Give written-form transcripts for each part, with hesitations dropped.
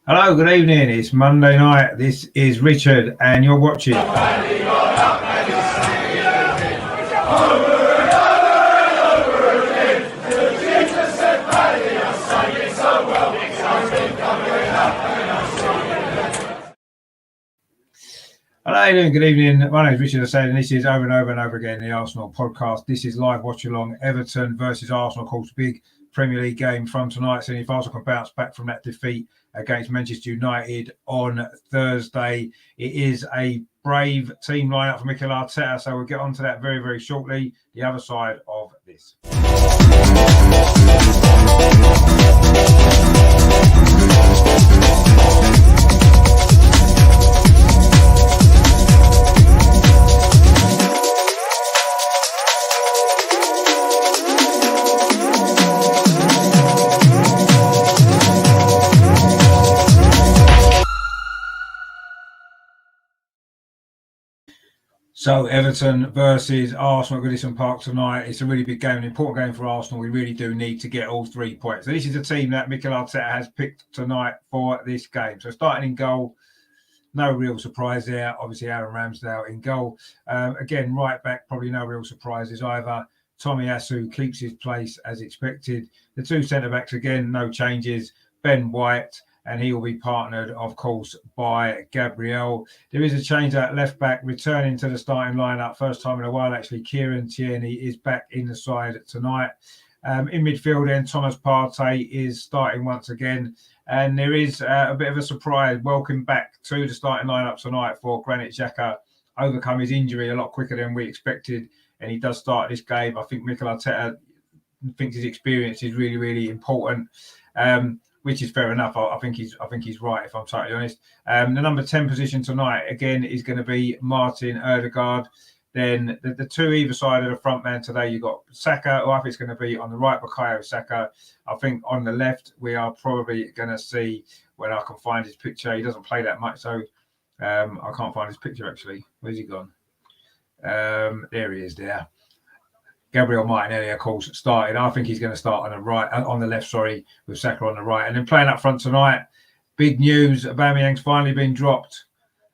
Hello, good evening. It's Monday night. This is Richard, and you're watching. Hello, good evening. My name is Richard, and this is over and over and over again the Arsenal podcast. This is live Watchalong Everton versus Arsenal. Of course, big Premier League game from tonight. So if Arsenal can bounce back from that defeat against Manchester United on Thursday, it is a brave team lineup for Mikel Arteta. So we'll get on to that very, very shortly. The other side of this. So Everton versus Arsenal at Goodison Park tonight. It's a really big game, an important game for Arsenal. We really do need to get all 3 points. So this is a team that Mikel Arteta has picked tonight for this game. So starting in goal, no real surprise there. Obviously, Aaron Ramsdale in goal. Again, right back, probably no real surprises either. Tomiyasu keeps his place as expected. The 2 centre-backs, again, no changes. Ben White, and he will be partnered, of course, by Gabriel. There is a change at left back, returning to the starting lineup, first time in a while, actually. Kieran Tierney is back in the side tonight. In midfield, then, Thomas Partey is starting once again. And there is a bit of a surprise. Welcome back to the starting lineup tonight for Granit Xhaka. Overcome his injury a lot quicker than we expected, and he does start this game. I think Mikel Arteta thinks his experience is really, really important. Which is fair enough. I think he's right, if I'm totally honest. The number 10 position tonight, again, is going to be Martin Ødegaard. Then the 2 either side of the front man today, you've got Saka, who I think is going to be on the right, Bukayo Saka. I think on the left, we are probably going to see, when I can find his picture, he doesn't play that much, so I can't find his picture, actually. Where's he gone? There he is there. Gabriel Martinelli, of course, started. I think he's going to start on the left, with Saka on the right. And then playing up front tonight, big news, Aubameyang's finally been dropped.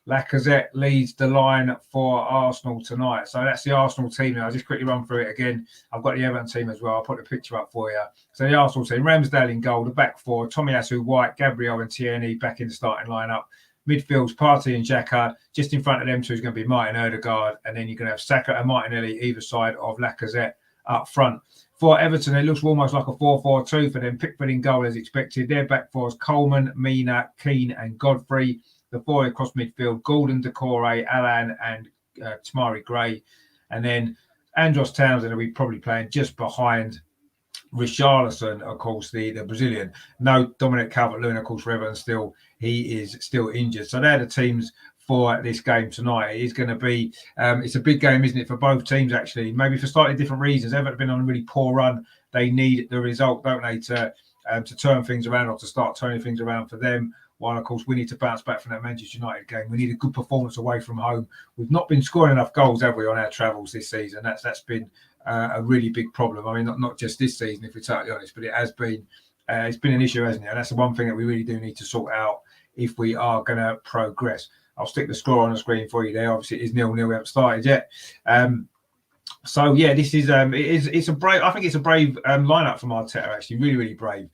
Lacazette leads the line for Arsenal tonight. So that's the Arsenal team now. I'll just quickly run through it again. I've got the Everton team as well. I'll put the picture up for you. So the Arsenal team, Ramsdale in goal, the back 4, Tomiyasu, White, Gabriel and Tierney back in the starting lineup. Midfields, Partey and Xhaka. Just in front of them 2 is going to be Martin Ødegaard. And then you're going to have Saka and Martinelli either side of Lacazette up front. For Everton, it looks almost like a 4-4-2 for them. Pickford in goal as expected. Their back 4 is Coleman, Mina, Keane and Godfrey. The 4 across midfield, Gordon, Decore, Alan and Tamari Gray. And then Andros Townsend will be probably playing just behind Richarlison, of course, the Brazilian. No Dominic Calvert-Lewin, of course, for Everton still. He is still injured. So they're the teams for this game tonight. It is going to be, it's a big game, isn't it, for both teams, actually. Maybe for slightly different reasons. Everton have been on a really poor run. They need the result, don't they, to turn things around or to start turning things around for them. While, of course, we need to bounce back from that Manchester United game. We need a good performance away from home. We've not been scoring enough goals, have we, on our travels this season? That's been a really big problem. I mean, not just this season, if we're totally honest, but it has been it's been an issue, hasn't it? And that's the one thing that we really do need to sort out if we are going to progress. I'll stick the score on the screen for you there. Obviously, it is 0-0. We haven't started yet. So yeah, this is it's a brave. I think it's a brave lineup from Arteta. Actually, really, really brave.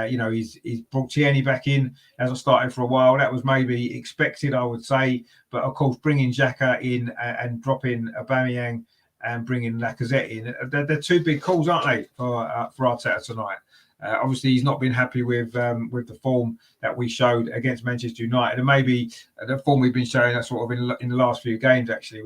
He's brought Tierney back in. Hasn't started for a while. That was maybe expected, I would say. But of course, bringing Xhaka in and dropping Aubameyang and bringing Lacazette in, they're 2 big calls, aren't they, for Arteta tonight? Obviously, he's not been happy with the form that we showed against Manchester United, and maybe the form we've been showing that sort of in the last few games. Actually,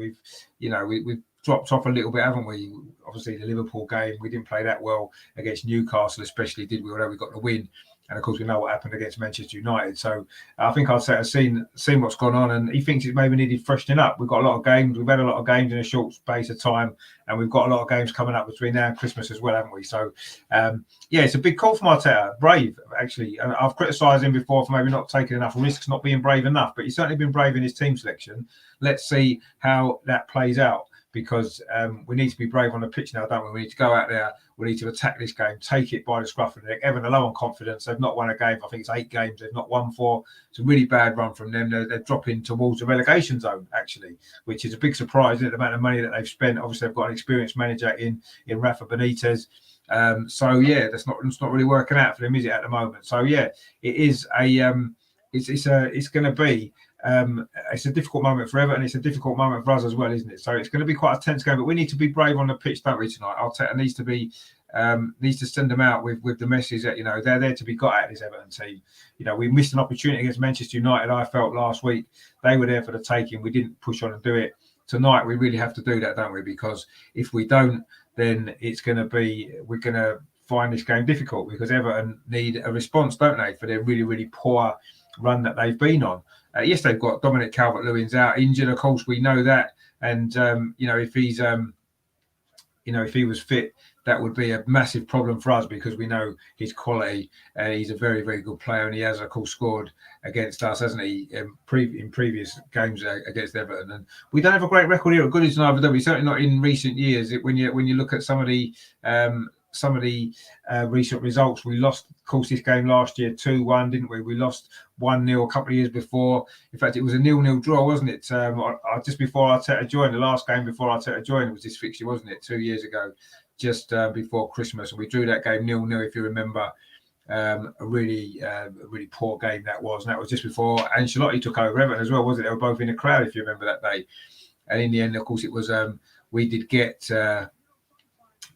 we've dropped off a little bit, haven't we? Obviously, the Liverpool game, we didn't play that well against Newcastle, especially, did we? Although we got the win. And of course, we know what happened against Manchester United. So I think Arteta has seen what's gone on, and he thinks it maybe needed freshening up. We've got a lot of games. We've had a lot of games in a short space of time, and we've got a lot of games coming up between now and Christmas as well, haven't we? So, it's a big call from Arteta. Brave, actually. And I've criticised him before for maybe not taking enough risks, not being brave enough, but he's certainly been brave in his team selection. Let's see how that plays out. because we need to be brave on the pitch now, don't we? We need to go out there. We need to attack this game, take it by the scruff of the neck. Everton are low on confidence. They've not won a game. I think it's 8 games. They've not won 4. It's a really bad run from them. They're dropping towards the relegation zone, actually, which is a big surprise. The amount of money that they've spent. Obviously, they've got an experienced manager in Rafa Benitez. So yeah, it's not really working out for them, is it, at the moment? So yeah, it is it's going to be it's a difficult moment for Everton. It's a difficult moment for us as well, isn't it? So it's going to be quite a tense game, but we need to be brave on the pitch, don't we, tonight? Arteta needs to send them out with the message that, you know, they're there to be got at, this Everton team. You know, we missed an opportunity against Manchester United, I felt, last week. They were there for the taking. We didn't push on and do it. Tonight we really have to do that, don't we? Because if we don't, then we're going to find this game difficult, because Everton need a response, don't they, for their really, really poor run that they've been on. Yes, they've got Dominic Calvert-Lewin's out injured, of course, we know that. And, you know, if he's, if he was fit, that would be a massive problem for us, because we know his quality. He's a very, very good player, and he has, of course, scored against us, hasn't he, in previous games against Everton. And we don't have a great record here at Goodison either, do we? Certainly not in recent years. When you look at some of the recent results, we lost, of course, this game last year 2-1, didn't we? We lost 1-0 a couple of years before. In fact, it was a 0-0 draw, wasn't it? Just before Arteta joined, the last game before Arteta joined was this fixture, wasn't it? 2 years ago, just before Christmas, and we drew that game 0-0, if you remember. A really poor game that was, and that was just before Ancelotti took over Everton as well, wasn't it? They were both in the crowd, if you remember that day. And in the end, of course, it was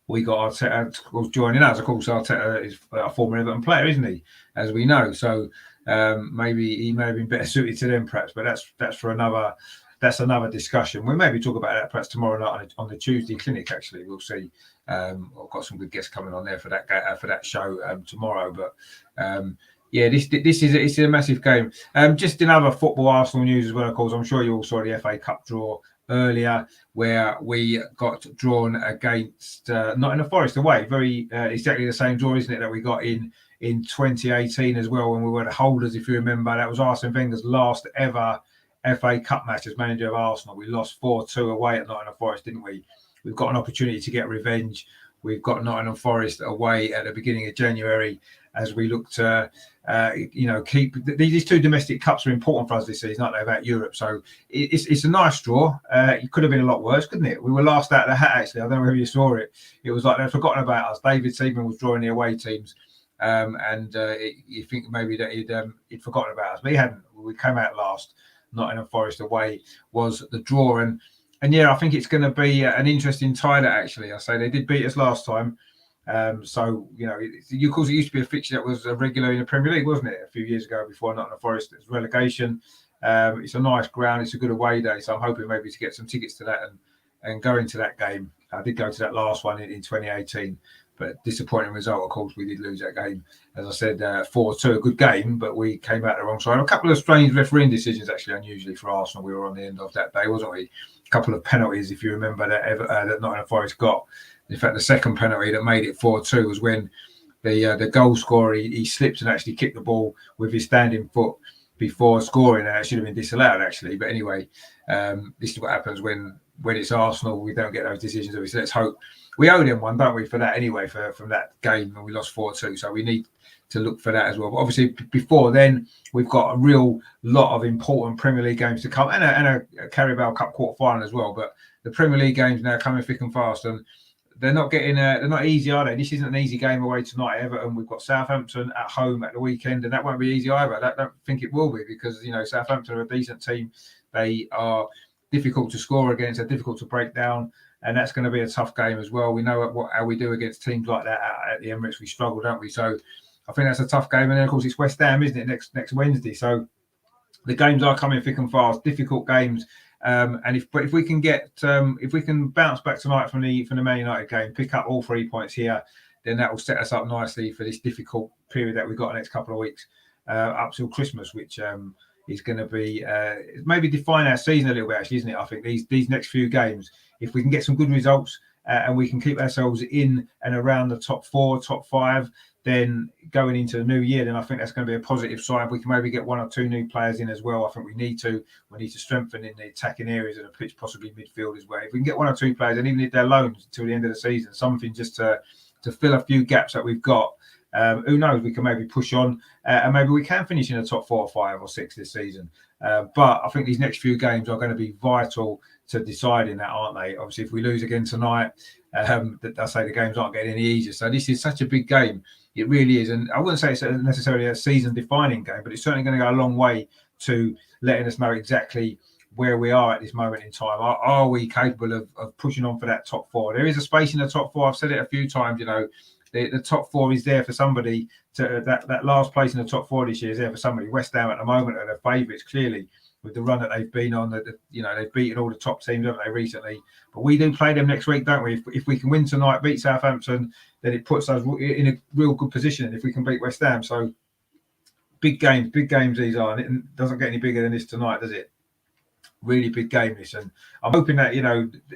we got Arteta joining us. Of course, Arteta is a former Everton player, isn't he? As we know, so maybe he may have been better suited to them, perhaps. But that's another discussion. We'll maybe talk about that perhaps tomorrow night on the Tuesday clinic. Actually, we'll see. I've got some good guests coming on there for that show tomorrow. But yeah, this is a massive game. Just in other football Arsenal news as well, of course, I'm sure you all saw the FA Cup draw earlier, where we got drawn against Nottingham Forest away. Very exactly the same draw, isn't it, that we got in 2018 as well, when we were the holders, if you remember. That was Arsene Wenger's last ever FA Cup match as manager of Arsenal. We lost 4-2 away at Nottingham Forest, didn't we? We've got an opportunity to get revenge. We've got Nottingham Forest away at the beginning of January, as we look to, keep these 2 domestic cups are important for us this season, aren't they, about Europe? So it's a nice draw. It could have been a lot worse, couldn't it? We were last out of the hat, actually. I don't know if you saw it. It was like they'd forgotten about us. David Seaman was drawing the away teams, and you think maybe that he'd forgotten about us, but he hadn't. We came out last. Nottingham Forest away was the draw, and yeah, I think it's going to be an interesting tie. That, actually, I say they did beat us last time, so you know, of course, it used to be a fixture that was regular in the Premier League, wasn't it? A few years ago, before Nottingham Forest, it's relegation. It's a nice ground. It's a good away day, so I'm hoping maybe to get some tickets to that and go into that game. I did go to that last one in 2018. But disappointing result, of course. We did lose that game, as I said, 4-2. A good game, but we came out the wrong side. A couple of strange refereeing decisions, actually, unusually for Arsenal. We were on the end of that day, wasn't we? A couple of penalties, if you remember, that Nottingham Forest got. In fact, the second penalty that made it 4-2 was when the goal scorer, he slipped and actually kicked the ball with his standing foot before scoring, and it should have been disallowed, actually. But anyway, this is what happens when it's Arsenal. We don't get those decisions. So let's hope. We owe them one, don't we, for that anyway, from that game when we lost 4-2. So we need to look for that as well. But obviously, before then, we've got a real lot of important Premier League games to come, and a Carabao Cup quarter-final as well. But the Premier League games now coming thick and fast, and they're not easy, are they? This isn't an easy game away tonight, Everton. We've got Southampton at home at the weekend, and that won't be easy either. I don't think it will be, because, you know, Southampton are a decent team. They are difficult to score against. They're difficult to break down. And that's going to be a tough game as well. We know how we do against teams like that at the Emirates. We struggle, don't we? So I think that's a tough game. And then, of course, it's West Ham, isn't it, next Wednesday? So the games are coming thick and fast, difficult games. And if we can bounce back tonight from the Man United game, pick up all 3 points here, then that will set us up nicely for this difficult period that we've got the next couple of weeks up till Christmas, which is going to be maybe define our season a little bit, actually, isn't it? I think these next few games, if we can get some good results and we can keep ourselves in and around the top 4, top 5, then going into the new year, then I think that's going to be a positive sign. We can maybe get 1 or 2 new players in as well. I think we need to strengthen in the attacking areas of the pitch, possibly midfield as well. If we can get 1 or 2 players, and even if they're loans until the end of the season, something just to fill a few gaps that we've got. Who knows? We can maybe push on, and maybe we can finish in the top 4 or 5 or 6 this season. But I think these next few games are going to be vital to deciding that, aren't they? Obviously, if we lose again tonight, I say the games aren't getting any easier. So this is such a big game. It really is. And I wouldn't say it's necessarily a season-defining game, but it's certainly going to go a long way to letting us know exactly where we are at this moment in time. Are we capable of pushing on for that top 4? There is a space in the top 4. I've said it a few times, the top 4 is there for somebody. That last place in the top 4 this year is there for somebody. West Ham at the moment are the favourites, clearly, with the run that they've been on. They've beaten all the top teams, haven't they, recently? But we do play them next week, don't we? If we can win tonight, beat Southampton, then it puts us in a real good position if we can beat West Ham. So big games these are. And it doesn't get any bigger than this tonight, does it? Really big game this. And I'm hoping that,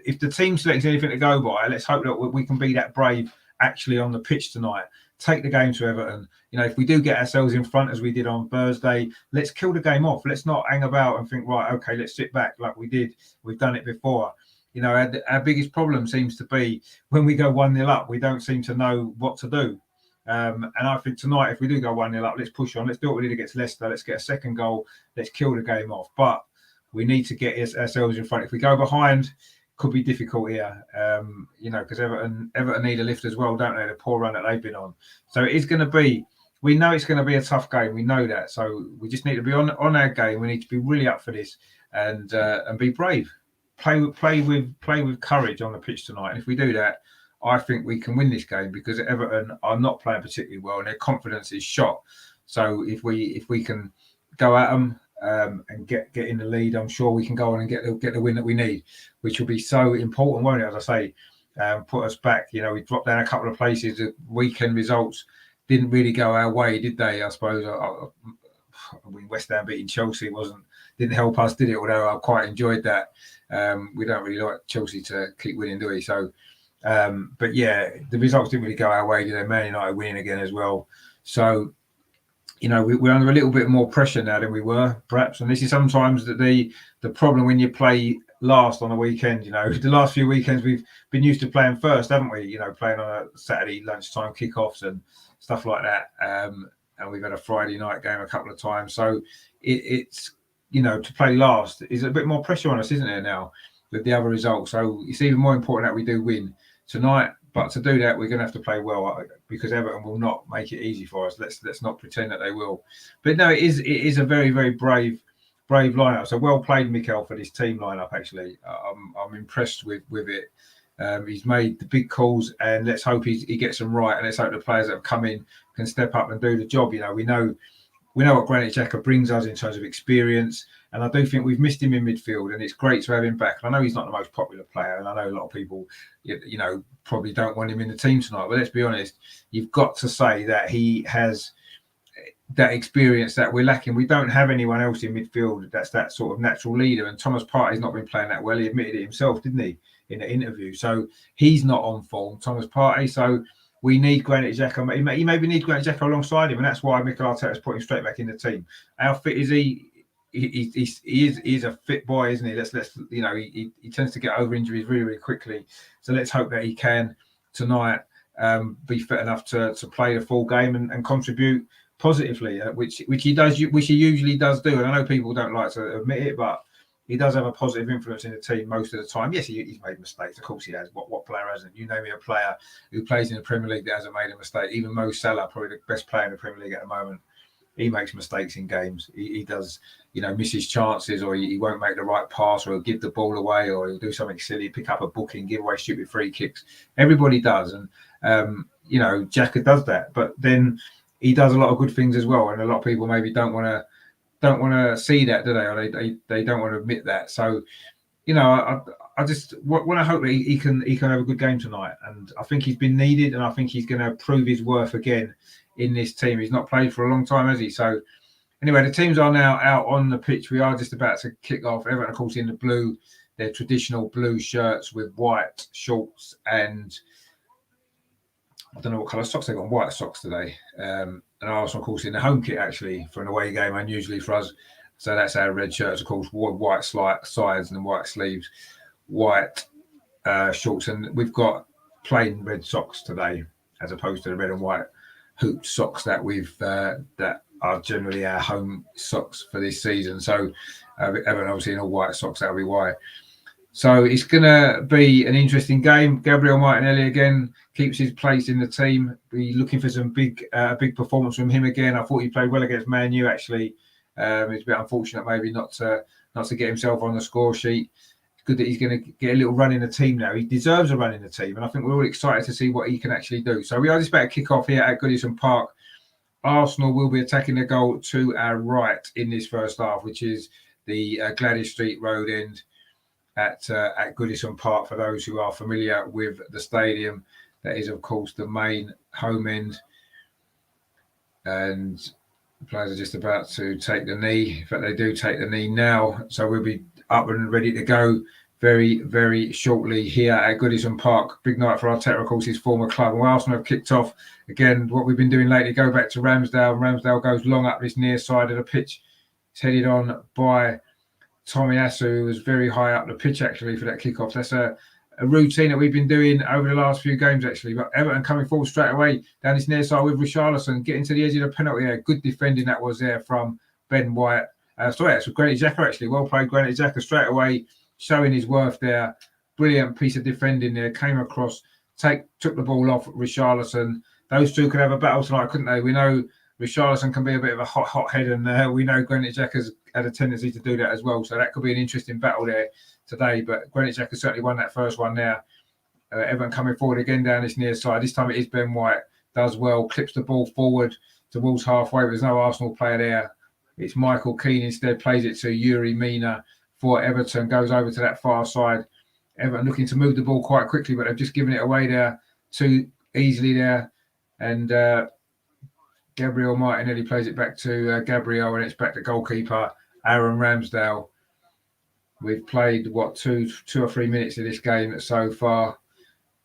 if the team selects anything to go by, let's hope that we can be that brave actually on the pitch tonight. Take the game to Everton. If we do get ourselves in front as we did on Thursday, let's kill the game off. Let's not hang about and think, right, okay, let's sit back like we did. We've done it before. Our biggest problem seems to be when we go 1-0 up, we don't seem to know what to do. And I think tonight, if we do go 1-0 up, let's push on. Let's do what we did against Leicester. Let's get a second goal. Let's kill the game off. But we need to get ourselves in front. If we go behind, could be difficult here, because Everton need a lift as well, don't they? The poor run that they've been on. So it is going to be, we know it's going to be a tough game. We know that. So we just need to be on our game. We need to be really up for this and be brave. Play with courage on the pitch tonight. And if we do that, I think we can win this game because Everton are not playing particularly well and their confidence is shot. So if we can go at them, and get in the lead, I'm sure we can go on and get the win that we need, which will be so important, won't it? As I say, put us back. We dropped down a couple of places. The weekend results didn't really go our way, did they? I suppose. West Ham beating Chelsea didn't help us, did it? Although I quite enjoyed that. We don't really like Chelsea to keep winning, do we? So, but yeah, the results didn't really go our way, did they? Man United winning again as well. So, we're under a little bit more pressure now than we were, perhaps. And this is sometimes the problem when you play last on a weekend. The last few weekends we've been used to playing first, haven't we? Playing on a Saturday lunchtime kickoffs and stuff like that. And we've had a Friday night game a couple of times. So it's to play last is a bit more pressure on us, isn't there, now with the other results? So it's even more important that we do win tonight. But to do that, we're going to have to play well because Everton will not make it easy for us. Let's not pretend that they will. But no, it is a very, very brave lineup. So well played, Mikel, for this team lineup. Actually, I'm impressed with it. He's made the big calls, and let's hope he gets them right. And let's hope the players that have come in can step up and do the job. We know what Granit Xhaka brings us in terms of experience, and I do think we've missed him in midfield, and it's great to have him back. And I know he's not the most popular player, and I know a lot of people, probably don't want him in the team tonight. But let's be honest, you've got to say that he has that experience that we're lacking. We don't have anyone else in midfield that's that sort of natural leader, and Thomas Partey's not been playing that well. He admitted it himself, didn't he, in the interview? So he's not on form, Thomas Partey. So we need Granit Xhaka. He maybe needs Granit Xhaka alongside him, and that's why Mikel Arteta's put him straight back in the team. How fit is he? He's a fit boy, isn't he? Let's he tends to get over injuries really, really quickly. So let's hope that he can tonight be fit enough to play the full game and contribute positively, which he does, which he usually does do. And I know people don't like to admit it, but he does have a positive influence in the team most of the time. Yes, he's made mistakes. Of course he has. What player hasn't? You name me a player who plays in the Premier League that hasn't made a mistake. Even Mo Salah, probably the best player in the Premier League at the moment. He makes mistakes in games. He does, miss his chances, or he won't make the right pass, or he'll give the ball away, or he'll do something silly, pick up a booking, give away stupid free kicks. Everybody does. And, Xhaka does that. But then he does a lot of good things as well. And a lot of people maybe don't want to see that, do they? Or they don't want to admit that. So, I just want to hope that he can have a good game tonight. And I think he's been needed, and I think he's going to prove his worth again in this team. He's not played for a long time, has he? So anyway, the teams are now out on the pitch. We are just about to kick off. Everton, of course, in the blue, their traditional blue shirts with white shorts and I don't know what colour socks they've got, white socks today. And Arsenal, of course, in the home kit actually for an away game, unusually for us. So that's our red shirts, of course, white sides and white sleeves, white shorts, and we've got plain red socks today, as opposed to the red and white hooped socks that that are generally our home socks for this season. So Everton obviously in all white socks, that'll be why. So it's going to be an interesting game. Gabriel Martinelli again keeps his place in the team. Be looking for some big performance from him again. I thought he played well against Man U actually. It's a bit unfortunate maybe not to get himself on the score sheet. It's good that he's going to get a little run in the team now. He deserves a run in the team, and I think we're all excited to see what he can actually do. So we are just about to kick off here at Goodison Park. Arsenal will be attacking the goal to our right in this first half, which is the Gladys Street Road end at Goodison Park. For those who are familiar with the stadium, that is of course the main home end, and the players are just about to take the knee. In fact, they do take the knee now, so we'll be up and ready to go very, very shortly here at Goodison Park. Big night for Arteta, of course, his former club. And Arsenal have kicked off again. What we've been doing lately, go back to Ramsdale. Ramsdale goes long up this near side of the pitch. It's headed on by Tomiyasu, who was very high up the pitch actually for that kickoff. That's a routine that we've been doing over the last few games actually. But Everton coming forward straight away down this near side with Richarlison, getting to the edge of the penalty area. Good defending that was there from Ben White. Sorry, that's with Granit Xhaka actually. Well played, Granit Xhaka straight away, showing his worth there. Brilliant piece of defending there. Came across, took the ball off Richarlison. Those two could have a battle tonight, couldn't they? We know Richarlison can be a bit of a hot head, and we know Granit Xhaka's had a tendency to do that as well. So that could be an interesting battle there today. But Granit Xhaka certainly won that first one there. Everton coming forward again down this near side. This time it is Ben White. Does well, clips the ball forward towards halfway. But there's no Arsenal player there. It's Michael Keane instead, plays it to Yuri Mina for Everton, goes over to that far side. Everton looking to move the ball quite quickly, but they've just given it away there too easily there. And Gabriel Martinelli plays it back to Gabriel, and it's back to goalkeeper Aaron Ramsdale. We've played, two or 3 minutes of this game so far.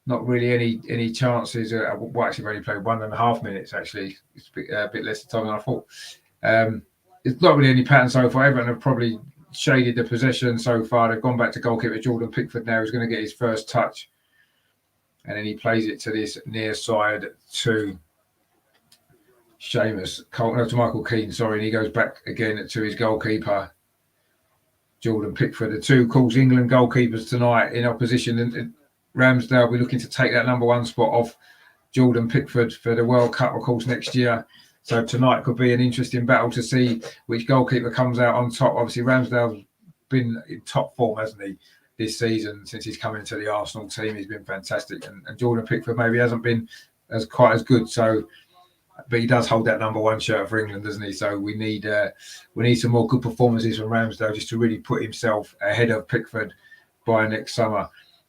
Not really any chances. Well, actually, we've only played 1.5 minutes, actually. It's a bit less time than I thought. It's not really any pattern so far. Everton have probably shaded the possession so far. They've gone back to goalkeeper Jordan Pickford now. He's going to get his first touch. And then he plays it to this near side to to Michael Keane, sorry. And he goes back again to his goalkeeper, Jordan Pickford. The two, of course, England goalkeepers tonight in opposition. And Ramsdale will be looking to take that number one spot off Jordan Pickford for the World Cup, of course, next year. So tonight could be an interesting battle to see which goalkeeper comes out on top. Obviously, Ramsdale's been in top form, hasn't he, this season since he's come into the Arsenal team. He's been fantastic, and Jordan Pickford maybe hasn't been quite as good. So, but he does hold that number one shirt for England, doesn't he? So we need some more good performances from Ramsdale just to really put himself ahead of Pickford by next summer.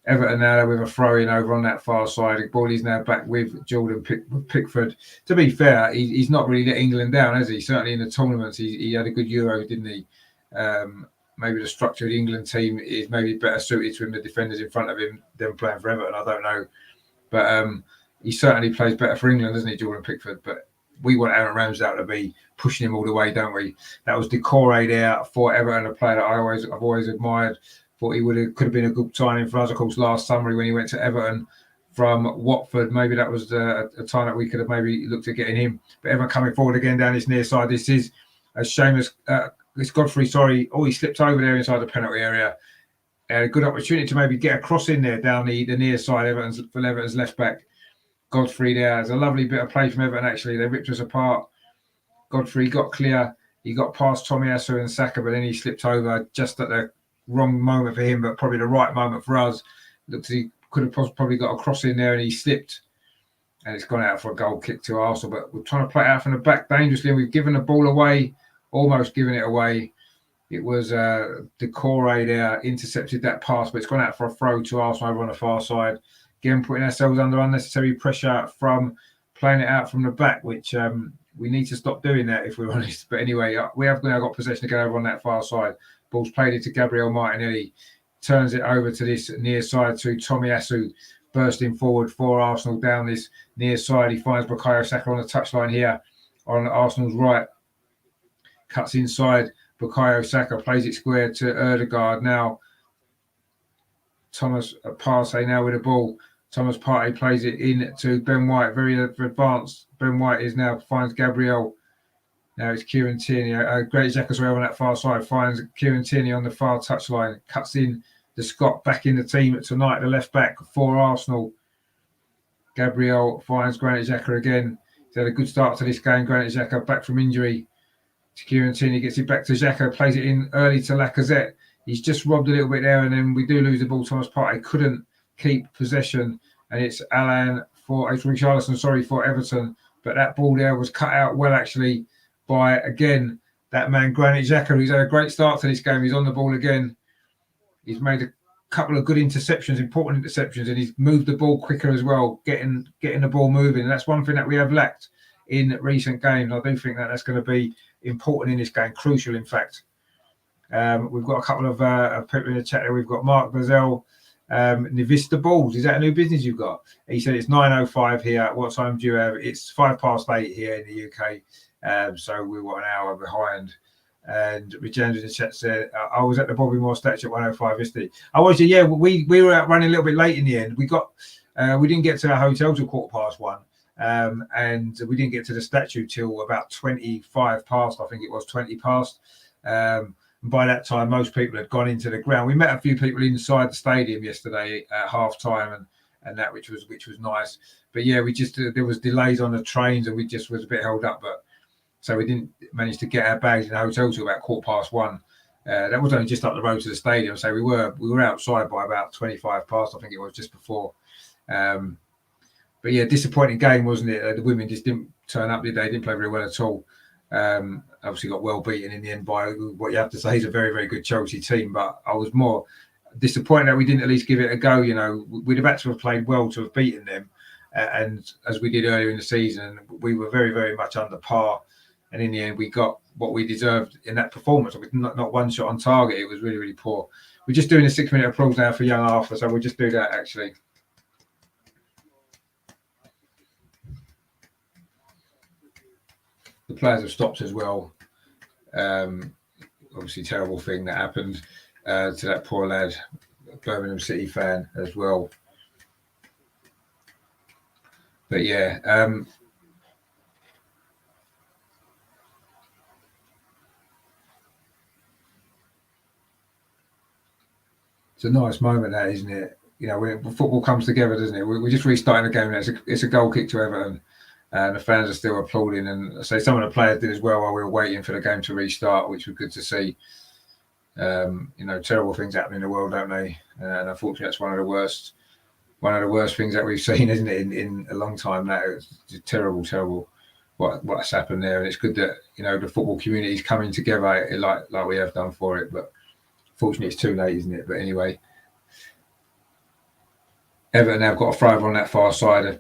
Everton now with a throw-in over on that far side. The ball is now back with Jordan Pickford. To be fair, he's not really let England down, has he? Certainly in the tournaments, he had a good Euro, didn't he? Maybe the structure of the England team is maybe better suited to him, the defenders in front of him, than playing for Everton. I don't know. But he certainly plays better for England, doesn't he, Jordan Pickford? But we want Aaron Ramsdale to be pushing him all the way, don't we? That was Decore there for Everton, a player that I've always admired. Thought he could have been a good signing for us. Of course, last summer when he went to Everton from Watford, maybe that was a time that we could have maybe looked at getting him. But Everton coming forward again down this near side. This is a Seamus. It's Godfrey. Sorry, he slipped over there inside the penalty area. Had a good opportunity to maybe get a cross in there down the near side. Everton's left back. Godfrey there. It's a lovely bit of play from Everton. Actually, they ripped us apart. Godfrey got clear. He got past Tomiyasu and Saka, but then he slipped over just at the wrong moment for him, but probably the right moment for us. Looks he could have probably got a cross in there, and he slipped, and it's gone out for a goal kick to Arsenal. But we're trying to play it out from the back dangerously, and we've given the ball away, almost given it away. It was Decore there intercepted that pass, but it's gone out for a throw to Arsenal over on the far side. Again, putting ourselves under unnecessary pressure from playing it out from the back, which we need to stop doing that if we're honest. But anyway, we have now got possession to go over on that far side. Ball's played it to Gabriel Martinelli. Turns it over to this near side to Tomiyasu. bursting forward for Arsenal down this near side. He finds Bukayo Saka on the touchline here on Arsenal's right. Cuts inside. Bukayo Saka plays it square to Ødegaard. Now Thomas Partey now with the ball. Thomas Partey plays it in to Ben White, very advanced. Ben White finds Gabriel. Now it's Kieran Tierney. Great Xhaka as well on that far side. Finds Kieran Tierney on the far touchline. Cuts in the Scott back in the team tonight, the left back for Arsenal. Gabriel finds Granit Xhaka again. He's had a good start to this game. Granit Xhaka back from injury. Kieran Tierney gets it back to Xhaka, plays it in early to Lacazette. He's just robbed a little bit there, and then we do lose the ball. Thomas Partey couldn't keep possession, and it's Richarlison, for Everton. But that ball there was cut out well, actually, by, again, that man, Granit Xhaka, who's had a great start to this game. He's on the ball again. He's made a couple of good interceptions, important interceptions, and he's moved the ball quicker as well, getting the ball moving. And that's one thing that we have lacked in recent games. I do think that that's going to be important in this game, crucial, in fact. We've got a couple of people in the chat there. We've got Mark Bazell, Nivista Balls. Is that a new business you've got? He said it's 9:05 here. What time do you have? It's 8:05 here in the UK. So we were an hour behind. And Richard in the chat said, I was at the Bobby Moore statue at 1:05 yesterday. I was, yeah, we were out running a little bit late in the end. We didn't get to our hotel till 1:15. And we didn't get to the statue till about 25 past. I think it was 20 past. By that time, most people had gone into the ground. We met a few people inside the stadium yesterday at half time, and that which was nice. But yeah, we just there was delays on the trains, and we just was a bit held up. But so we didn't manage to get our bags in the hotel till about 1:15. That was only just up the road to the stadium, so we were outside by about 25 past. I think it was just before. But yeah, disappointing game, wasn't it? The women just didn't turn up, did they? Didn't play very well at all. Obviously got well beaten in the end by what you have to say is a very, very good Chelsea team. But I was more disappointed that we didn't at least give it a go. You know, we'd have had to have played well to have beaten them. And as we did earlier in the season, we were very, very much under par. And in the end, we got what we deserved in that performance. Not one shot on target. It was really, really poor. We're just doing a 6-minute applause now for young Arthur. So we'll just do that, actually. The players have stopped as well. Obviously, terrible thing that happened to that poor lad, Birmingham City fan as well. But yeah, it's a nice moment, that, isn't it? You know, when football comes together, doesn't it? We're just restarting the game. It's a goal kick to Everton. And the fans are still applauding, and I say some of the players did as well while we were waiting for the game to restart, which was good to see. You know, terrible things happen in the world, don't they? And unfortunately, that's one of the worst things that we've seen, isn't it, in a long time now. It's just terrible what's happened there. And it's good that, you know, the football community is coming together like we have done for it. But fortunately, it's too late, isn't it? But anyway, Everton now got a throw on that far side.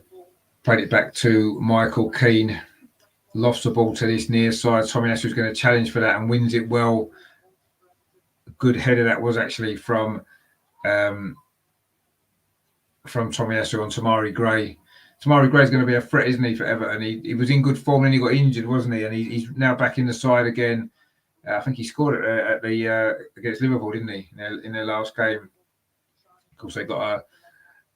Played it back to Michael Keane. Lost the ball to this near side. Tomiyasu was going to challenge for that and wins it well. A good header that was actually from Tomiyasu on Tamari Gray. Tamari Gray's going to be a threat, isn't he, for Everton? He was in good form and he got injured, wasn't he? And he's now back in the side again. I think he scored at the against Liverpool, didn't he, in their last game? Of course, they got a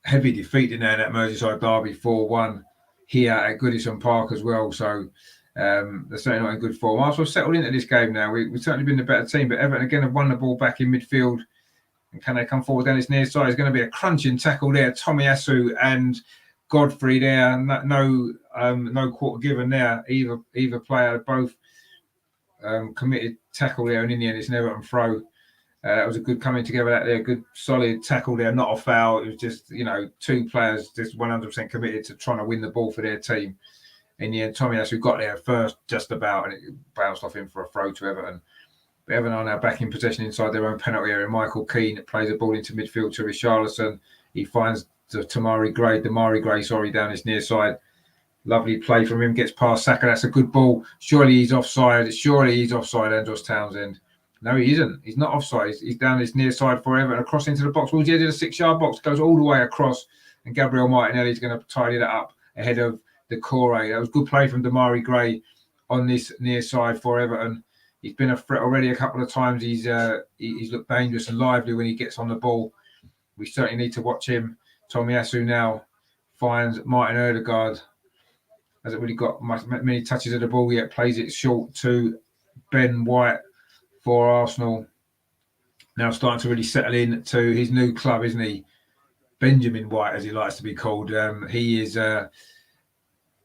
heavy defeat in there in that Merseyside derby, 4-1 here at Goodison Park as well. So they're certainly not in good form. Arsenal settled into this game now. We've certainly been the better team, but Everton again have won the ball back in midfield. And can they come forward down this near side? It's going to be a crunching tackle there. Tomiyasu and Godfrey there. No quarter given there. Either player, both committed tackle there, and in the end it's an Everton throw. That was a good coming together out there, good solid tackle there, not a foul. It was just, you know, two players just 100% committed to trying to win the ball for their team. In the end, Tomiyasu got there first just about, and it bounced off him for a throw to Everton. But Everton are now back in possession inside their own penalty area. Michael Keane plays the ball into midfield to Richarlison. He finds Damari Gray down his near side. Lovely play from him, gets past Saka. That's a good ball. Surely he's offside, Andros Townsend. No, he isn't. He's not offside. He's down his near side forever and across into the box. Towards the edge of the 6-yard box, goes all the way across and Gabriel Martinelli is going to tidy that up ahead of the Corey. That was good play from Damari Gray on this near side for Everton. He's been a threat already a couple of times. He's looked dangerous and lively when he gets on the ball. We certainly need to watch him. Tomiyasu now finds Martin Odegaard. Hasn't really got many touches of the ball yet. Plays it short to Ben White for Arsenal. Now starting to really settle in to his new club, isn't he? Benjamin White, as he likes to be called. He is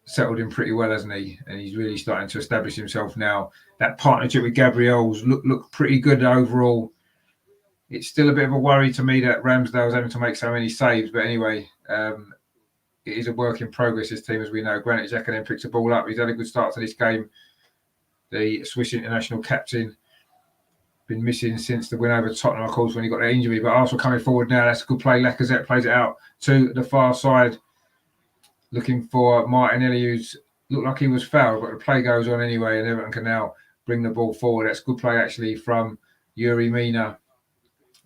settled in pretty well, hasn't he? And he's really starting to establish himself now. That partnership with Gabriel's looked pretty good overall. It's still a bit of a worry to me that Ramsdale's having to make so many saves. But anyway, it is a work in progress, this team, as we know. Granit Xhaka then picks the ball up. He's had a good start to this game. The Swiss international captain been missing since the win over Tottenham, of course, when he got that injury. But Arsenal coming forward now. That's a good play. Lacazette plays it out to the far side, looking for Martinelli, who's looked like he was fouled, but the play goes on anyway, and Everton can now bring the ball forward. That's good play, actually, from Yuri Mina.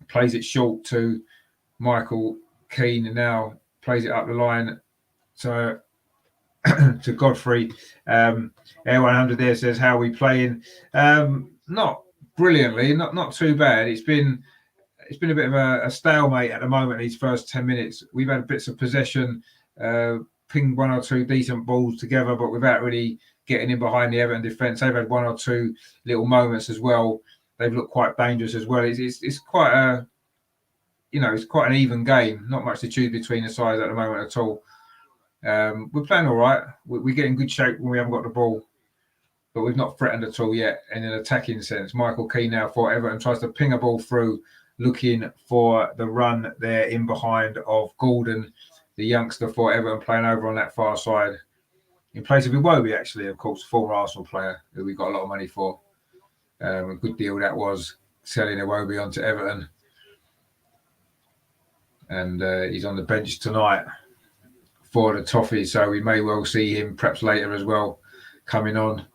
Plays it short to Michael Keane, and now plays it up the line to Godfrey. Air 100 there says, how are we playing? Not brilliantly, not too bad. It's been a bit of a stalemate at the moment, these first 10 minutes. We've had bits of possession, pinged one or two decent balls together, but without really getting in behind the Everton defence. They've had one or two little moments as well. They've looked quite dangerous as well. It's quite it's quite an even game. Not much to choose between the sides at the moment at all. We're playing all right. We get in good shape when we haven't got the ball, but we've not threatened at all yet in an attacking sense. Michael Keane now for Everton tries to ping a ball through, looking for the run there in behind of Gordon, the youngster for Everton, playing over on that far side in place of Iwobi, actually, of course, former Arsenal player who we got a lot of money for. A good deal that was, selling Iwobi onto Everton. And he's on the bench tonight for the Toffees, so we may well see him perhaps later as well, coming on.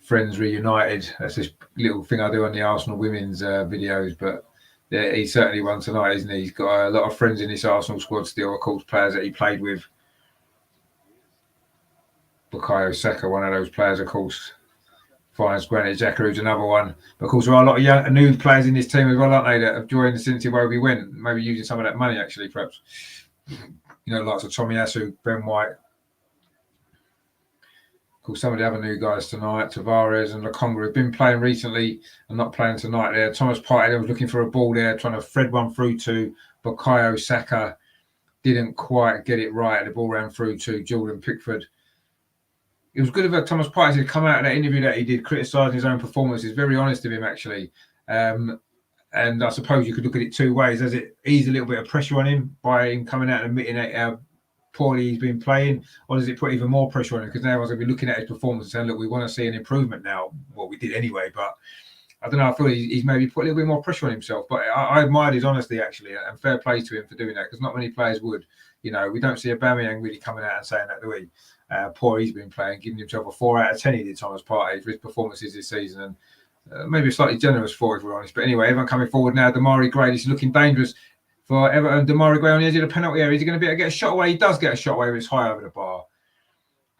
Friends reunited. That's this little thing I do on the Arsenal women's videos, but yeah, he's certainly one tonight, isn't he? He's got a lot of friends in this Arsenal squad still, of course, players that he played with. Bukayo Saka, one of those players, of course. Finds Granit Xhaka, who's another one. But of course, there are a lot of young, new players in this team as well, aren't they, that have joined since Iwobi went? Maybe using some of that money, actually, perhaps. Lots of Tomiyasu, Ben White. Of course, some of the other new guys tonight, Tavares and Lokonga, have been playing recently and not playing tonight there. Thomas Partey was looking for a ball there, trying to thread one through to Bukayo Saka. Didn't quite get it right. The ball ran through to Jordan Pickford. It was good of Thomas Partey to come out of that interview that he did, criticising his own performance. He's very honest of him, actually. And I suppose you could look at it two ways. Does it ease a little bit of pressure on him by him coming out and admitting how poorly he's been playing? Or does it put even more pressure on him? Because now everyone's going to be looking at his performance and saying, look, we want to see an improvement now. Well, we did anyway, but I don't know. I feel he's maybe put a little bit more pressure on himself. But I admired his honesty, actually, and fair play to him for doing that, because not many players would. We don't see Aubameyang really coming out and saying that, do we? Poor he's been playing, giving himself a 4 out of 10 he did, Thomas Partey, for his performances this season, and maybe a slightly generous 4 if we're honest. But anyway, everyone coming forward now. Damari Gray is looking dangerous for Everton. Damari Gray on the edge of the penalty area. Is he going to be able to get a shot away? He does get a shot away, but it's high over the bar.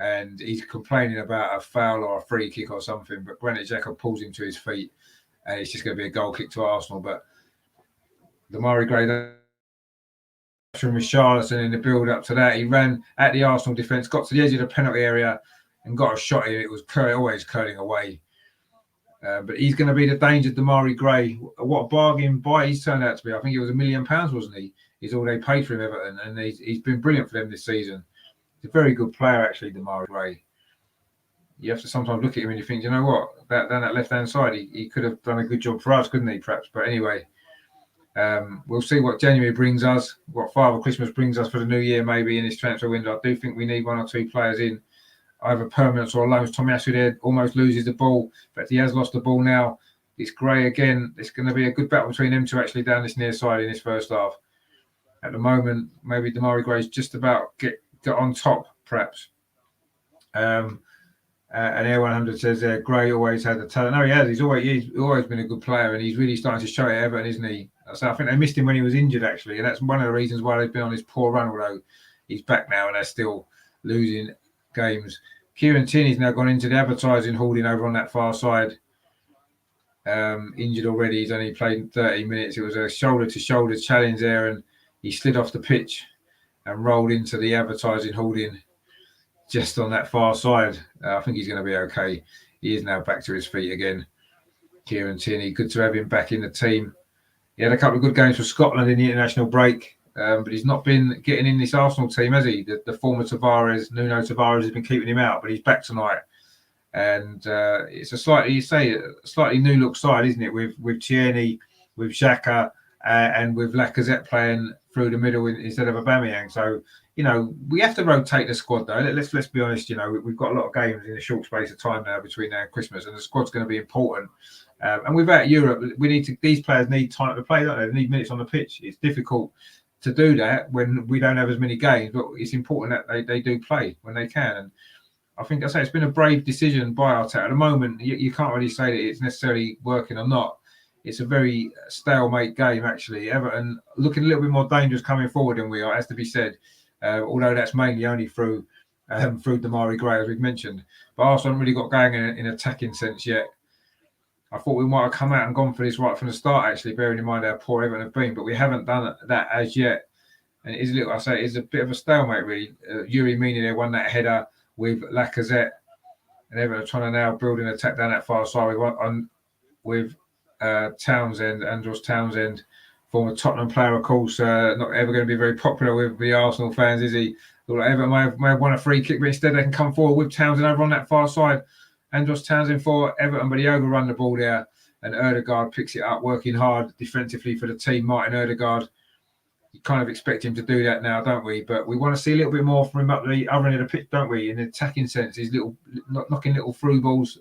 And he's complaining about a foul or a free kick or something, but Granit Xhaka pulls him to his feet, and it's just going to be a goal kick to Arsenal. But Damari Gray from Richarlison in the build-up to that, he ran at the Arsenal defence, got to the edge of the penalty area and got a shot in. It was always curling away. But he's going to be the danger, Damari Gray. What a bargain buy he's turned out to be. I think it was £1 million, wasn't he? Is all they paid for him, Everton, and he's been brilliant for them this season. He's a very good player, actually, Damari Gray. You have to sometimes look at him and you think, you know what, down that left-hand side, he could have done a good job for us, couldn't he, perhaps? But anyway, we'll see what January brings us, what Father Christmas brings us for the new year, maybe in this transfer window. I do think we need 1 or 2 players in, either permanents or loans. Tomiyasu there almost loses the ball, but he has lost the ball now. It's Gray again. It's going to be a good battle between them two actually down this near side in this first half. At the moment, maybe Damari Gray's just about get on top, perhaps. And Air 100 says Gray always had the talent. No, he has. He's always been a good player, and he's really starting to show it at Everton, isn't he? So I think they missed him when he was injured, actually, and that's one of the reasons why they've been on this poor run. Although he's back now, and they're still losing games. Kieran Tierney's now gone into the advertising holding over on that far side. Injured already. He's only played 30 minutes. It was a shoulder-to-shoulder challenge there, and he slid off the pitch and rolled into the advertising holding just on that far side. I think he's going to be okay. He is now back to his feet again. Kieran Tierney, good to have him back in the team. He had a couple of good games for Scotland in the international break, but he's not been getting in this Arsenal team, has he? The former Nuno Tavares, has been keeping him out, but he's back tonight. And it's a slightly new look side, isn't it? With Tierney, with Xhaka, and with Lacazette playing through the middle instead of Aubameyang. So, we have to rotate the squad, though. Let's be honest. We've got a lot of games in a short space of time now between now and Christmas, and the squad's going to be important. And without Europe, these players need time to play, don't they? They need minutes on the pitch. It's difficult to do that when we don't have as many games, but it's important that they do play when they can. And I think it's been a brave decision by Arteta. At the moment, you can't really say that it's necessarily working or not. It's a very stalemate game, actually. Everton looking a little bit more dangerous coming forward than we are, has to be said. Although that's mainly only through Damari Gray, as we've mentioned. But Arsenal haven't really got going in attacking sense yet. I thought we might have come out and gone for this right from the start, actually, bearing in mind how poor Everton have been, but we haven't done that as yet. And it is a bit of a stalemate, really. Yuri Mina there won that header with Lacazette, and Everton trying to now build an attack down that far side with Townsend, Andros Townsend, former Tottenham player, of course, not ever going to be very popular with the Arsenal fans, is he? Everton may have won a free kick, but instead they can come forward with Townsend over on that far side. Andros Townsend for Everton, but he overrun the ball there, and Ødegaard picks it up, working hard defensively for the team. Martin Ødegaard, you kind of expect him to do that now, don't we? But we want to see a little bit more from him up the other end of the pitch, don't we? In the attacking sense, he's knocking little through balls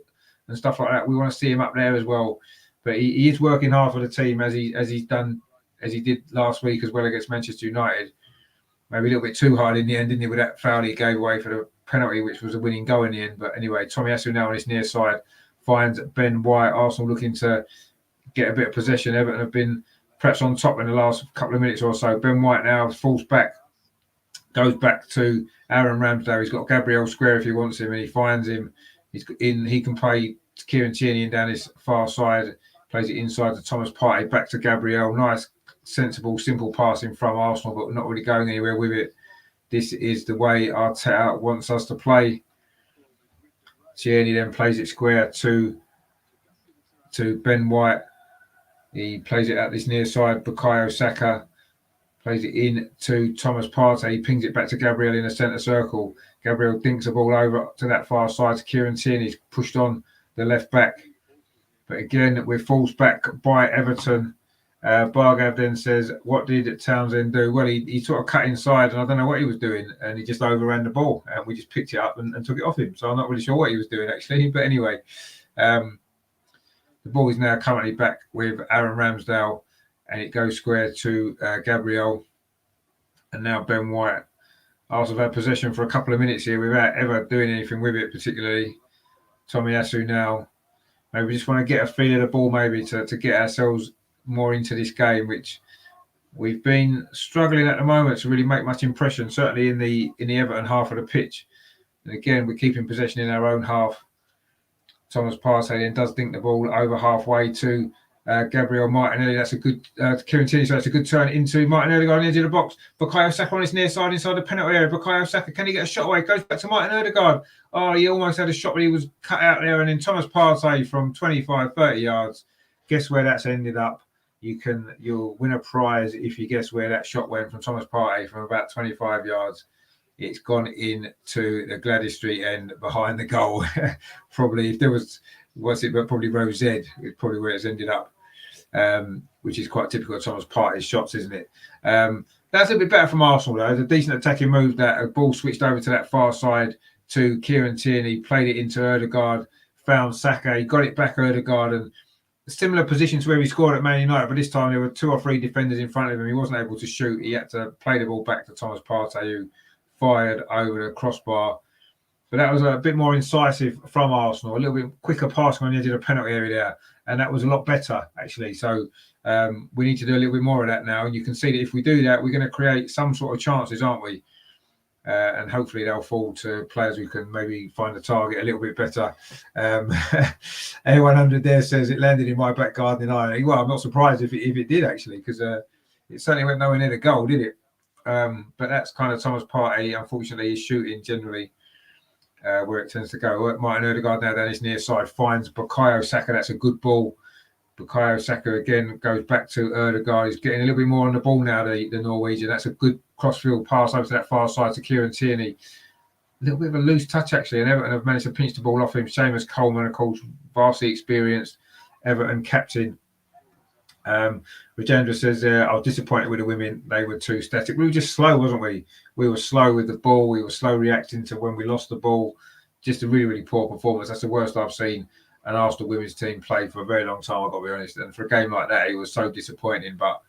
and stuff like that. We want to see him up there as well. But he is working hard for the team as he did last week as well against Manchester United. Maybe a little bit too hard in the end, didn't he, with that foul he gave away for the penalty, which was a winning goal in the end. But anyway, Tomiyasu now on his near side finds Ben White. Arsenal looking to get a bit of possession. Everton have been perhaps on top in the last couple of minutes or so. Ben White now falls back, goes back to Aaron Ramsdale. He's got Gabriel Square if he wants him, and he finds him. He can play Kieran Tierney down his far side, plays it inside to Thomas Partey, back to Gabriel. Nice, sensible, simple passing from Arsenal, but not really going anywhere with it. This is the way Arteta wants us to play. Tierney then plays it square to Ben White. He plays it at this near side. Bukayo Saka plays it in to Thomas Partey. He pings it back to Gabriel in the centre circle. Gabriel dinks the ball over to that far side to Kieran Tierney. He's pushed on the left back. But again, we're forced back by Everton. Bargav then says, what did Townsend do? Well, he sort of cut inside, and I don't know what he was doing, and he just overran the ball, and we just picked it up and took it off him. So I'm not really sure what he was doing, actually. But anyway, the ball is now currently back with Aaron Ramsdale, and it goes square to Gabriel, and now Ben White. Arsenal have had possession for a couple of minutes here without ever doing anything with it, particularly. Tomiyasu now. Maybe we just want to get a feel of the ball, maybe to get ourselves more into this game, which we've been struggling at the moment to really make much impression, certainly in the Everton half of the pitch. And again, we're keeping possession in our own half. Thomas Partey then does dink the ball over halfway to Gabriel Martinelli. That's a good Kieran Tierney, so that's a good turn into Martinelli on the edge of the box. Bukayo Saka on his near side inside the penalty area. Bukayo Saka, can he get a shot away? Goes back to Martin Ødegaard. Oh, he almost had a shot, but he was cut out there. And then Thomas Partey from 25, 30 yards. Guess where that's ended up? You'll win a prize if you guess where that shot went from Thomas Partey from about 25 yards. It's gone into the Gladys Street end behind the goal. Probably if there was probably row Z, it's probably where it's ended up, which is quite typical of Thomas Partey's shots, isn't it? That's a bit better from Arsenal, though. It's a decent attacking move. That a ball switched over to that far side to Kieran Tierney, played it into Ødegaard, found Saka, he got it back Ødegaard, and a similar position to where he scored at Man United, but this time there were 2 or 3 defenders in front of him. He wasn't able to shoot. He had to play the ball back to Thomas Partey, who fired over the crossbar. But that was a bit more incisive from Arsenal, a little bit quicker passing on the edge of the penalty area there. and that was a lot better actually. So we need to do a little bit more of that now, and you can see that if we do that, we're going to create some sort of chances, aren't we? And hopefully they'll fall to players who can maybe find the target a little bit better. A100 there says it landed in my back garden in Ireland. Well, I'm not surprised if it did actually, because it certainly went nowhere near the goal, did it? But that's kind of Thomas Partey, unfortunately, is shooting generally where it tends to go. Martin Ødegaard now down his near side finds Bukayo Saka. That's a good ball. Bukayo Saka again goes back to Ødegaard. He's getting a little bit more on the ball now, the Norwegian. That's a good crossfield pass over to that far side to Kieran Tierney. A little bit of a loose touch, actually, and Everton have managed to pinch the ball off him. Seamus Coleman, of course, vastly experienced Everton captain. Rajendra says, I was disappointed with the women. They were too static. We were just slow, wasn't we? We were slow with the ball. We were slow reacting to when we lost the ball. Just a really, really poor performance. That's the worst I've seen an Arsenal women's team play for a very long time, I've got to be honest. And for a game like that, it was so disappointing. But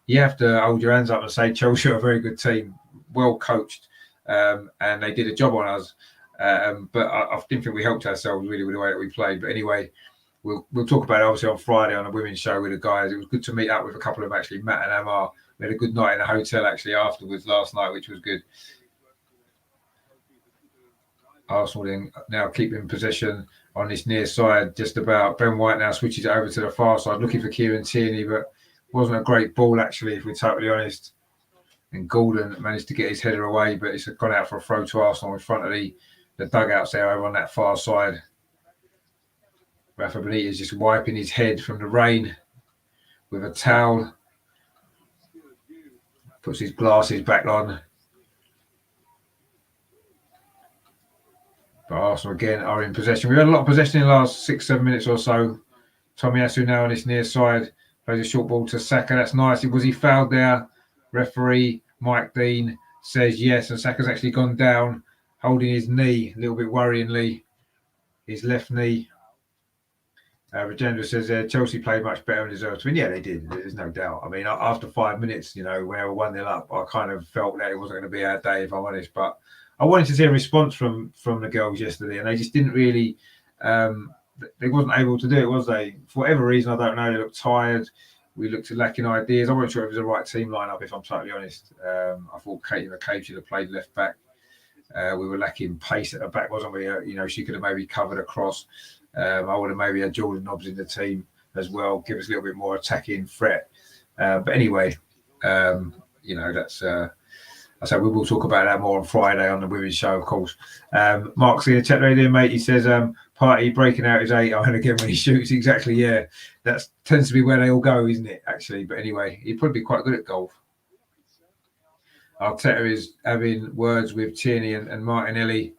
you have to hold your hands up and say Chelsea are a very good team, well coached, and they did a job on us. But I didn't think we helped ourselves really with the way that we played. But anyway, we'll talk about it obviously on Friday on a women's show with the guys. It was good to meet up with a couple of them, actually, Matt and Amar. We had a good night in a hotel actually afterwards last night, which was good. Arsenal then now keeping possession on this near side, just about. Ben White now switches it over to the far side, looking for Kieran Tierney, but wasn't a great ball actually, if we're totally honest. And Gordon managed to get his header away, but it's gone out for a throw to Arsenal in front of the dugouts there over on that far side. Rafa Benitez just wiping his head from the rain with a towel. Puts his glasses back on. But Arsenal again are in possession. We had a lot of possession in the last 6-7 minutes or so. Tomiyasu now on his near side. Plays a short ball to Saka. That's nice. Was he fouled there? Referee Mike Dean says yes. And Saka's actually gone down, holding his knee a little bit worryingly. His left knee. Rajendra says Chelsea played much better and deserved to win. Yeah, they did. There's no doubt. I mean, after 5 minutes, when they were 1-0 up, I kind of felt that it wasn't going to be our day, if I'm honest. But I wanted to see a response from the girls yesterday, and they just didn't really. They wasn't able to do it, was they? For whatever reason, I don't know. They looked tired. We looked lacking ideas. I wasn't sure if it was the right team lineup, if I'm totally honest. I thought Katie McCabe should have played left back. We were lacking pace at the back, wasn't we? She could have maybe covered across. I would have maybe had Jordan Nobbs in the team as well, give us a little bit more attacking threat. But anyway, that's. I say we will talk about that more on Friday on the women's show, of course. Mark's in the chat right there, mate. He says, Partey breaking out his 8-iron again when he shoots. Exactly, yeah. That tends to be where they all go, isn't it, actually? But anyway, he'd probably be quite good at golf. Arteta is having words with Tierney and Martinelli.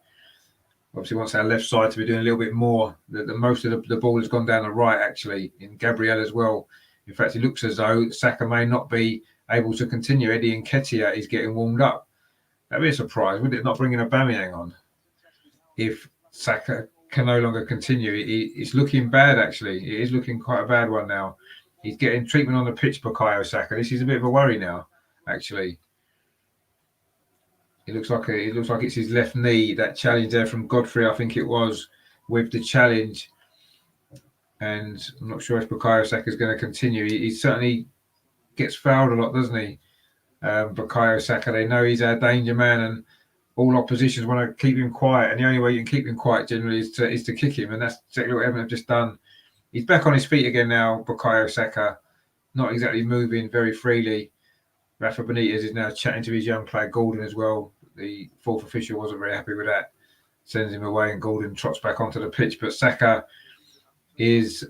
Obviously wants our left side to be doing a little bit more. The most of the ball has gone down the right, actually, in Gabriel as well. In fact, it looks as though Saka may not be able to continue. Eddie Nketiah is getting warmed up. That'd be a surprise, wouldn't it? Not bringing Aubameyang on. If Saka can no longer continue, it's looking bad, actually. It is looking quite a bad one now. He's getting treatment on the pitch, Bukayo Saka. This is a bit of a worry now, actually. It looks like it's his left knee. That challenge there from Godfrey, I think it was, with the challenge. And I'm not sure if Bukayo Saka is going to continue. He certainly gets fouled a lot, doesn't he? Bukayo Saka, they know he's our danger man, and all oppositions want to keep him quiet. And the only way you can keep him quiet generally is to kick him, and that's exactly what Everton have just done. He's back on his feet again now, Bukayo Saka, not exactly moving very freely. Rafa Benitez is now chatting to his young player Gordon as well. The fourth official wasn't very happy with that. Sends him away, and Gordon trots back onto the pitch. But Saka is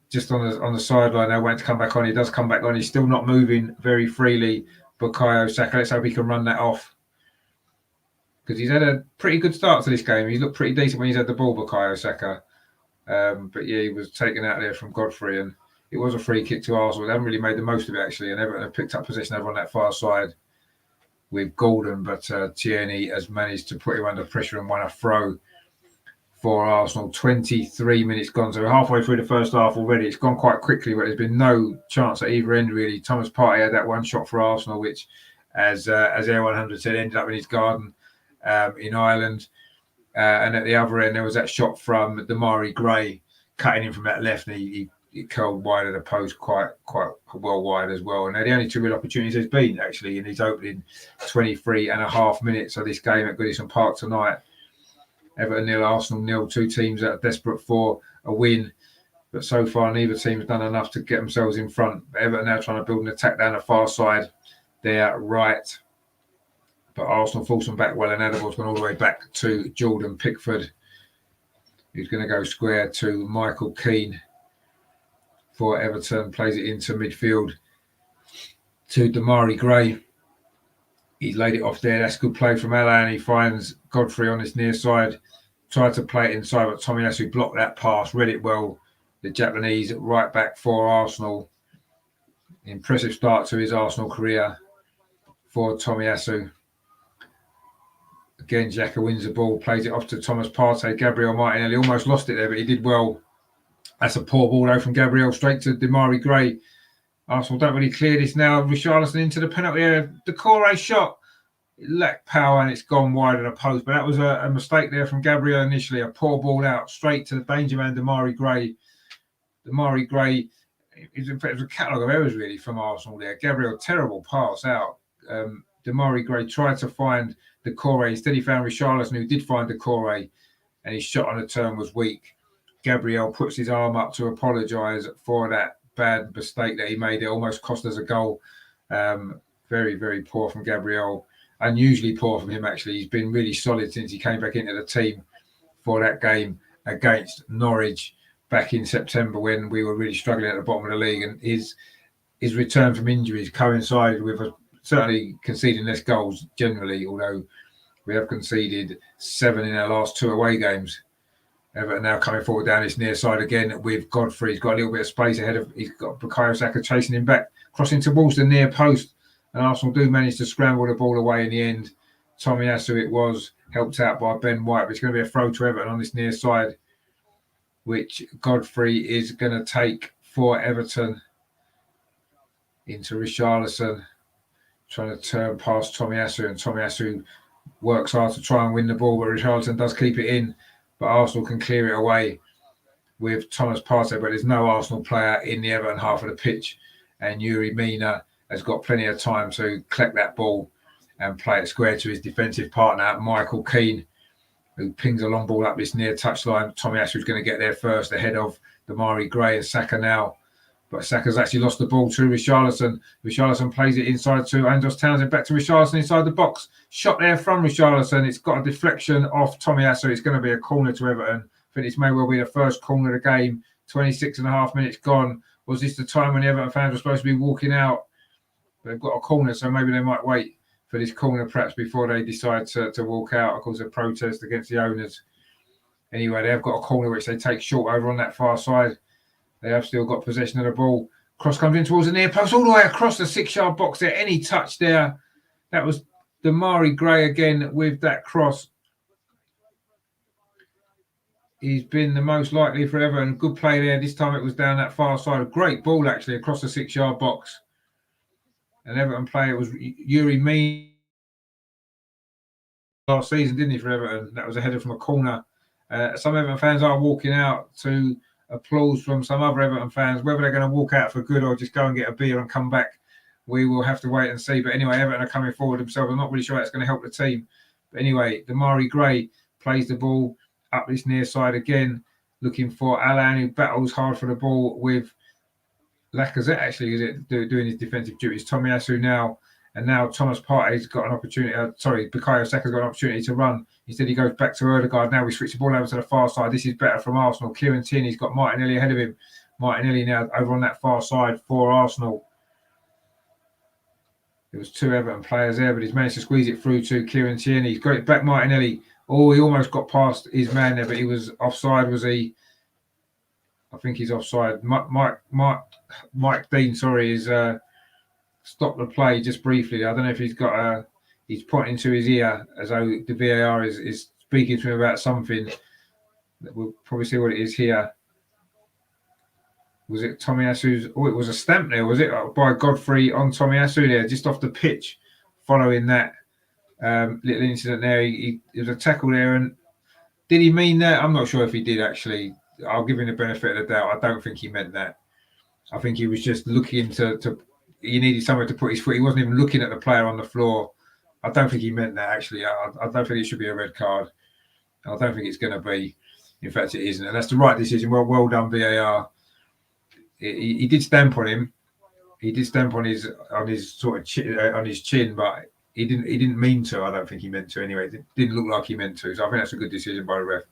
just on the sideline now, waiting to come back on. He does come back on. He's still not moving very freely. Bukayo Saka, let's hope he can run that off, because he's had a pretty good start to this game. He's looked pretty decent when he's had the ball, Bukayo Saka. But yeah, he was taken out there from Godfrey, and it was a free kick to Arsenal. They haven't really made the most of it, actually, and Everton have picked up possession over on that far side with Gordon, but Tierney has managed to put him under pressure and won a throw for Arsenal. 23 minutes gone, so we're halfway through the first half already. It's gone quite quickly, but there's been no chance at either end, really. Thomas Partey had that one shot for Arsenal, which, as Air 100 said, ended up in his garden in Ireland. And at the other end, there was that shot from Damari Gray, cutting him from that left knee. He it curled wide of the post quite well wide as well. And they're the only two real opportunities there's been actually in his opening 23 and a half minutes of this game at Goodison Park tonight. Everton 0, Arsenal 0, two teams that are desperate for a win. But so far, neither team has done enough to get themselves in front. But Everton now trying to build an attack down the far side. They're right. But Arsenal force them back well, and now the ball's gone all the way back to Jordan Pickford, who's going to go square to Michael Keane for Everton. Plays it into midfield to Damari Gray. He's laid it off there. That's good play from Alan. He finds Godfrey on his near side. Tried to play it inside, but Tomiyasu blocked that pass. Read it well. The Japanese right back for Arsenal. Impressive start to his Arsenal career for Tomiyasu. Again, Xhaka wins the ball, plays it off to Thomas Partey. Gabriel Martinelli almost lost it there, but he did well. That's a poor ball though from Gabriel, straight to Damari Gray. Arsenal don't really clear this now. Richarlison into the penalty area. The Corey shot. It lacked power and it's gone wide of the post. But that was a mistake there from Gabriel initially. A poor ball out straight to the danger man, Damari Gray. Damari Gray, it was a catalogue of errors really from Arsenal there. Gabriel, terrible pass out. Damari Gray tried to find the Corey. Instead, he found Richarlison, who did find the Corey, and his shot on the turn was weak. Gabriel puts his arm up to apologise for that bad mistake that he made. It almost cost us a goal. Very, very poor from Gabriel. Unusually poor from him, actually. He's been really solid since he came back into the team for that game against Norwich back in September when we were really struggling at the bottom of the league. And his return from injuries coincided with certainly conceding less goals generally, although we have conceded 7 in our last 2 away games. Everton now coming forward down his near side again with Godfrey. He's got a little bit of space ahead of. He's got Bukayo Saka chasing him back, crossing towards the near post, and Arsenal do manage to scramble the ball away in the end. Tomiyasu it was, helped out by Ben White, but it's going to be a throw to Everton on this near side, which Godfrey is going to take for Everton into Richarlison, trying to turn past Tomiyasu, and Tomiyasu works hard to try and win the ball, but Richarlison does keep it in. But Arsenal can clear it away with Thomas Partey, but there's no Arsenal player in the Everton half of the pitch. And Yuri Mina has got plenty of time to collect that ball and play it square to his defensive partner, Michael Keane, who pings a long ball up this near touchline. Tomiyasu is going to get there first ahead of Damari Gray and Saka now. But Saka's actually lost the ball to Richarlison. Richarlison plays it inside to Andros Townsend. Back to Richarlison inside the box. Shot there from Richarlison. It's got a deflection off Tomiyasu. It's going to be a corner to Everton. I think this may well be the first corner of the game. 26 and a half minutes gone. Was this the time when the Everton fans were supposed to be walking out? They've got a corner, so maybe they might wait for this corner perhaps before they decide to walk out. Of course, a protest against the owners. Anyway, they have got a corner which they take short over on that far side. They have still got possession of the ball. Cross comes in towards the near post, all the way across the 6-yard box there. Any touch there. That was Damari Gray again with that cross. He's been the most likely for Everton. Good play there. This time it was down that far side. A great ball, actually, across the 6-yard box. And Everton player was Yuri Mean last season, didn't he, for Everton? That was a header from a corner. Some Everton fans are walking out to applause from some other Everton fans. Whether they're going to walk out for good or just go and get a beer and come back, we will have to wait and see. But anyway, Everton are coming forward themselves. I'm not really sure that's going to help the team. But anyway, Damari Gray plays the ball up this near side again, looking for Alan, who battles hard for the ball with Lacazette, actually, is it doing his defensive duties. Tomiyasu now, and now Thomas Partey's got an opportunity. Bukayo Saka's got an opportunity to run. Instead, he goes back to Ødegaard. Now we switch the ball over to the far side. This is better from Arsenal. Kieran Tierney's got Martinelli ahead of him. Martinelli now over on that far side for Arsenal. There was 2 Everton players there, but he's managed to squeeze it through to Kieran Tierney. He's got it back, Martinelli. Oh, he almost got past his man there, but he was offside, was he? I think he's offside. Mike Dean, sorry, is stopped the play just briefly. I don't know if he's got he's pointing to his ear as though the VAR is speaking to him about something. We'll probably see what it is here. Was it Tomiyasu's? Oh, it was a stamp there, was it? By Godfrey on Tomiyasu there, just off the pitch, following that little incident there. There was a tackle there, and did he mean that? I'm not sure if he did actually. I'll give him the benefit of the doubt. I don't think he meant that. I think he was just looking to he needed somewhere to put his foot. He wasn't even looking at the player on the floor. I don't think he meant that, actually. I don't think it should be a red card. I don't think it's going to be. In fact, it isn't. And that's the right decision. Well done, VAR. He did stamp on him. He did stamp on his sort of on his chin, but he didn't mean to. I don't think he meant to anyway. It didn't look like he meant to. So I think that's a good decision by the ref.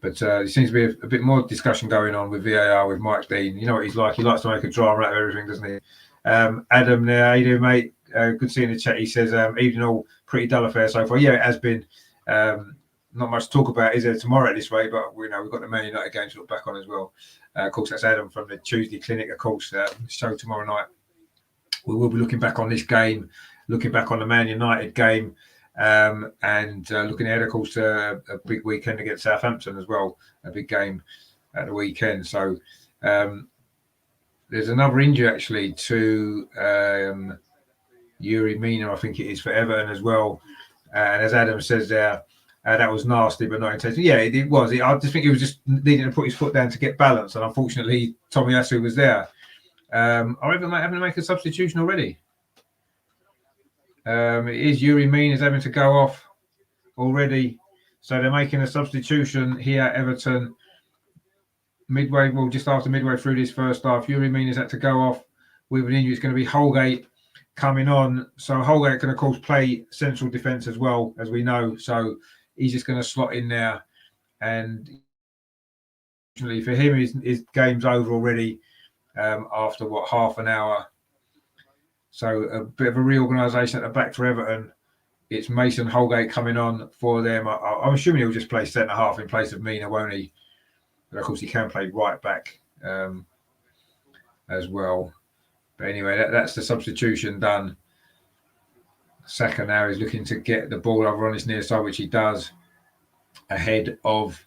But there seems to be a bit more discussion going on with VAR with Mike Dean. You know what he's like. He likes to make a drama out of everything, doesn't he? Adam there, how you doing, mate? Good seeing the chat. He says, evening all, pretty dull affair so far. Yeah, it has been. Not much to talk about, is there, tomorrow at this rate? But we've got the Man United game to look back on as well. Of course, that's Adam from the Tuesday Clinic, of course. Show tomorrow night. We will be looking back on this game, looking back on the Man United game, and looking ahead, of course, to a big weekend against Southampton as well, a big game at the weekend. So there's another injury, actually, to Yuri Mina, I think it is, for Everton as well. And as Adam says there, that was nasty, but not intentional. Yeah, it was. I just think he was just needing to put his foot down to get balance. And unfortunately, Tomiyasu was there. Are Everton having to make a substitution already? It is Yuri Mina is having to go off already. So they're making a substitution here at Everton. Just after midway through this first half, Yuri Mina has had to go off with an injury. It's going to be Holgate coming on. So Holgate can, of course, play central defence as well, as we know. So he's just going to slot in there. And for him, his game's over already after, half an hour. So a bit of a reorganisation at the back for Everton. It's Mason Holgate coming on for them. I'm assuming he'll just play centre-half in place of Mina, won't he? But of course, he can play right back as well. But anyway, that's the substitution done. Saka now is looking to get the ball over on his near side, which he does, ahead of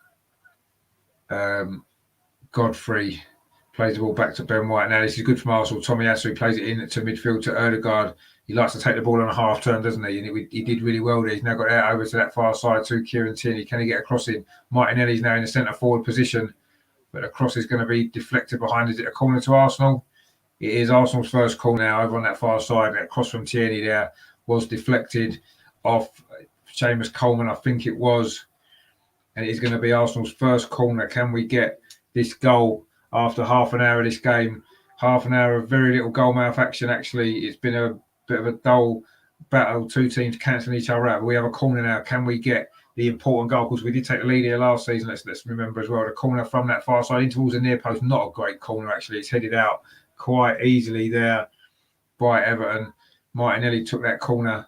Godfrey. Plays the ball back to Ben White. Now, this is good from Arsenal. Tomiyasu plays it in to midfield to Ødegaard. He likes to take the ball on a half turn, doesn't he? And he did really well there. He's now got it over to that far side to Kieran Tierney. Can he get a cross in? Martinelli's now in the centre forward position, but the cross is going to be deflected behind. Is it a corner to Arsenal? It is Arsenal's first corner now over on that far side. That cross from Tierney there was deflected off Seamus Coleman, I think it was. And it is going to be Arsenal's first corner. Can we get this goal after half an hour of this game? Half an hour of very little goalmouth action, actually. It's been a bit of a dull battle, two teams cancelling each other out. But we have a corner now. Can we get the important goal? Because we did take the lead here last season. Let's remember as well, the corner from that far side in towards the near post. Not a great corner, actually. It's headed out quite easily there by Everton. Martinelli took that corner.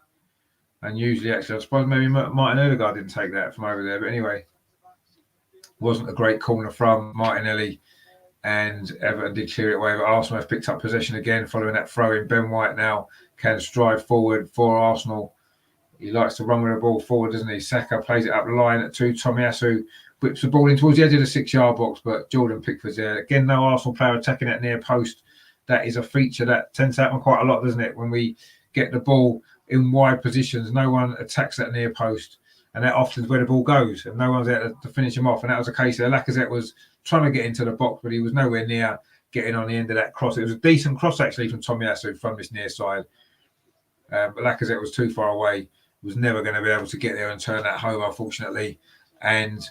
And usually, actually, I suppose maybe Martin Ødegaard didn't take that from over there. But anyway, wasn't a great corner from Martinelli. And Everton did clear it away. But Arsenal have picked up possession again following that throw in. Ben White now can stride forward for Arsenal. He likes to run with the ball forward, doesn't he? Saka plays it up the line to Tomiyasu. Whips the ball in towards the edge of the 6-yard box. But Jordan Pickford's there. Again, no Arsenal player attacking that near post. That is a feature that tends to happen quite a lot, doesn't it? When we get the ball in wide positions, no one attacks that near post. And that often is where the ball goes. And no one's there to finish him off. And that was the case there. Lacazette was trying to get into the box, but he was nowhere near getting on the end of that cross. It was a decent cross, actually, from Tomiyasu from this near side. But Lacazette was too far away. Was never going to be able to get there and turn that home, unfortunately. And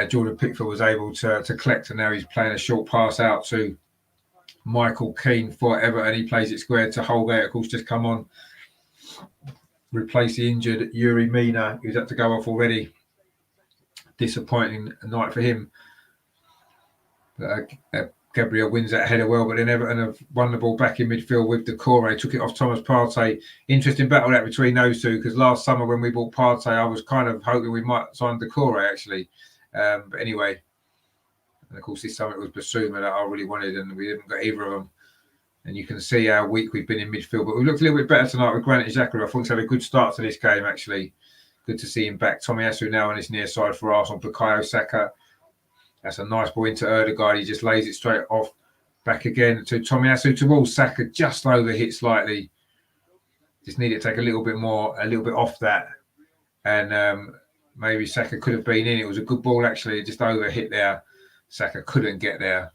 Jordan Pickford was able to collect. And now he's playing a short pass out to Michael Keane for Everton. He plays it square to Holgate, of course, just come on. Replace the injured Yuri Mina, who's had to go off already. Disappointing night for him. Gabriel wins that header well, but then Everton have won the ball back in midfield with Decore. Took it off Thomas Partey. Interesting battle that between those two, because last summer when we bought Partey, I was kind of hoping we might sign Decore, actually. But anyway, and of course this summer it was Basuma that I really wanted, and we didn't got either of them. And you can see how weak we've been in midfield. But we looked a little bit better tonight with Granit Xhaka. I thought he's had a good start to this game, actually. Good to see him back. Tomiyasu now on his near side for Arsenal. Bukayo Saka. That's a nice ball into Ødegaard. He just lays it straight off. Back again to Tomiyasu towards Saka. Just over hit slightly. Just need to take a little bit off that. And maybe Saka could have been in. It was a good ball, actually. It just overhit there. Saka couldn't get there.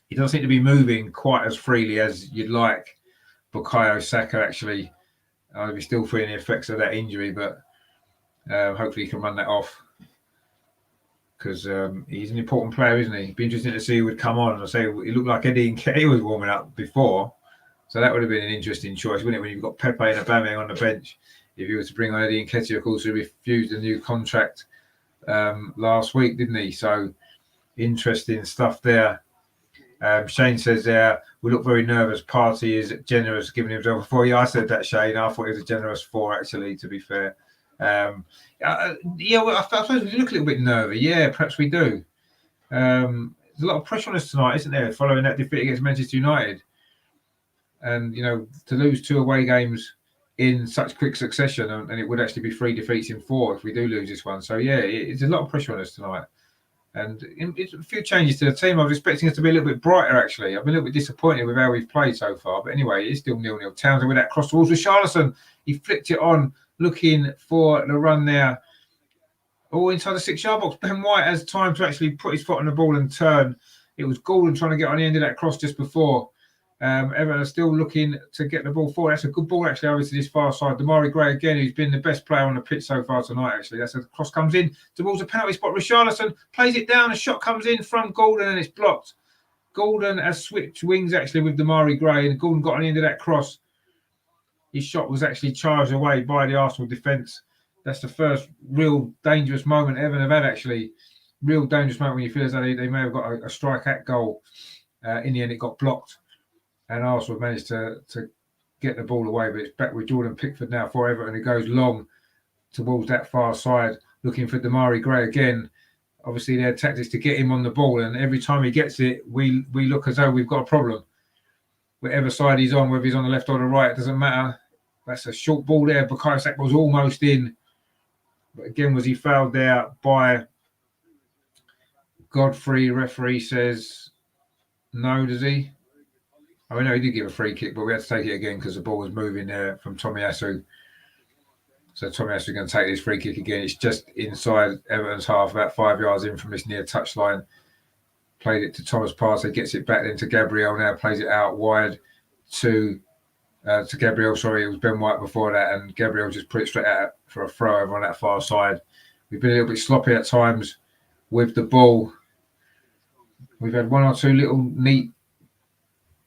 He doesn't seem to be moving quite as freely as you'd like. Bukayo Saka, actually. I'll be still feeling the effects of that injury, but hopefully he can run that off. Because he's an important player, isn't he? It'd be interesting to see who would come on. I say he looked like Eddie Nketiah was warming up before, so that would have been an interesting choice, wouldn't it? When you've got Pepe and Aubameyang on the bench, if you were to bring on Eddie Nketiah, of course, he refused a new contract last week, didn't he? So interesting stuff there. Shane says there, we look very nervous. Partey is generous, giving himself a 4. Yeah, I said that, Shane. I thought it was a generous 4, actually, to be fair. Well, I suppose we look a little bit nervy. Yeah, perhaps we do. There's a lot of pressure on us tonight, isn't there, following that defeat against Manchester United? And, to lose 2 away games in such quick succession, and it would actually be 3 defeats in 4 if we do lose this one. So, yeah, it's a lot of pressure on us tonight. And it's a few changes to the team. I was expecting us to be a little bit brighter, actually. I've been a little bit disappointed with how we've played so far. But anyway, it's still 0-0. Townsend with that cross towards Richarlison. He flicked it on, looking for the run there. All inside the 6-yard box. Ben White has time to actually put his foot on the ball and turn. It was Gordon trying to get on the end of that cross just before. Everton are still looking to get the ball forward. That's a good ball, actually, over to this far side. Damari Gray, again, who's been the best player on the pitch so far tonight, actually. That's a cross comes in towards a penalty spot. Richarlison plays it down. A shot comes in from Gordon, and it's blocked. Gordon has switched wings, actually, with Damari Gray, and Gordon got on the end of that cross. His shot was actually charged away by the Arsenal defence. That's the first real dangerous moment Everton have had, actually. Real dangerous moment when you feel as though they may have got a strike at goal. In the end, it got blocked. And Arsenal managed to get the ball away, but it's back with Jordan Pickford now for Everton. It goes long towards that far side, looking for Damari Gray again. Obviously, their tactics to get him on the ball, and every time he gets it, we look as though we've got a problem. Whatever side he's on, whether he's on the left or the right, it doesn't matter. That's a short ball there. Bukayo Saka was almost in, but again, was he fouled there by Godfrey? Referee says no, does he? I know he did give a free kick, but we had to take it again because the ball was moving there from Tomiyasu. So Tomiyasu is going to take this free kick again. It's just inside Everton's half, about 5 yards in from this near touchline. Played it to Thomas Partey, gets it back then to Gabriel now, plays it out wide to Gabriel. Sorry, it was Ben White before that, and Gabriel just put it straight out for a throw over on that far side. We've been a little bit sloppy at times with the ball. We've had 1 or 2 little neat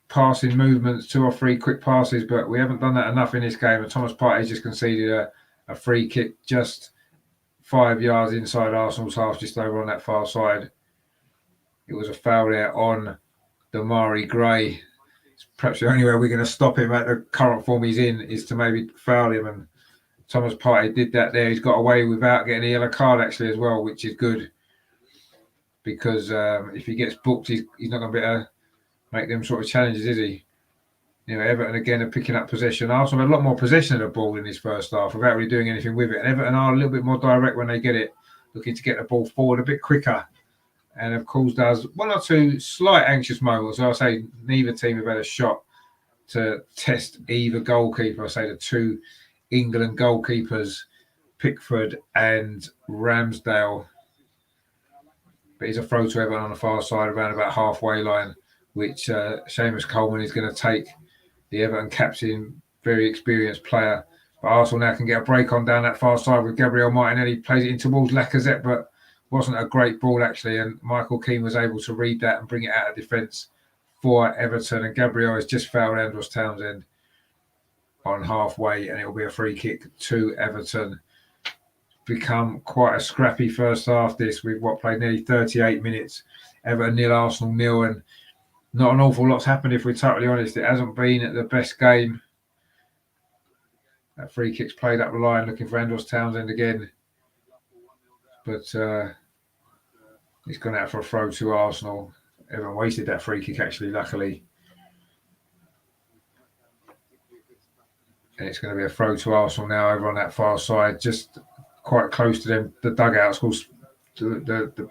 passing movements, 2 or 3 quick passes, but we haven't done that enough in this game. And Thomas Partey just conceded a free kick just 5 yards inside Arsenal's half, just over on that far side. It was a foul there on Damari Gray. It's perhaps the only way we're going to stop him at the current form he's in is to maybe foul him. And Thomas Partey did that there. He's got away without getting a yellow card, actually, as well, which is good. Because if he gets booked, he's not going to be able to make them sort of challenges, is he? Everton again are picking up possession. Arsenal had a lot more possession of the ball in this first half without really doing anything with it. And Everton are a little bit more direct when they get it, looking to get the ball forward a bit quicker. And of course, does 1 or 2 slight anxious moments. I'll say neither team have had a shot to test either goalkeeper. I say the 2 England goalkeepers, Pickford and Ramsdale. But it's a throw to Everton on the far side, around about halfway line, which Seamus Coleman is going to take. The Everton captain, very experienced player. But Arsenal now can get a break on down that far side with Gabriel Martinelli. Plays it in towards Lacazette, but wasn't a great ball, actually. And Michael Keane was able to read that and bring it out of defence for Everton. And Gabriel has just fouled Andros Townsend on halfway, and it will be a free kick to Everton. Become quite a scrappy first half, this. We've played nearly 38 minutes. Everton 0, Arsenal 0, and not an awful lot's happened, if we're totally honest. It hasn't been the best game. That free kick's played up the line, looking for Andros Townsend again. But it's gone out for a throw to Arsenal. Everton wasted that free kick, actually, luckily. And it's going to be a throw to Arsenal now over on that far side, just quite close to them. The dugouts, of course, the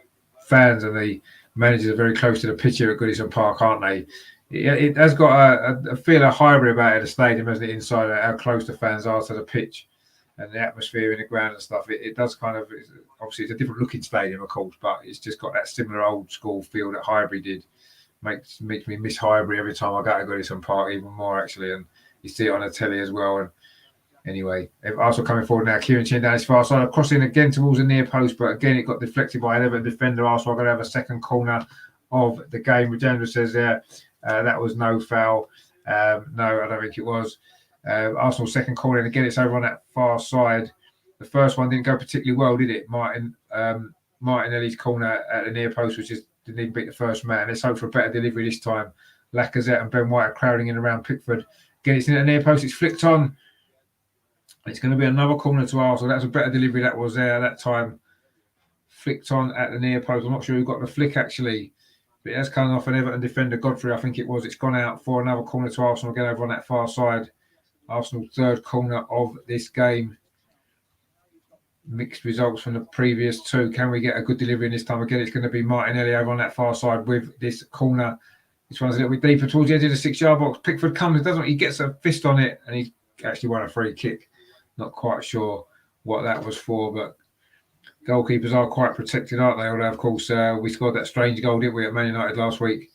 fans and the managers are very close to the pitch here at Goodison Park, aren't they? It has got a feel of hybrid about it, the stadium, hasn't it, inside how close the fans are to the pitch. and the atmosphere in the ground and stuff. It does kind of, obviously, it's a different looking stadium, of course, but it's just got that similar old school feel that Highbury did. Makes me miss Highbury every time I go to Goodison Park, even more actually, and you see it on the telly as well. And anyway, Arsenal coming forward now. Kieran Chin down his far side, crossing again towards the near post, but again it got deflected by an Everton defender. Arsenal are going to have a second corner of the game. Rajendra says there that was no foul. No, I don't think it was. Arsenal second corner, and again it's over on that far side. The first one didn't go particularly well, did it? Martinelli's corner at the near post was just didn't even beat the first man. Let's hope for a better delivery this time. Lacazette and Ben White are crowding in around Pickford. Again, it's in the near post. It's flicked on. It's going to be another corner to Arsenal. That's a better delivery that was there that time. Flicked on at the near post. I'm not sure who got the flick actually. But it has come off an Everton defender, Godfrey, I think it was. It's gone out for another corner to Arsenal again over on that far side. Arsenal's third corner of this game. Mixed results from the previous two. Can we get a good delivery in this time? Again, it's going to be Martinelli over on that far side with this corner. This one's a little bit deeper towards the edge of the 6-yard box. Pickford comes, doesn't he? Gets a fist on it, and he actually won a free kick. Not quite sure what that was for, but goalkeepers are quite protected, aren't they? Although, of course, we scored that strange goal, didn't we, at Man United last week?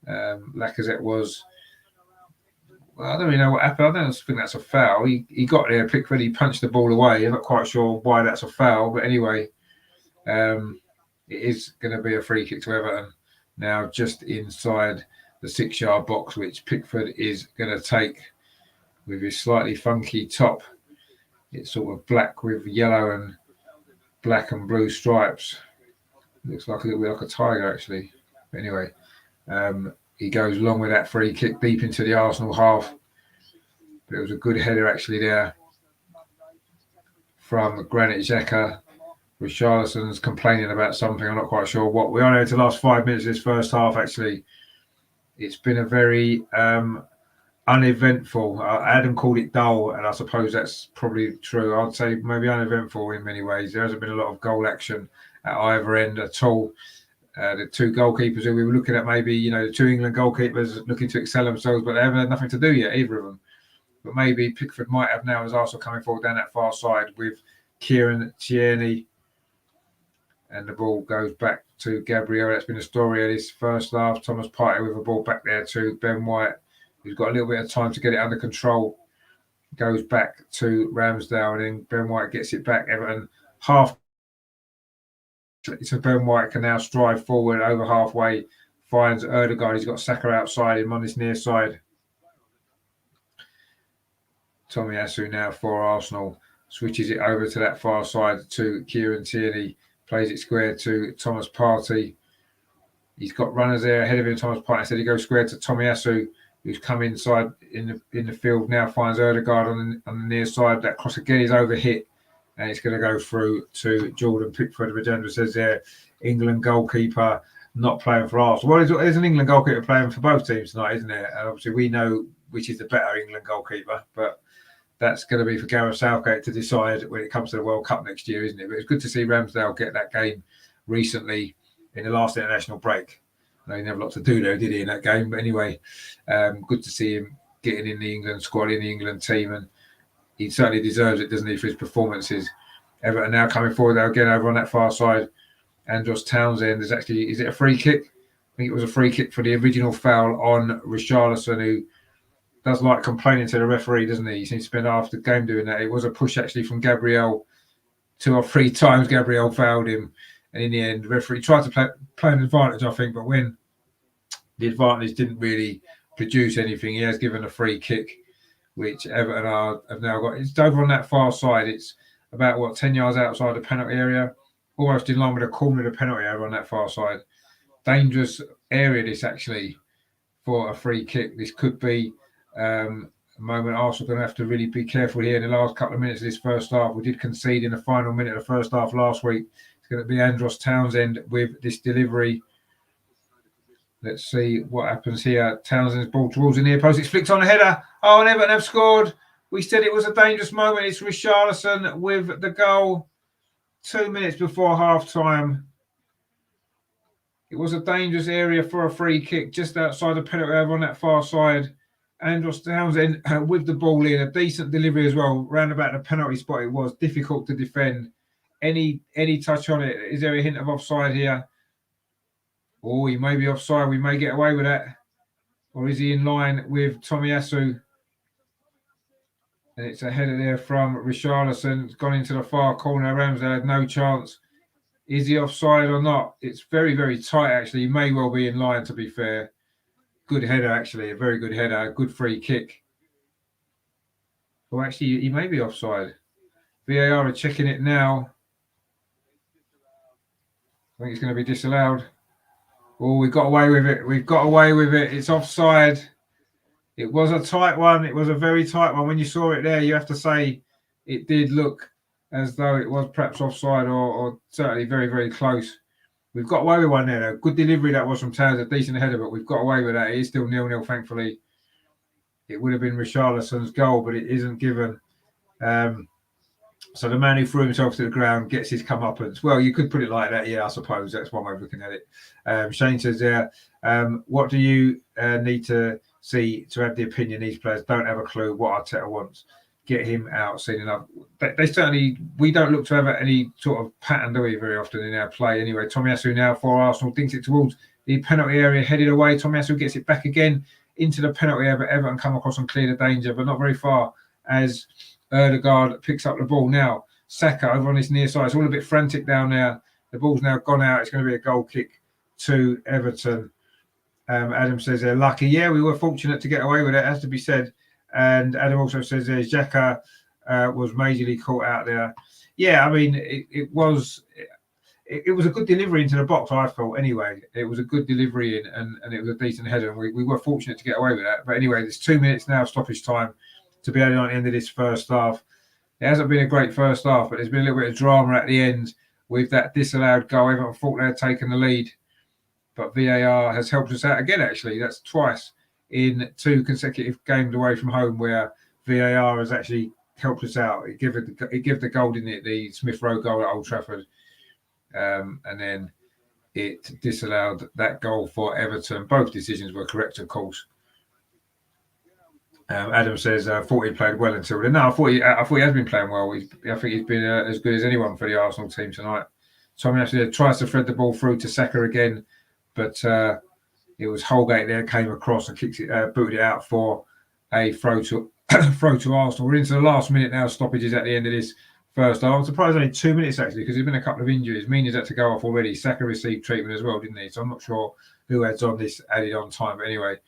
Lacazette was... Well, I don't really know what happened. I don't think that's a foul. He got there, Pickford, he punched the ball away. I'm not quite sure why that's a foul, but anyway, it is going to be a free kick to Everton now, just inside the 6-yard box, which Pickford is going to take with his slightly funky top. It's sort of black with yellow and black and blue stripes. Looks like a little bit like a tiger, actually. But anyway, he goes long with that free kick deep into the Arsenal half. But it was a good header actually there from Granit Xhaka. Richarlison's complaining about something. I'm not quite sure what. We are into the last 5 minutes of this first half actually. It's been a very uneventful. Adam called it dull, and I suppose that's probably true. I'd say maybe uneventful in many ways. There hasn't been a lot of goal action at either end at all. The two goalkeepers who we were looking at, maybe, the two England goalkeepers looking to excel themselves, but they haven't had nothing to do yet, either of them. But maybe Pickford might have now, as Arsenal coming forward down that far side with Kieran Tierney. And the ball goes back to Gabriel. That's been the story of this first half. Thomas Partey with a ball back there to Ben White, who's got a little bit of time to get it under control. Goes back to Ramsdale, and then Ben White gets it back. Everton half. So Ben White can now stride forward over halfway, finds Ødegaard. He's got Saka outside him on this near side. Tomiyasu now for Arsenal. Switches it over to that far side to Kieran Tierney. Plays it square to Thomas Partey. He's got runners there ahead of him. Thomas Partey said he goes square to Tomiyasu, who's come inside in the field. Now finds Ødegaard on the near side. That cross again is overhit. And it's going to go through to Jordan Pickford. Rajendra says there, England goalkeeper not playing for Arsenal. Well, there's an England goalkeeper playing for both teams tonight, isn't there? And obviously we know which is the better England goalkeeper, but that's going to be for Gareth Southgate to decide when it comes to the World Cup next year, isn't it? But it's good to see Ramsdale get that game recently in the last international break. I know he never had a lot to do there, did he, in that game? But anyway, good to see him getting in the England squad, in the England team, and he certainly deserves it, doesn't he, for his performances. Everton now coming forward there again over on that far side. Andros Townsend is it a free kick? I think it was a free kick for the original foul on Richarlison, who does like complaining to the referee, doesn't he? He seems to spend half the game doing that. It was a push actually from Gabriel. 2 or 3 times Gabriel fouled him. And in the end, the referee tried to play an advantage, I think, but when the advantage didn't really produce anything, he has given a free kick, which Everton have now got. It's over on that far side. It's about, 10 yards outside the penalty area, almost in line with the corner of the penalty area on that far side. Dangerous area, this actually, for a free kick. This could be a moment Arsenal are going to have to really be careful here in the last couple of minutes of this first half. We did concede in the final minute of the first half last week. It's going to be Andros Townsend with this delivery. Let's see what happens here. Townsend's ball towards the near post. It's flicked on a header. Oh, and Everton have scored. We said it was a dangerous moment. It's Richarlison with the goal 2 minutes before half-time. It was a dangerous area for a free kick just outside the penalty area on that far side. Andros Townsend with the ball in, a decent delivery as well, round about the penalty spot. It was difficult to defend. Any touch on it? Is there a hint of offside here? Oh, he may be offside. We may get away with that. Or is he in line with Tomiyasu? And it's a header there from Richarlison. It's gone into the far corner. Ramsdale had no chance. Is he offside or not? It's very, very tight, actually. He may well be in line, to be fair. Good header, actually. A very good header. Good free kick. Well, actually, he may be offside. VAR are checking it now. I think it's going to be disallowed. Oh, we got away with it. We've got away with it. It's offside. It was a tight one. It was a very tight one. When you saw it there, you have to say it did look as though it was perhaps offside or certainly very, very close. We've got away with one there, though. Good delivery that was from Towns, a decent header, but we've got away with that. It is still 0-0, thankfully. It would have been Richarlison's goal, but it isn't given. So the man who threw himself to the ground gets his comeuppance. Well, you could put it like that, yeah, I suppose. That's one way of looking at it. Shane says there, what do you need to see to have the opinion these players don't have a clue what Arteta wants? Get him out soon enough. They certainly, we don't look to have any sort of pattern, do we, very often in our play. Anyway, Tomiyasu now for Arsenal thinks it towards the penalty area, headed away. Tomiyasu gets it back again into the penalty area, but Everton come across and clear the danger, but not very far as Ødegaard picks up the ball. Now, Saka over on his near side. It's all a bit frantic down there. The ball's now gone out. It's going to be a goal kick to Everton. Adam says they're lucky. Yeah, we were fortunate to get away with it, has to be said. And Adam also says there's Xhaka was majorly caught out there. Yeah, I mean, it was a good delivery into the box, I thought, anyway. It was a good delivery in, and it was a decent header. And we were fortunate to get away with that. But anyway, there's 2 minutes now, stoppage time, to be added on at the end of this first half. It hasn't been a great first half, but there's been a little bit of drama at the end with that disallowed goal. Everton thought they had taken the lead, but VAR has helped us out again, actually. That's twice in 2 consecutive games away from home where VAR has actually helped us out. It gave the goal, didn't it? The Smith Rowe goal at Old Trafford. And then it disallowed that goal for Everton. Both decisions were correct, of course. Adam says, I thought he played well until then. No, I thought he has been playing well. I think he's been as good as anyone for the Arsenal team tonight. Tommy actually tries to thread the ball through to Saka again, but it was Holgate there, came across and kicks it, booted it out for a throw to Arsenal. We're into the last minute now, stoppages at the end of this first half. I'm surprised only 2 minutes, actually, because there's been a couple of injuries. Mina's had to go off already. Saka received treatment as well, didn't he? So I'm not sure who adds on this added on time, but anyway,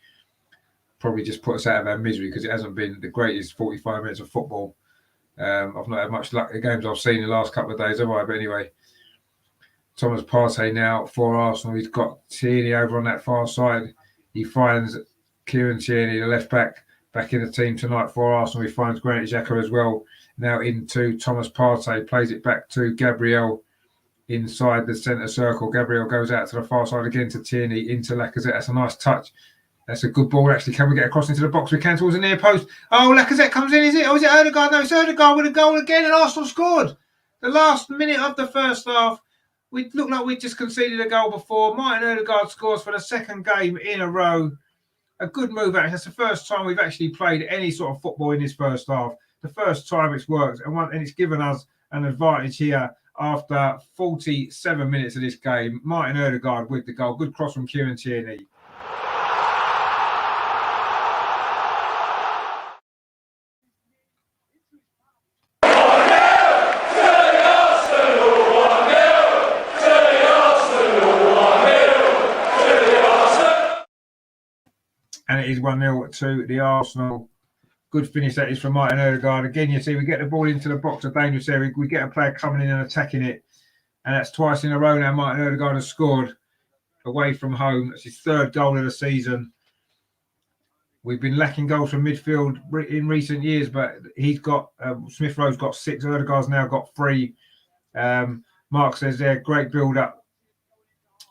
probably just put us out of our misery because it hasn't been the greatest 45 minutes of football. I've not had much luck in the games I've seen the last couple of days, have I? But anyway, Thomas Partey now for Arsenal. He's got Tierney over on that far side. He finds Kieran Tierney, the left back in the team tonight for Arsenal. He finds Granit Xhaka as well. Now into Thomas Partey, plays it back to Gabriel inside the centre circle. Gabriel goes out to the far side again to Tierney, into Lacazette. That's a nice touch. That's a good ball, actually. Can we get across into the box? We can towards the near post. Oh, Lacazette comes in, is it? Or is it Ødegaard? No, it's Ødegaard with a goal again, and Arsenal scored. The last minute of the first half, we looked like we just conceded a goal before. Martin Ødegaard scores for the second game in a row. A good move, actually. That's the first time we've actually played any sort of football in this first half. The first time it's worked, and it's given us an advantage here after 47 minutes of this game. Martin Ødegaard with the goal. Good cross from Kieran Tierney. And it is 1-0 to the Arsenal. Good finish that is from Martin Ødegaard. Again, you see, we get the ball into the box, a dangerous area. We get a player coming in and attacking it. And that's twice in a row now Martin Ødegaard has scored away from home. That's his third goal of the season. We've been lacking goals from midfield in recent years, but he's got, Smith Rowe's got 6. Ødegaard's now got 3. Mark says there, great build-up.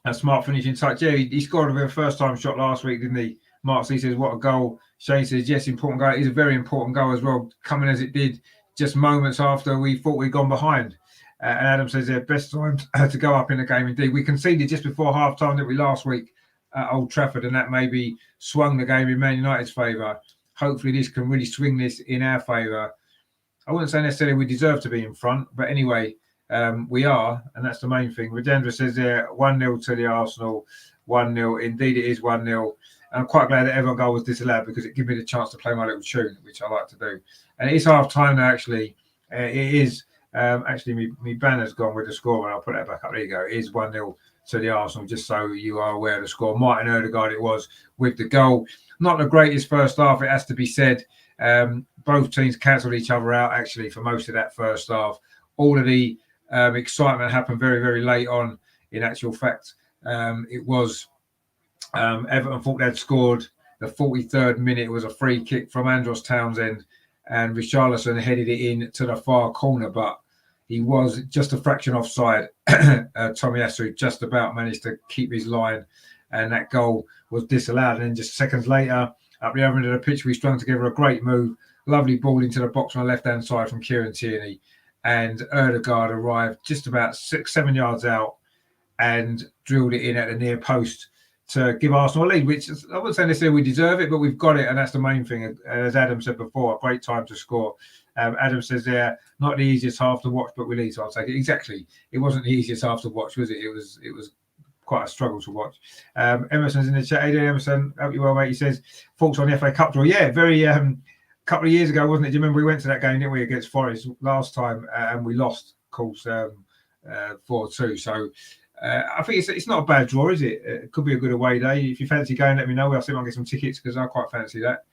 A smart finishing touch. Yeah, he scored with a first-time shot last week, didn't he? Mark C says, what a goal. Shane says, yes, important goal. It is a very important goal as well, coming as it did just moments after we thought we'd gone behind. And Adam says, best time to go up in the game indeed. We conceded just before half-time, didn't we, last week at Old Trafford, and that maybe swung the game in Man United's favour. hopefully this can really swing this in our favour. I wouldn't say necessarily we deserve to be in front, but anyway, we are, and that's the main thing. Rajendra says there 1-0 to the Arsenal, 1-0. Indeed, it is 1-0. And I'm quite glad that everyone goal was disallowed because it gives me the chance to play my little tune, which I like to do. And it is half time now, actually. It is. Actually, my banner's gone with the score, and I'll put that back up. There you go. It is 1-0 to the Arsenal, just so you are aware of the score. Martin Odegaard it was with the goal. Not the greatest first half, it has to be said. Both teams cancelled each other out, actually, for most of that first half. All of the excitement happened very, very late on, in actual fact. It was Everton thought they'd scored. The 43rd minute was a free kick from Andros Townsend, and Richarlison headed it in to the far corner, but he was just a fraction offside. Tomiyasu just about managed to keep his line, and that goal was disallowed. And then just seconds later, up the other end of the pitch, we strung together a great move. Lovely ball into the box on the left-hand side from Kieran Tierney. And Odegaard arrived just about 6-7 yards out and drilled it in at the near post to give Arsenal a lead, which I wouldn't say necessarily we deserve it, but we've got it, and that's the main thing. As Adam said before, a great time to score. Adam says there, not the easiest half to watch, but we lead, so I'll take it. Exactly. It wasn't the easiest half to watch, was it? It was quite a struggle to watch. Emerson's in the chat. Adrian Emerson, hope you're well, mate. He says, thoughts on the FA Cup draw. Yeah, very couple of years ago, wasn't it? Do you remember we went to that game, didn't we, against Forest last time, and we lost, of course, 4-2. So I think it's not a bad draw, is it? It could be a good away day. If you fancy going, let me know. I'll see if I can get some tickets because I quite fancy that.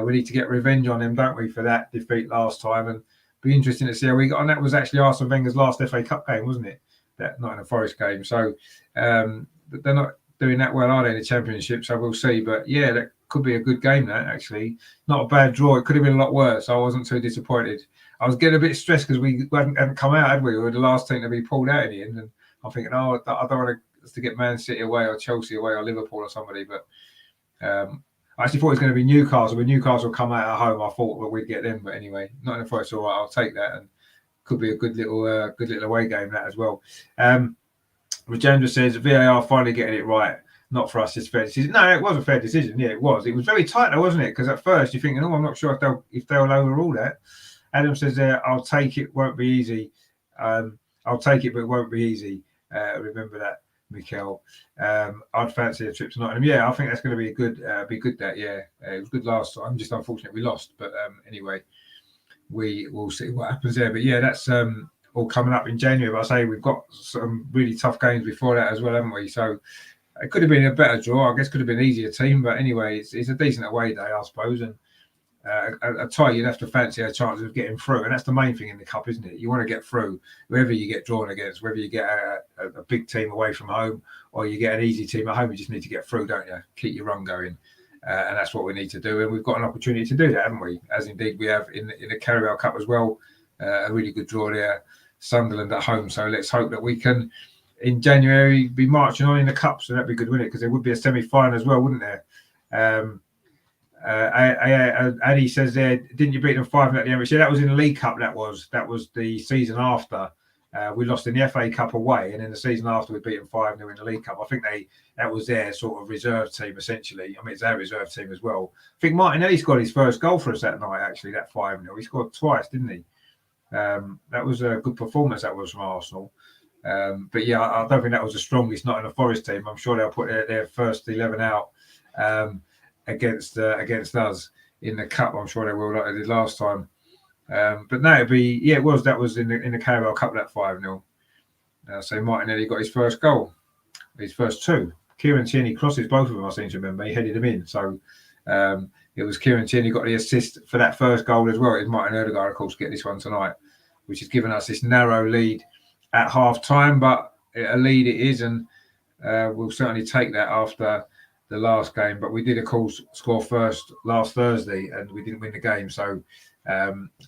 We need to get revenge on them, don't we, for that defeat last time, and be interesting to see how we got on. That was actually Arsene Wenger's last FA Cup game, wasn't it? That Nottingham Forest game. So they're not doing that well, are they, in the Championship? So we'll see. But yeah, that could be a good game, that actually. Not a bad draw. It could have been a lot worse. I wasn't too disappointed. I was getting a bit stressed because we hadn't come out, had we? We were the last team to be pulled out in the end. And I'm thinking, I don't want to get Man City away or Chelsea away or Liverpool or somebody. But I actually thought it was going to be Newcastle. When Newcastle come out at home, I thought that we'd get them. But anyway, not in the Forest. All right, I'll take that. And could be a good little away game, that as well. Rajendra says VAR finally getting it right. Not for us, it's fair decision. No, it was a fair decision. Yeah, it was. It was very tight, though, wasn't it? Because at first you're thinking, I'm not sure if they'll overrule that. Adam says there, I'll take it. Won't be easy. I'll take it, but it won't be easy. Remember that, Mikel. I'd fancy a trip to Nottingham. Yeah, I think that's going to be good. That, yeah. It was good last time. Just unfortunate we lost. But anyway, we will see what happens there. But yeah, that's all coming up in January. But I say we've got some really tough games before that as well, haven't we? So it could have been a better draw. I guess could have been an easier team. But anyway, it's a decent away day, I suppose. And a tie, you'd have to fancy our chances of getting through. And that's the main thing in the Cup, isn't it? You want to get through whoever you get drawn against, whether you get a big team away from home or you get an easy team at home. You just need to get through, don't you? Keep your run going. And that's what we need to do. And we've got an opportunity to do that, haven't we? As indeed we have in the Carabao Cup as well. A really good draw there. Sunderland at home. So let's hope that we can, in January, be marching on in the Cup. So that'd be good, wouldn't it? Because there would be a semi-final as well, wouldn't there? Addy says there, didn't you beat them 5-0 at the Emirates? Yeah, that was in the League Cup. That was the season after. We lost in the FA Cup away, and then the season after we beat them 5-0 in the League Cup. I think that was their sort of reserve team, essentially. I mean, it's our reserve team as well. I think Martinelli scored his first goal for us that night, actually, that 5-0. He scored twice, didn't he? That was a good performance, that was from Arsenal. But yeah, I don't think that was the strongest Nottingham Forest team. I'm sure they'll put their first 11 out against us in the Cup. I'm sure they will, like they did last time. But no, that was in the Carabao Cup, that 5-0. So Martinelli got his first goal, his first two. Kieran Tierney crosses both of them, I seem to remember. He headed them in. So it was Kieran Tierney got the assist for that first goal as well. It was Martin Odegaard, of course, get this one tonight, which has given us this narrow lead at half time. But a lead it is, and we'll certainly take that after the last game. But we did, of course, score first last Thursday, and we didn't win the game. So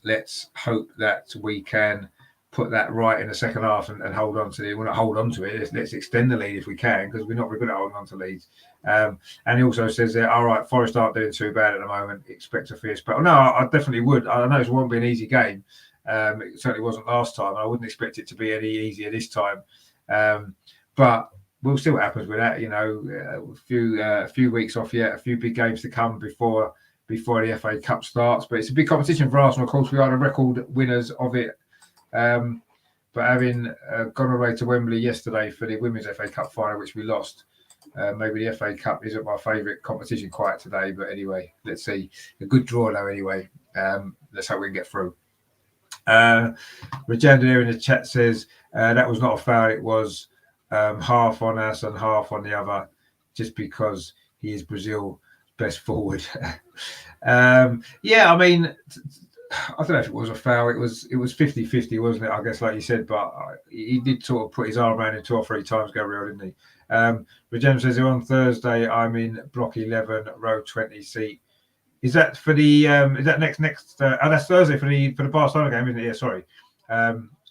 let's hope that we can put that right in the second half and hold on to it. We'll not hold on to it. Let's extend the lead if we can, because we're not very good at holding on to leads. And he also says there, all right, Forest aren't doing too bad at the moment. Expect a fierce battle. No, I definitely would. I know it won't be an easy game. It certainly wasn't last time. I wouldn't expect it to be any easier this time. But we'll see what happens with that. You know, a few weeks off yet, a few big games to come before before the FA Cup starts. But it's a big competition for Arsenal. Of course, we are the record winners of it. But having gone away to Wembley yesterday for the Women's FA Cup final, which we lost, maybe the FA Cup isn't my favourite competition quite today. But anyway, let's see. A good draw though anyway. Let's hope we can get through. Regenda here in the chat says that was not a foul. It was half on us and half on the other, just because he is Brazil's best forward. Yeah, I mean, I don't know if it was a foul. It was 50-50, wasn't it? I guess, like you said, but he did sort of put his arm around him 2 or 3 times, Gabriel, didn't he? Regenda says on Thursday I'm in block 11, row 20 seat. Is that for the? Is that next? That's Thursday for the Barcelona game, isn't it? Yeah, sorry.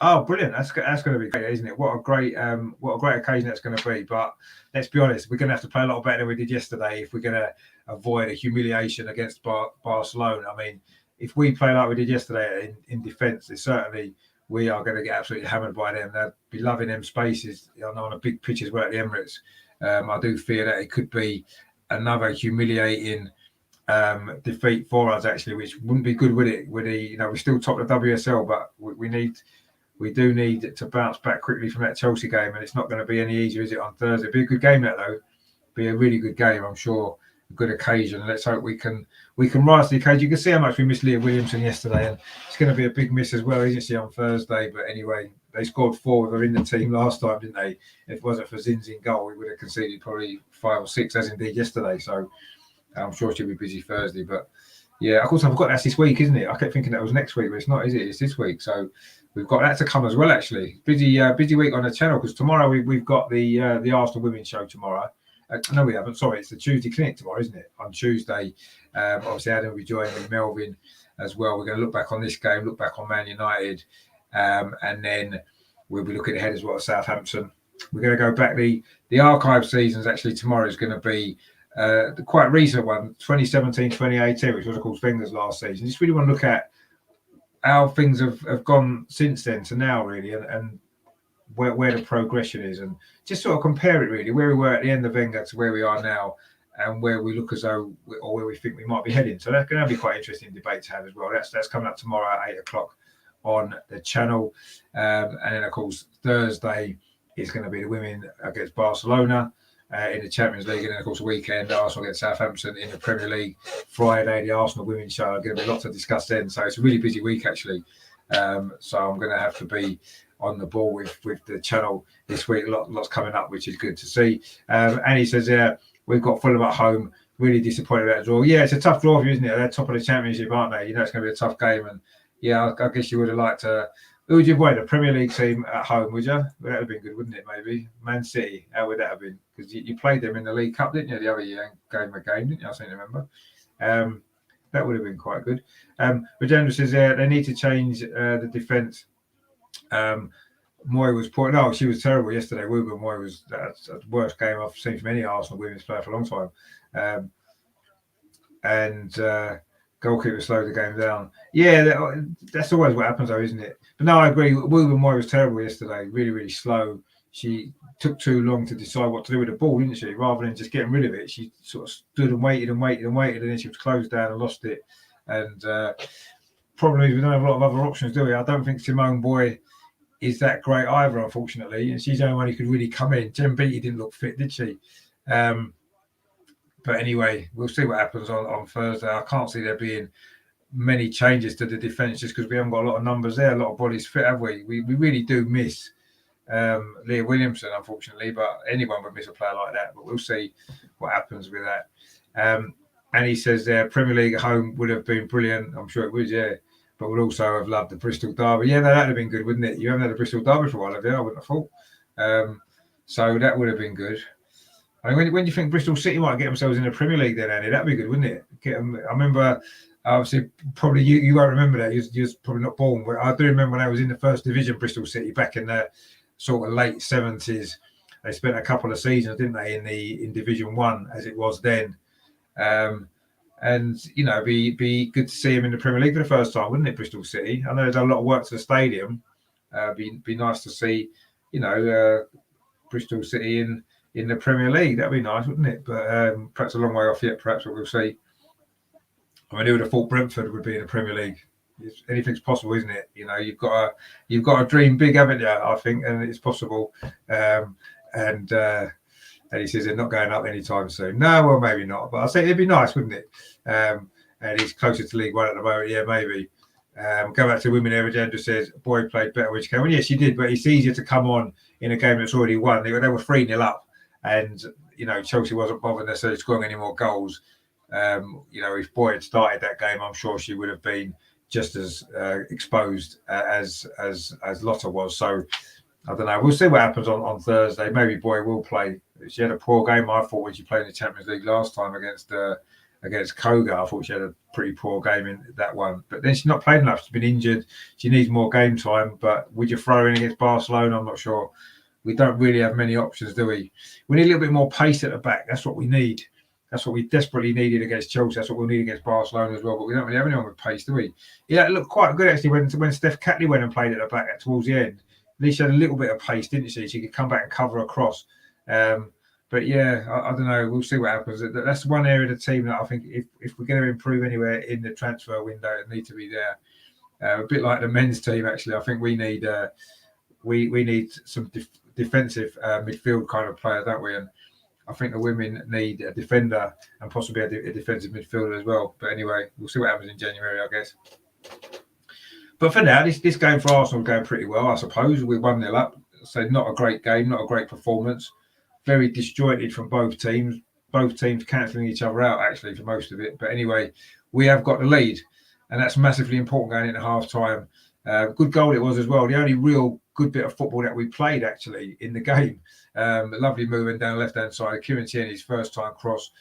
Oh, brilliant! That's going to be great, isn't it? What a great occasion that's going to be. But let's be honest, we're going to have to play a lot better than we did yesterday if we're going to avoid a humiliation against Barcelona. I mean, if we play like we did yesterday in defence, certainly we are going to get absolutely hammered by them. They'll be loving them spaces on a big pitch as well at the Emirates. I do fear that it could be another humiliating defeat for us, actually, which wouldn't be good with it. We still top the WSL, but we do need to bounce back quickly from that Chelsea game, and it's not going to be any easier, is it, on Thursday? It'll be a good game, that though. Be a really good game, I'm sure. A good occasion. Let's hope we can rise to the occasion. You can see how much we missed Leah Williamson yesterday, and it's going to be a big miss as well, isn't she, on Thursday? But anyway, they scored 4 with her in the team last time, didn't they? If it wasn't for Zin's in goal, we would have conceded probably 5 or 6, as indeed yesterday. So I'm sure she'll be busy Thursday. But yeah, of course, I've got that's this week, isn't it? I kept thinking that was next week, but it's not, is it? It's this week. So we've got that to come as well, actually. Busy week on the channel, because tomorrow we've got the Arsenal Women's show tomorrow. No, we haven't. Sorry, it's the Tuesday clinic tomorrow, isn't it? On Tuesday, obviously Adam will be joining me, Melvin as well. We're going to look back on this game, look back on Man United, and then we'll be looking ahead as well at Southampton. We're going to go back. The archive seasons actually tomorrow is going to be the quite recent one, 2017-2018, which was, of course, Wenger's last season. Just really want to look at how things have gone since then to now, really, and where the progression is, and just sort of compare it, really, where we were at the end of Wenger to where we are now, and where we look as though, or where we think we might be heading. So that's going to be quite interesting debate to have as well. That's coming up tomorrow at 8 o'clock on the channel. And then, of course, Thursday is going to be the women against Barcelona in the Champions League. And then, of course, the weekend, Arsenal against Southampton in the Premier League. Friday, the Arsenal Women's Show. Going to be lots to discuss then. So it's a really busy week, actually. So I'm going to have to be on the ball with the channel this week. Lots coming up, which is good to see. And he says, we've got Fulham at home. Really disappointed about the draw. Yeah, it's a tough draw for you, isn't it? They're top of the Championship, aren't they? You know it's going to be a tough game. And yeah, I guess you would have liked to. Who would you have wanted? A Premier League team at home, would you? Well, that would have been good, wouldn't it, maybe? Man City, how would that have been? Because you played them in the League Cup, didn't you, the other year? And gave them a game, didn't you? I seem to remember. That would have been quite good. Regenda says they need to change the defence. Moy was poor. No, she was terrible yesterday. Ruben Moy was the worst game I've seen from any Arsenal women's player for a long time. And goalkeeper slowed the game down. Yeah, that's always what happens, though, isn't it? But no, I agree. Ruben Moy was terrible yesterday. Really, really slow. She took too long to decide what to do with the ball, didn't she? Rather than just getting rid of it, she sort of stood and waited, and then she was closed down and lost it. And problem is, we don't have a lot of other options, do we? I don't think Simone Boy is that great either, unfortunately. And she's the only one who could really come in. Jem Beattie didn't look fit, did she? But anyway, we'll see what happens on Thursday. I can't see there being many changes to the defence just because we haven't got a lot of numbers there, a lot of bodies fit, have we? We really do miss Leah Williamson, unfortunately, but anyone would miss a player like that. But we'll see what happens with that. And he says Premier League at home would have been brilliant. I'm sure it would, yeah. But would also have loved the Bristol Derby. Yeah, that would have been good, wouldn't it? You haven't had a Bristol Derby for a while, have you? I wouldn't have thought. So that would have been good. I mean, when do you think Bristol City might get themselves in the Premier League then, Andy? That'd be good, wouldn't it? I remember, obviously, probably you won't remember that. You're probably not born. But I do remember when I was in the first division, Bristol City, back in the sort of late 70s. They spent a couple of seasons, didn't they, in Division 1, as it was then. And, you know, be good to see him in the Premier League for the first time, wouldn't it, Bristol City? I know there's a lot of work to the stadium. Be nice to see, you know, Bristol City in the Premier League. That'd be nice, wouldn't it? But perhaps a long way off yet, perhaps, but we'll see. I mean, who would have thought Brentford would be in the Premier League? Anything's possible, isn't it? You know, you've got to dream big, haven't you? I think, and it's possible. And he says they're not going up anytime soon. No, well, maybe not. But I say it'd be nice, wouldn't it? And he's closer to League One at the moment. Yeah, maybe. Go back to women there. Agenda says boy played better when she came on. Yes, she did, but it's easier to come on in a game that's already won. They were 3-0 up, and you know Chelsea wasn't bothered necessarily scoring any more goals. You know, if Boy had started that game, I'm sure she would have been just as exposed as Lotta was. So I don't know. We'll see what happens on Thursday. Maybe Boy will play. She had a poor game, I thought, when she played in the Champions League last time against Koga. I thought she had a pretty poor game in that one. But then she's not played enough. She's been injured. She needs more game time. But would you throw her in against Barcelona? I'm not sure. We don't really have many options, do we? We need a little bit more pace at the back. That's what we need. That's what we desperately needed against Chelsea. That's what we'll need against Barcelona as well. But we don't really have anyone with pace, do we? Yeah, it looked quite good actually when Steph Catley went and played at the back towards the end. At least she had a little bit of pace, didn't she? She could come back and cover across. But yeah, I don't know. We'll see what happens. That's one area of the team that I think if we're going to improve anywhere in the transfer window, it needs to be there. A bit like the men's team, actually. I think we need we need some defensive midfield kind of player, don't we? And I think the women need a defender and possibly a defensive midfielder as well. But anyway, we'll see what happens in January, I guess. But for now, this game for Arsenal is going pretty well, I suppose. We're 1-0 up. So not a great game, not a great performance. Very disjointed from both teams. Both teams cancelling each other out, actually, for most of it. But anyway, we have got the lead. And that's massively important going into half-time. Good goal it was as well. The only real good bit of football that we played, actually, in the game. A lovely movement down the left-hand side. Kieran Tierney's first-time cross.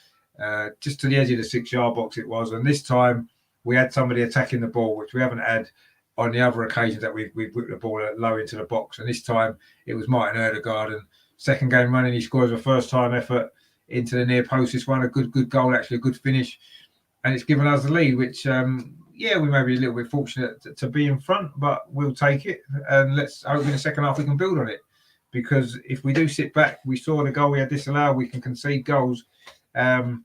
Just to the edge of the 6-yard box it was. And this time, we had somebody attacking the ball, which we haven't had on the other occasions that we've whipped the ball low into the box. And this time, it was Martin Ødegaard. And second game running, he scores a first-time effort into the near post. This one, a good goal, actually, a good finish. And it's given us the lead, which, we may be a little bit fortunate to be in front, but we'll take it. And let's hope in the second half we can build on it. Because if we do sit back, we saw the goal we had disallowed, we can concede goals. Regenda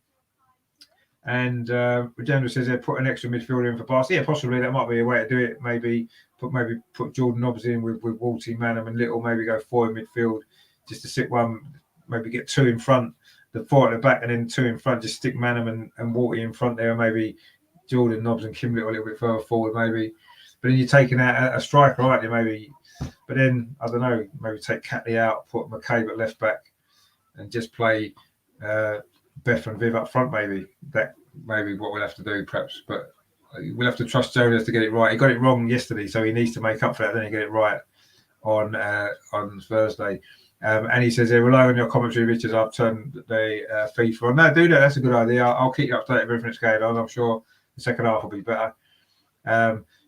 says they put an extra midfielder in for Barca. Yeah, possibly that might be a way to do it. Maybe put Jordan Nobbs in with Walty, Manham and Little. Maybe go 4 in midfield just to sit one. Maybe get 2 in front, the 4 at the back, and then 2 in front. Just stick Manham and Walty in front there. Maybe Jordan Nobbs and Kim Little a little bit further forward. Maybe, but then you're taking out a striker, aren't you? Maybe, but then I don't know. Maybe take Catley out, put McCabe at left back, and just play Beth and Viv up front. Maybe that maybe what we'll have to do, perhaps. But we'll have to trust Jonas to get it right. He got it wrong yesterday, so he needs to make up for that. Then he get it right on Thursday. And he says, they rely on your commentary, Richard. I've turned the FIFA on. No, do that. That's a good idea. I'll keep you updated with everything that's going on. I'm sure the second half will be better.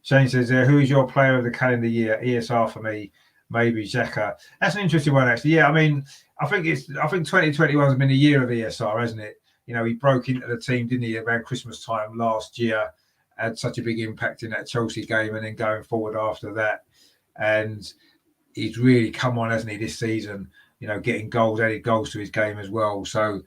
Shane says, who is your player of the calendar year? ESR for me, maybe Xhaka. That's an interesting one, actually. Yeah, I mean, I think 2021 has been a year of ESR, hasn't it? You know, he broke into the team, didn't he, around Christmas time last year, had such a big impact in that Chelsea game and then going forward after that. And he's really come on, hasn't he, this season, you know, getting goals, added goals to his game as well. So,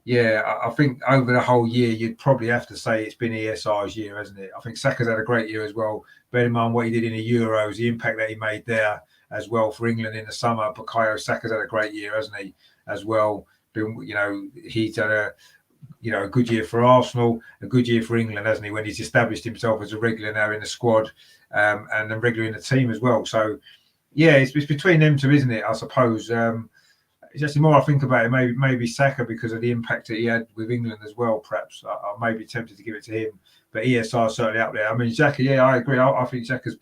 yeah, I think over the whole year, you'd probably have to say it's been ESR's year, hasn't it? I think Saka's had a great year as well. Bear in mind what he did in the Euros, the impact that he made there as well for England in the summer. Bukayo Saka's had a great year, hasn't he, as well? You know, he's had a good year for Arsenal, a good year for England, hasn't he, when he's established himself as a regular now in the squad and then regular in the team as well. So, yeah, it's between them two, isn't it, I suppose. It's just the more I think about it, maybe Saka, because of the impact that he had with England as well, perhaps. I may be tempted to give it to him. But ESR is certainly up there. I mean, Xhaka, yeah, I agree. I think Xhaka's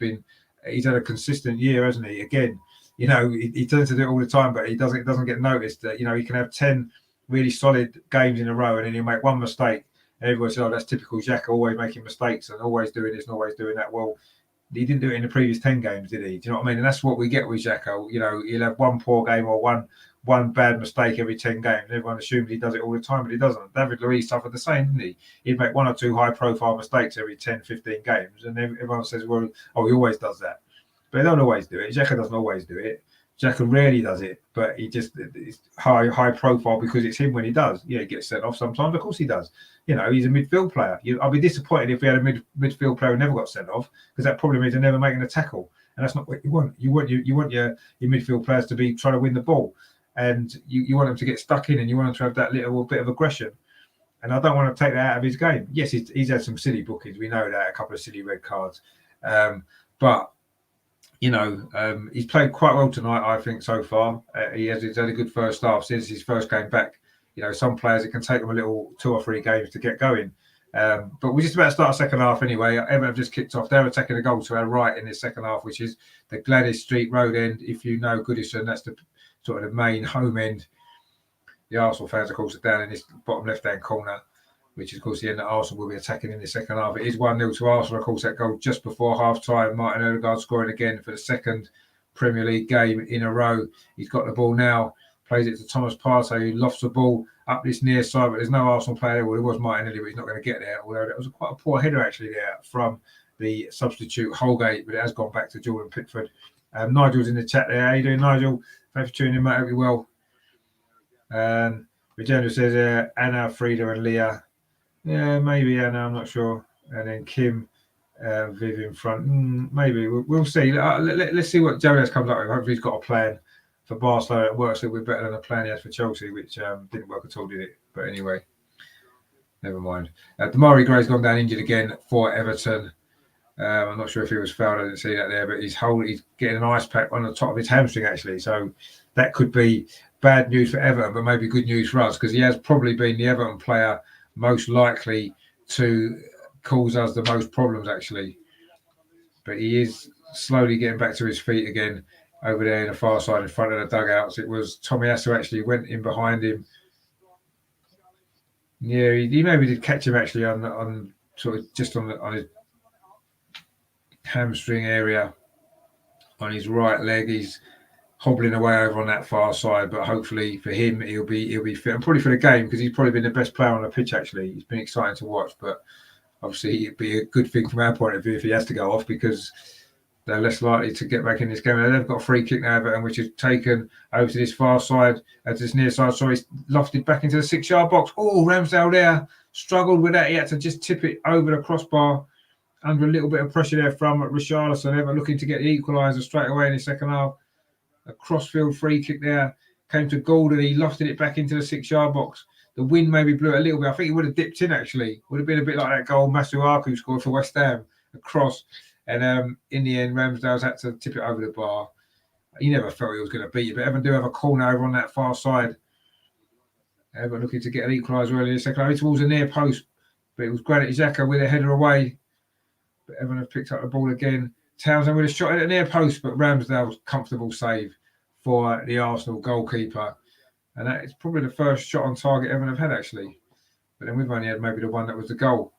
he's had a consistent year, hasn't he? Again, you know, he tends to do it all the time, but he doesn't get noticed. That, you know, he can have 10 really solid games in a row and then he'll make one mistake. And everyone says, oh, that's typical Xhaka, always making mistakes and always doing this and always doing that. Well, he didn't do it in the previous 10 games, did he? Do you know what I mean? And that's what we get with Xhaka. You know, he'll have one poor game or one bad mistake every 10 games. Everyone assumes he does it all the time, but he doesn't. David Luiz suffered the same, didn't he? He'd make 1 or 2 high-profile mistakes every 10, 15 games. And then everyone says, well, he always does that. But they don't always do it. Xhaka doesn't always do it. Xhaka rarely does it, but it's high profile because it's him when he does. Yeah, he gets sent off sometimes. Of course he does. You know, he's a midfield player. I'd be disappointed if we had a midfield player who never got sent off, because that probably means they're never making a tackle, and that's not what you want. You want your midfield players to be trying to win the ball, and you want them to get stuck in, and you want them to have that little bit of aggression. And I don't want to take that out of his game. Yes, he's had some silly bookings. We know that, a couple of silly red cards, but. You know, he's played quite well tonight, I think, so far. He's had a good first half since his first game back. You know, some players, it can take them a little 2 or 3 games to get going. But we're just about to start second half anyway. Everton have just kicked off. They're attacking the goal to our right in this second half, which is the Gladys Street Road end. If you know Goodison, that's the sort of the main home end. The Arsenal fans, of course, are down in this bottom left-hand corner, which is, of course, the end that Arsenal will be attacking in the second half. It is 1-0 to Arsenal, of course, that goal just before half-time. Martin Odegaard scoring again for the second Premier League game in a row. He's got the ball now, plays it to Thomas Partey, who lofts the ball up this near side, but there's no Arsenal player there. Well, there was Martinelli, but he's not going to get there, although that was quite a poor header, actually, there from the substitute Holgate, but it has gone back to Jordan Pickford. Nigel's in the chat there. How you doing, Nigel? Thanks for tuning in, mate. Hope you're well. Regenda says, Anna, Frida and Leah. Yeah, maybe Anna, I'm not sure. And then Kim, Viv in front. Maybe we'll see. Let's see what Jonas comes up with. Hopefully, he's got a plan for Barcelona. It works a little bit better than a plan he has for Chelsea, which didn't work at all, did it? But anyway, never mind. Damari Gray's gone down injured again for Everton. I'm not sure if he was fouled. I didn't see that there, but he's getting an ice pack on the top of his hamstring, actually. So that could be bad news for Everton, but maybe good news for us, because he has probably been the Everton player most likely to cause us the most problems, actually. But he is slowly getting back to his feet again over there in the far side in front of the dugouts. It was Tomiyasu actually went in behind him. Yeah, he maybe did catch him actually on sort of just on his hamstring area on his right leg. He's hobbling away over on that far side, but hopefully for him he'll be fit, and probably for the game, because he's probably been the best player on the pitch. Actually, he's been exciting to watch, but obviously it'd be a good thing from our point of view if he has to go off, because they're less likely to get back in this game. They've got a free kick now, Everton, which is taken over to this far side, to this near side. So he's lofted back into the 6-yard box. Oh, Ramsdale there struggled with that. He had to just tip it over the crossbar under a little bit of pressure there from Richarlison. Everton looking to get the equaliser straight away in the second half. A crossfield free kick there came to Golden. He lofted it back into the 6-yard box. The wind maybe blew it a little bit. I think it would have dipped in, actually. Would have been a bit like that goal Masuaku scored for West Ham, a cross. And in the end, Ramsdale's had to tip it over the bar. He never felt he was going to beat it, but Everton do have a corner over on that far side. Everton looking to get an equaliser early in the second half towards the near post, but it was Granit Xhaka with a header away. But Everton have picked up the ball again. Townsend with a shot at the near post, but Ramsdale's comfortable save for the Arsenal goalkeeper. And that is probably the first shot on target Everton have had, actually. But then we've only had maybe the one that was the goal.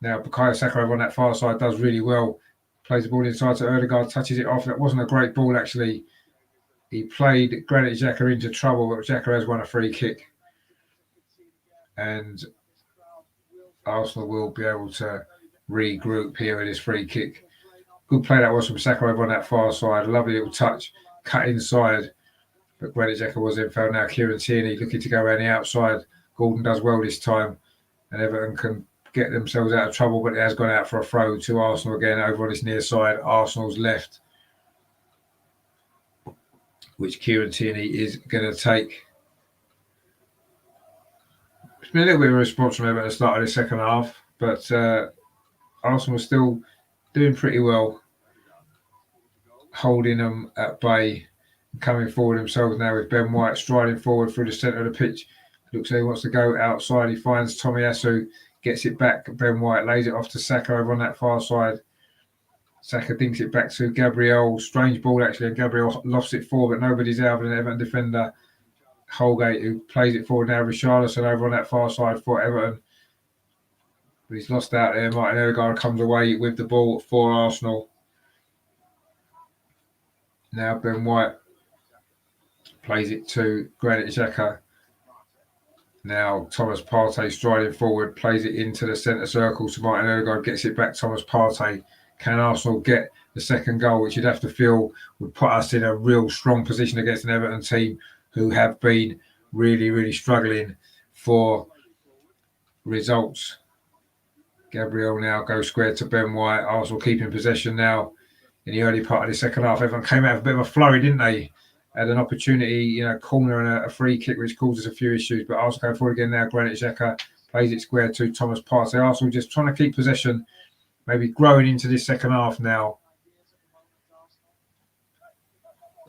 Now, Bukayo Saka over on that far side does really well. Plays the ball inside to Odegaard, touches it off. That wasn't a great ball, actually. He played Granit Xhaka into trouble, but Xhaka has won a free kick. And Arsenal will be able to regroup here with this free kick. Good play that was from Saka over on that far side. Lovely little touch, cut inside. But Granit Xhaka was in foul. Now Kieran Tierney looking to go around the outside. Gordon does well this time. And Everton can get themselves out of trouble, but it has gone out for a throw to Arsenal again over on this near side. Arsenal's left, which Kieran Tierney is going to take. It's been a little bit of a response from Everton at the start of the second half, but Arsenal was still doing pretty well, holding them at bay, coming forward themselves now with Ben White striding forward through the centre of the pitch. Looks like he wants to go outside. He finds Tomiyasu, gets it back. Ben White lays it off to Saka over on that far side. Saka dinks it back to Gabriel. Strange ball, actually, and Gabriel lofts it forward, but nobody's out of an Everton defender. Holgate, who plays it forward now. Richarlison over on that far side for Everton. But he's lost out there. Martin Odegaard comes away with the ball for Arsenal. Now Ben White plays it to Granit Xhaka. Now Thomas Partey striding forward, plays it into the centre circle to Martin Odegaard, gets it back. Thomas Partey. Can Arsenal get the second goal, which you'd have to feel would put us in a real strong position against an Everton team who have been really, really struggling for results. Gabriel now goes square to Ben White. Arsenal keeping possession now in the early part of the second half. Everyone came out of a bit of a flurry, didn't they? Had an opportunity, corner and a free kick, which caused us a few issues. But Arsenal going forward again now. Granit Xhaka plays it square to Thomas Partey. Arsenal just trying to keep possession, maybe growing into this second half now.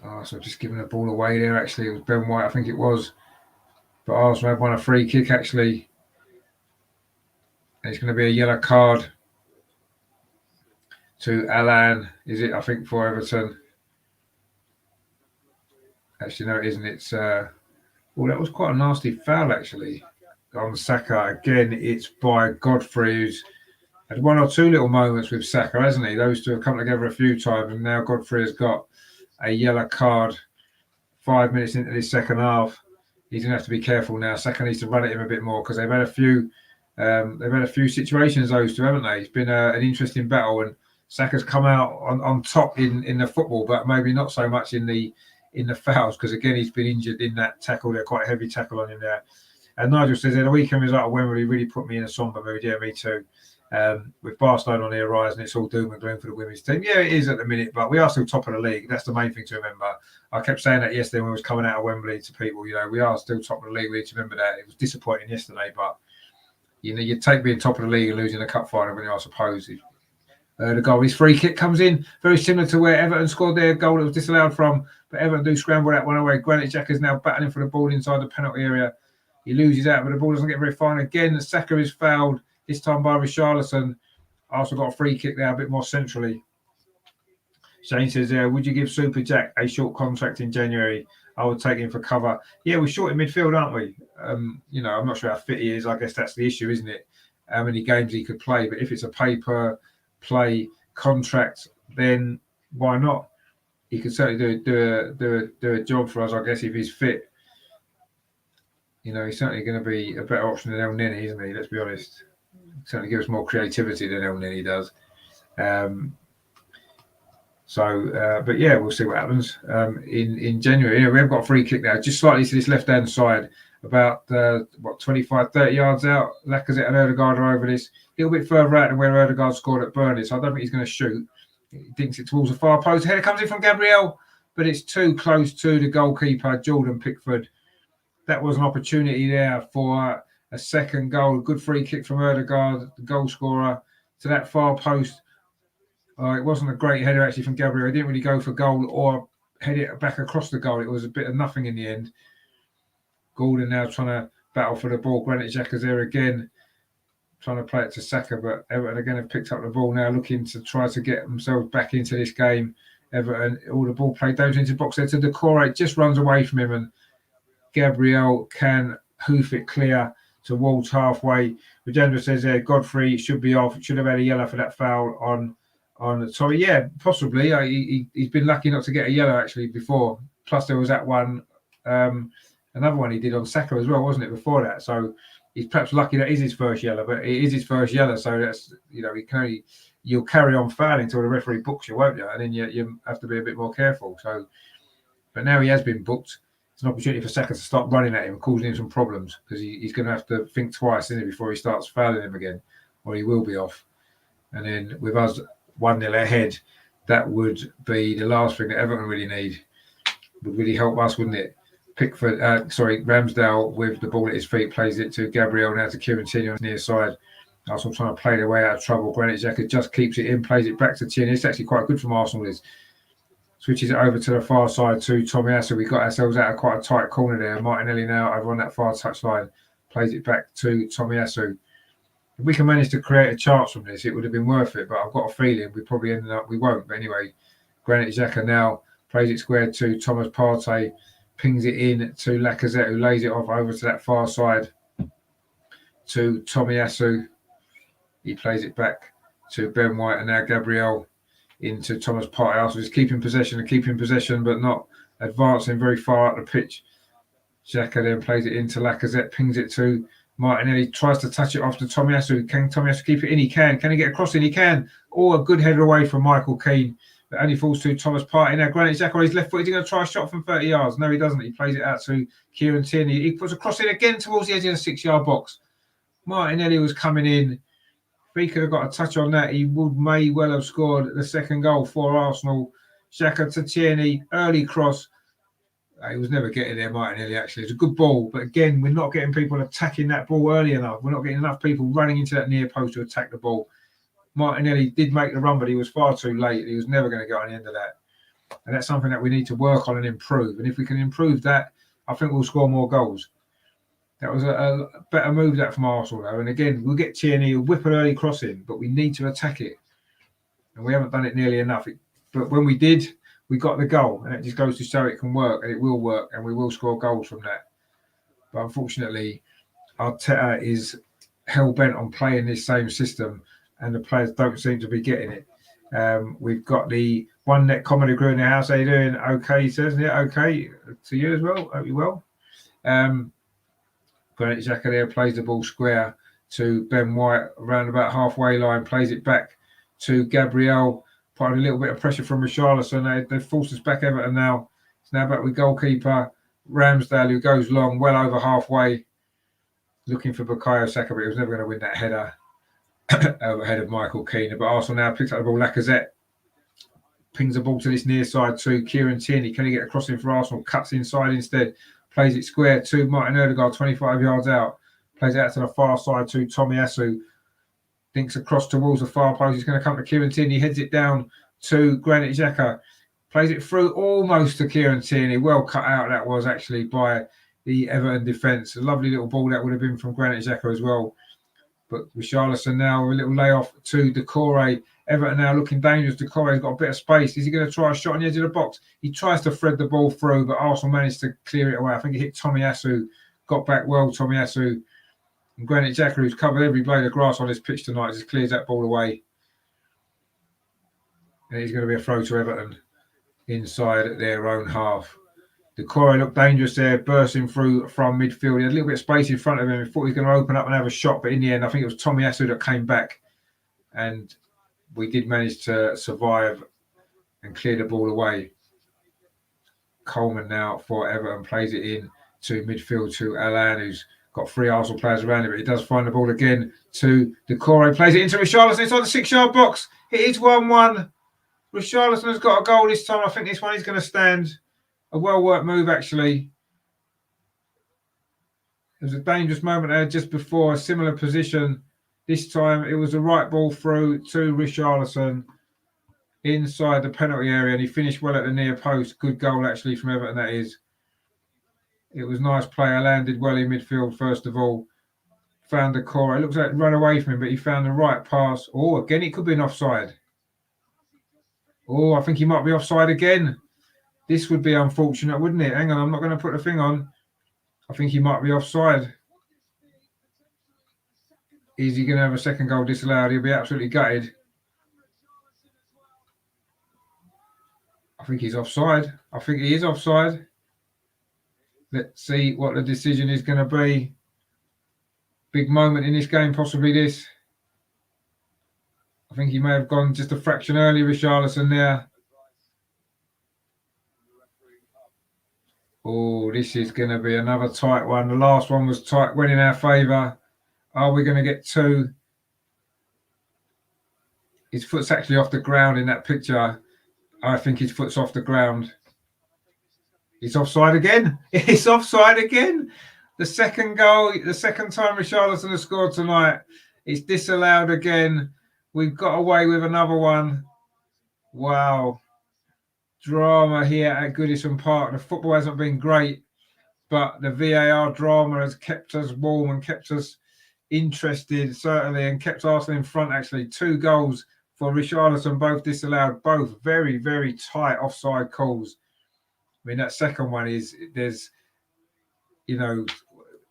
Arsenal just giving the ball away there. Actually, it was Ben White, I think it was. But Arsenal have won a free kick, actually. And it's going to be a yellow card to Alan, is it? I think for Everton. Actually, no, it isn't. It's that was quite a nasty foul actually on Saka. Again, it's by Godfrey, who's had one or two little moments with Saka, hasn't he? Those two have come together a few times, and now Godfrey has got a yellow card 5 minutes into this second half. He's gonna have to be careful now. Saka needs to run at him a bit more because they've had a few situations, those two, haven't they? It's been an interesting battle, and Saka's come out on top in the football, but maybe not so much in the fouls, because again he's been injured in that tackle there, quite a heavy tackle on him there. And Nigel says the weekend result at Wembley really put me in a somber mood. Yeah, me too. With Barcelona on the horizon, it's all doom and gloom for the women's team. Yeah, it is at the minute, but we are still top of the league. That's the main thing to remember. I kept saying that yesterday when I was coming out of Wembley to people. We are still top of the league. We need to remember that. It was disappointing yesterday, but you take being top of the league and losing a cup final when you are supposed. The goal, his free kick comes in very similar to where Everton scored their goal that was disallowed from, but Everton do scramble that one away. Granit Xhaka is now battling for the ball inside the penalty area. He loses out, but the ball doesn't get very far. And again, Saka is fouled, this time by Richarlison. Arsenal got a free kick there a bit more centrally. Shane says, would you give Super Jack a short contract in January? I would take him for cover. Yeah, we're short in midfield, aren't we? I'm not sure how fit he is. I guess that's the issue, isn't it? How many games he could play. But if it's a pay-per-play contract, then why not? He could certainly do a job for us, I guess, if he's fit. He's certainly going to be a better option than El Neni, isn't he? Let's be honest. Certainly gives us more creativity than El Neni does. But yeah, we'll see what happens in January. We have got a free kick now, just slightly to this left-hand side, about 25, 30 yards out. Lacazette and Ødegaard are over this, a little bit further out than where Ødegaard scored at Burnley, so I don't think he's going to shoot. He dinks it towards the far post. Header comes in from Gabriel, but it's too close to the goalkeeper, Jordan Pickford. That was an opportunity there for a second goal. A good free kick from Ødegaard, the goal scorer, to that far post. It wasn't a great header actually from Gabriel. He didn't really go for goal or head it back across the goal. It was a bit of nothing in the end. Gordon now trying to battle for the ball. Granit Xhaka's there again, trying to play it to Saka, but Everton again have picked up the ball now, looking to try to get themselves back into this game. Everton, all the ball played down into the box there to Decore. It just runs away from him, and Gabriel can hoof it clear towards halfway. Rajendra says Godfrey should be off. Should have had a yellow for that foul on. Sorry, yeah, possibly. He's been lucky not to get a yellow actually before. Plus there was that one, another one he did on Saka as well, wasn't it? Before that, so he's perhaps lucky that is his first yellow, but it is his first yellow. So that's you'll carry on fouling until the referee books you, won't you? And then you have to be a bit more careful. So, but now he has been booked. It's an opportunity for Saka to start running at him, causing him some problems, because he's going to have to think twice, isn't he, before he starts fouling him again, or he will be off. And then with us 1-0 ahead, that would be the last thing that Everton really need. Would really help us, wouldn't it? Ramsdale with the ball at his feet plays it to Gabriel, now to Kieran Tierney on the near side. Arsenal trying to play their way out of trouble. Granit Xhaka just keeps it in, plays it back to Tierney. It's actually quite good from Arsenal. Switches it over to the far side to Tomiyasu. We got ourselves out of quite a tight corner there. Martinelli now over on that far touchline, plays it back to Tomiyasu. If we can manage to create a chance from this, it would have been worth it. But I've got a feeling we won't. But anyway, Granit Xhaka now plays it square to Thomas Partey, pings it in to Lacazette, who lays it off over to that far side to Tomiyasu. He plays it back to Ben White, and now Gabriel into Thomas Partey. Arsenal is keeping possession, but not advancing very far up the pitch. Xhaka then plays it into Lacazette, pings it to Martinelli, tries to touch it off to Tomiyasu. Can Tomiyasu keep it in? He can. Can he get across in? He can. A good header away from Michael Keane. But only falls to Thomas Partey. Now, Granit Xhaka on his left foot. Is he going to try a shot from 30 yards? No, he doesn't. He plays it out to Kieran Tierney. He puts a cross in again towards the edge of the 6-yard box. Martinelli was coming in. If he could have got a touch on that, he may well have scored the second goal for Arsenal. Xhaka to Tierney, early cross. He was never getting there, Martinelli, actually. It's a good ball. But again, we're not getting people attacking that ball early enough. We're not getting enough people running into that near post to attack the ball. Martinelli did make the run, but he was far too late. He was never going to get on the end of that. And that's something that we need to work on and improve. And if we can improve that, I think we'll score more goals. That was a better move that from Arsenal, though. And again, we'll get Tierney, we'll whip an early cross in, but we need to attack it. And we haven't done it nearly enough. But when we did, we got the goal. And it just goes to show it can work, and it will work, and we will score goals from that. But unfortunately, Arteta is hell-bent on playing this same system, and the players don't seem to be getting it. We've got the One Net comedy crew in the house. How you doing? Okay, he says. Yeah, okay. To you as well. Hope you're well. Granit Xhaka there plays the ball square to Ben White around about halfway line, plays it back to Gabriel, putting a little bit of pressure from Richarlison. They've forced us back, Everton now. It's now back with goalkeeper Ramsdale, who goes long, well over halfway, looking for Bukayo Saka, but he was never going to win that header ahead of Michael Keane. But Arsenal now picks up the ball. Lacazette pings the ball to this near side to Kieran Tierney. Can he get a crossing for Arsenal? Cuts inside instead. Plays it square to Martin Odegaard, 25 yards out. Plays it out to the far side to Tomiyasu. Thinks across towards the far post. He's going to come to Kieran Tierney. Heads it down to Granit Xhaka. Plays it through almost to Kieran Tierney. Well cut out that was actually by the Everton defence. A lovely little ball that would have been from Granit Xhaka as well. But Richarlison now, a little layoff to Decore. Everton now looking dangerous. Decore's got a bit of space. Is he going to try a shot on the edge of the box? He tries to thread the ball through, but Arsenal managed to clear it away. I think it hit Tomiyasu. Got back well, Tomiyasu. And Granit Xhaka, who's covered every blade of grass on this pitch tonight, just clears that ball away. And it's going to be a throw to Everton inside their own half. Decore looked dangerous there, bursting through from midfield. He had a little bit of space in front of him. He thought he was going to open up and have a shot, but in the end, I think it was Tomiyasu that came back. And we did manage to survive and clear the ball away. Coleman now for Everton plays it in to midfield to Alan, who's got 3 Arsenal players around him, but he does find the ball again to Decore. Plays it into Richarlison. It's on the 6-yard box. It is 1-1. Richarlison has got a goal this time. I think this one is going to stand. A well-worked move, actually. There was a dangerous moment there just before, a similar position. This time, it was the right ball through to Richarlison inside the penalty area, and he finished well at the near post. Good goal, actually, from Everton, that is. It was nice play. I landed well in midfield, first of all. Found the core. It looks like it ran away from him, but he found the right pass. Oh, again, it could be an offside. Oh, I think he might be offside again. This would be unfortunate, wouldn't it? Hang on, I'm not going to put the thing on. I think he might be offside. Is he going to have a second goal disallowed? He'll be absolutely gutted. I think he's offside. I think he is offside. Let's see what the decision is going to be. Big moment in this game, possibly this. I think he may have gone just a fraction early, Richarlison there. Oh, this is going to be another tight one. The last one was tight, went in our favour. Are we going to get 2? His foot's actually off the ground in that picture. I think his foot's off the ground. He's offside again. It's offside again. The second goal, the second time Richarlison has scored tonight. It's disallowed again. We've got away with another one. Wow. Drama here at Goodison Park. The football hasn't been great, but the VAR drama has kept us warm and kept us interested, certainly, and kept Arsenal in front, actually. 2 goals for Richarlison, both disallowed, both very, very tight offside calls. I mean, that second one there's,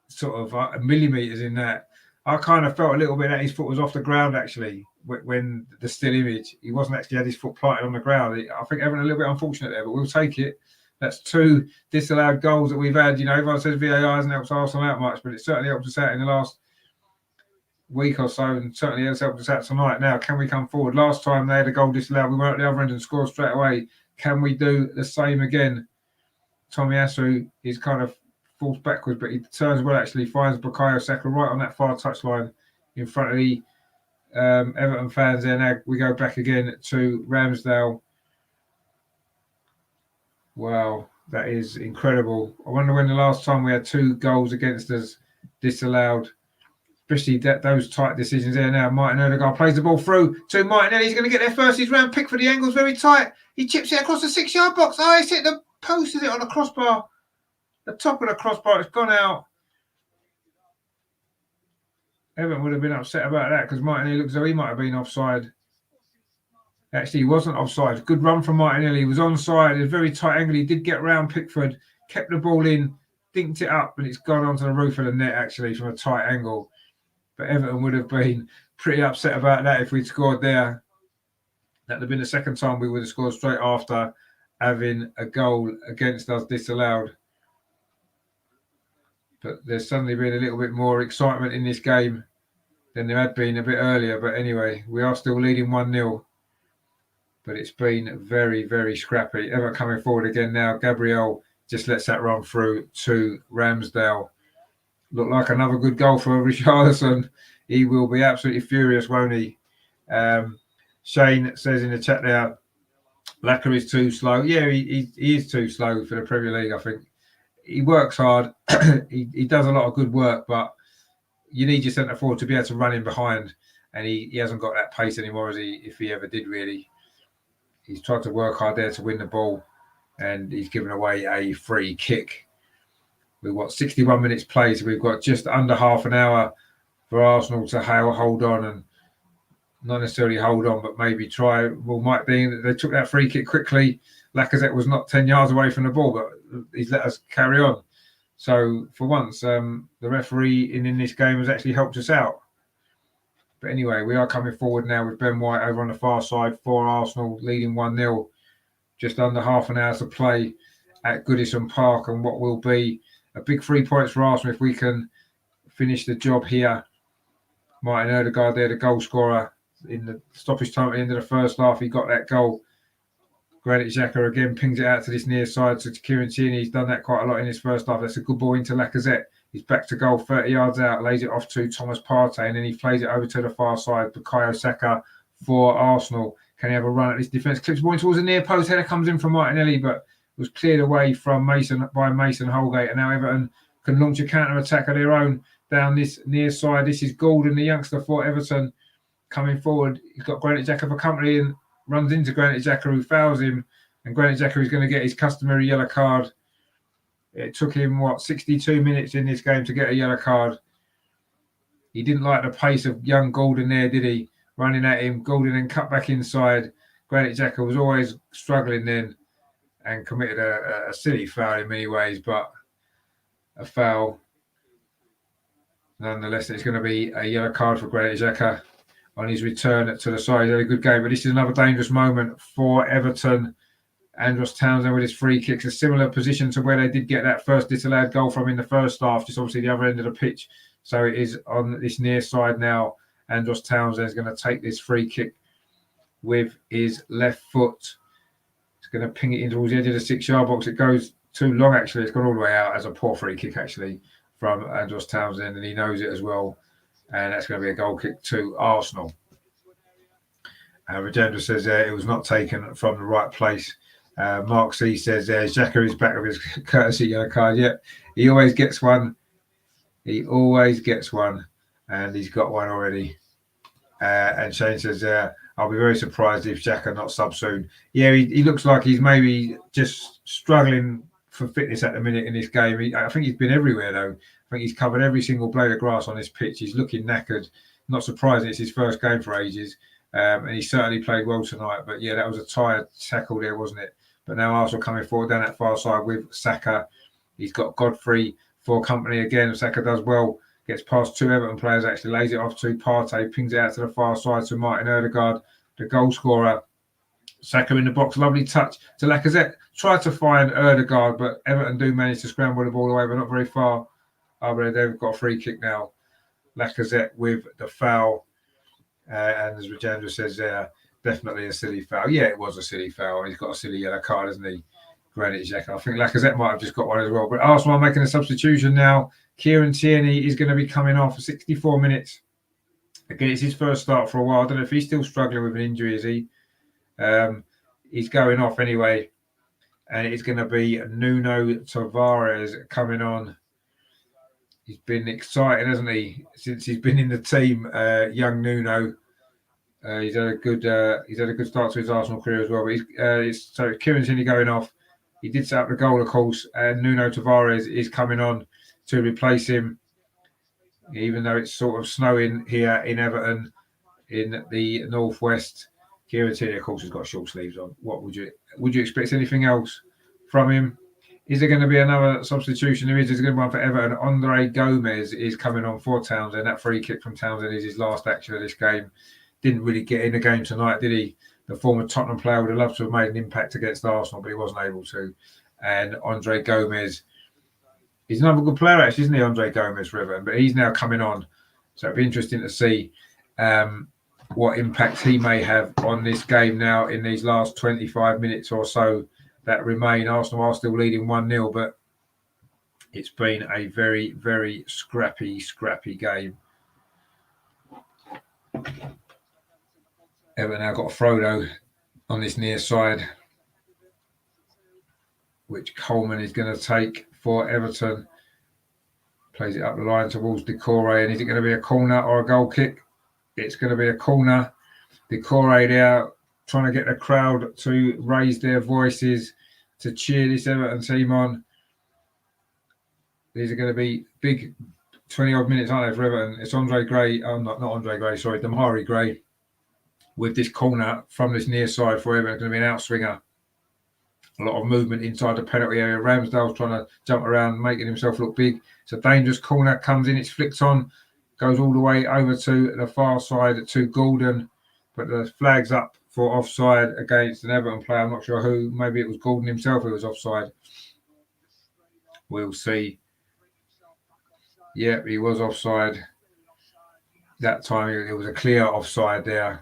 sort of millimetres in that. I kind of felt a little bit that his foot was off the ground, actually, when the still image. He wasn't actually had his foot planted on the ground. I think Everton a little bit unfortunate there, but we'll take it. That's 2 disallowed goals that we've had. Everyone says VAR hasn't helped Arsenal out much, but it certainly helped us out in the last week or so, and certainly has helped us out tonight. Now, can we come forward? Last time they had a goal disallowed, we went at the other end and scored straight away. Can we do the same again? Tomiyasu is kind of falls backwards, but he turns well, actually, finds Bukayo Saka right on that far touchline in front of the Everton fans there. Now we go back again to Ramsdale. Wow, that is incredible. I wonder when the last time we had 2 goals against us disallowed, especially those tight decisions there. Now Martin Odegaard plays the ball through to Martinelli. He's going to get there first. He's round Pickford. The angle's very tight. He chips it across the 6-yard box. Oh, it's hit the post. Is it on the crossbar? The top of the crossbar. It's gone out. Everton would have been upset about that because Martinelli looks as though he might have been offside. Actually, he wasn't offside. Good run from Martinelli. He was onside. It was a very tight angle. He did get round Pickford, kept the ball in, dinked it up, and it's gone onto the roof of the net, actually, from a tight angle. But Everton would have been pretty upset about that if we'd scored there. That would have been the second time we would have scored straight after having a goal against us disallowed. But there's suddenly been a little bit more excitement in this game than there had been a bit earlier. But anyway, we are still leading 1-0. But it's been very, very scrappy. Everton coming forward again now. Gabriel just lets that run through to Ramsdale. Look like another good goal for Richarlison. He will be absolutely furious, won't he? Shane says in the chat there, Laka is too slow. Yeah, he is too slow for the Premier League, I think. He works hard. he does a lot of good work, but you need your centre forward to be able to run in behind. And he hasn't got that pace anymore, as if he ever did, really. He's tried to work hard there to win the ball, and he's given away a free kick. We've got 61 minutes played, so we've got just under half an hour for Arsenal to hold on, and not necessarily hold on, but maybe try. Well, might be that they took that free kick quickly. Lacazette was not 10 yards away from the ball, but he's let us carry on. So for once, the referee in this game has actually helped us out. But anyway, we are coming forward now with Ben White over on the far side for Arsenal, leading 1-0. Just under half an hour to play at Goodison Park, and what will be a big 3 points for Arsenal if we can finish the job here. Martin Odegaard there, the goal scorer in the stoppage time at the end of the first half. He got that goal. Granit Xhaka again pings it out to this near side to Kieran Tierney. He's done that quite a lot in his first half. That's a good ball into Lacazette. He's back to goal, 30 yards out, lays it off to Thomas Partey, and then he plays it over to the far side. Bukayo Saka for Arsenal. Can he have a run at this defence? Clips the ball towards the near post. Header comes in from Martinelli, but was cleared away from Mason Holgate. And now Everton can launch a counter-attack of their own down this near side. This is Gordon, the youngster for Everton, coming forward. He's got Granit Xhaka for company and runs into Granit Xhaka, who fouls him. And Granit Xhaka is going to get his customary yellow card. It took him, 62 minutes in this game to get a yellow card. He didn't like the pace of young Gordon there, did he? Running at him. Gordon then cut back inside. Granit Xhaka was always struggling then and committed a silly foul in many ways, but a foul. Nonetheless, it's going to be a yellow card for Granit Xhaka on his return to the side. He had a good game, but this is another dangerous moment for Everton. Andros Townsend with his free kicks, a similar position to where they did get that first disallowed goal from in the first half, just obviously the other end of the pitch. So it is on this near side now. Andros Townsend is going to take this free kick with his left foot. He's going to ping it in towards the edge of the 6-yard box. It goes too long, actually. It's gone all the way out as a poor free kick, actually, from Andros Townsend, and he knows it as well. And that's going to be a goal kick to Arsenal. Rajendra says it was not taken from the right place. Mark C says Xhaka is back with his courtesy yellow card. Yep, he always gets one. He always gets one, and he's got one already. And Shane says, I'll be very surprised if Xhaka not sub soon. Yeah, he looks like he's maybe just struggling for fitness at the minute in this game. I think he's been everywhere, though. I think he's covered every single blade of grass on this pitch. He's looking knackered. Not surprising, it's his first game for ages. And he certainly played well tonight. But yeah, that was a tired tackle there, wasn't it? But now Arsenal coming forward down that far side with Saka. He's got Godfrey for company again. Saka does well. Gets past 2 Everton players, actually lays it off to Partey, pings it out to the far side to Martin Odegaard, the goal scorer. Saka in the box, lovely touch to Lacazette. Tried to find Odegaard, but Everton do manage to scramble the ball away, but not very far. But they've got a free kick now Lacazette with the foul. And as Rajendra says there, definitely a silly foul. Yeah, it was a silly foul. He's got a silly yellow card, hasn't he? Granit Xhaka. I think Lacazette might have just got one as well. But Arsenal are making a substitution now. Kieran Tierney is going to be coming off for 64 minutes. Again, it's his first start for a while. I don't know if he's still struggling with an injury, is he? He's going off anyway. And it's going to be Nuno Tavares coming on. He's been exciting, hasn't he, since he's been in the team, young Nuno. He's had a good start to his Arsenal career as well. But so Kieran Tierney going off. He did set up the goal, of course, and Nuno Tavares is coming on to replace him. Even though it's sort of snowing here in Everton, in the northwest, Kieran Tierney, of course, has got short sleeves on. What would you expect anything else from him? Is there going to be another substitution? There is. There's going to be one for Everton. Andre Gomez is coming on for Townsend. That free kick from Townsend is his last action of this game. Didn't really get in the game tonight, did he? The former Tottenham player would have loved to have made an impact against Arsenal, but he wasn't able to. And Andre Gomez, he's another good player, actually, isn't he, Andre Gomez for Everton? But he's now coming on. So it'd be interesting to see what impact he may have on this game now in these last 25 minutes or so that remain. Arsenal are still leading 1-0, but it's been a very, very scrappy game. Everton now got Frodo on this near side, which Coleman is going to take for Everton. Plays it up the line towards Decore, and is it going to be a corner or a goal kick? It's going to be a corner. Decore there trying to get the crowd to raise their voices to cheer this Everton team on. These are going to be big 20-odd minutes, aren't they, for Everton? It's Andre Gray, not Andre Gray, sorry, Damari Gray, with this corner from this near side for Everton. It's going to be an outswinger. A lot of movement inside the penalty area. Ramsdale's trying to jump around, making himself look big. It's a dangerous corner. Comes in, it's flicked on, goes all the way over to the far side to Gordon, but the flag's up for offside against an Everton player. I'm not sure who. Maybe it was Gordon himself who was offside. We'll see. Yep, he was offside. That time it was a clear offside there.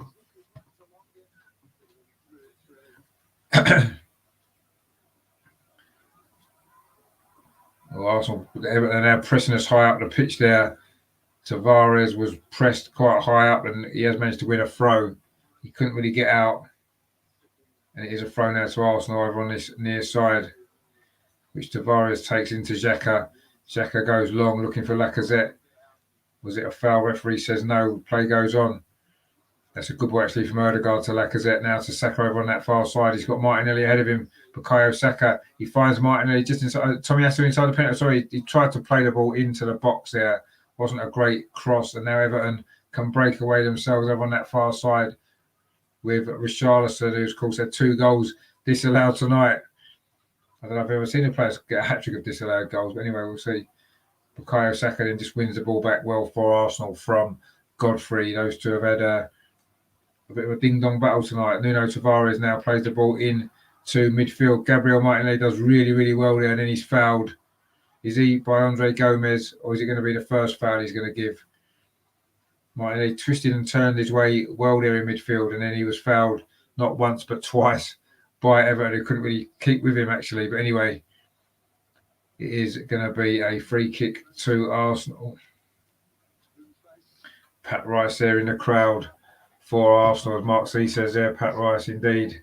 Well, Arsenal, Everton are now pressing us high up the pitch there. Tavares was pressed quite high up and he has managed to win a throw. He couldn't really get out. And it is a throw now to Arsenal over on this near side, which Tavares takes into Xhaka. Xhaka goes long looking for Lacazette. Was it a foul? Referee says no. Play goes on. That's a good ball actually from Odegaard to Lacazette. Now to Saka over on that far side. He's got Martinelli ahead of him. Bukayo Saka. He finds Martinelli just inside. Tomiyasu inside the penalty. Sorry, he tried to play the ball into the box there. Wasn't a great cross. And now Everton can break away themselves over on that far side with Richarlison, who's of course had 2 goals disallowed tonight. I don't know if I've ever seen a player get a hat-trick of disallowed goals, but anyway, we'll see. Bukayo Saka then just wins the ball back well for Arsenal from Godfrey. Those two have had a bit of a ding-dong battle tonight. Nuno Tavares now plays the ball in to midfield. Gabriel Martinelli does really, really well there, and then he's fouled. Is he by Andre Gomez, or is it going to be the first foul he's going to give? Martinelli twisted and turned his way well there in midfield, and then he was fouled not once but twice by Everton, who couldn't really keep with him actually. But anyway, it is going to be a free kick to Arsenal. Pat Rice there in the crowd for Arsenal, as Mark C says there. Pat Rice indeed.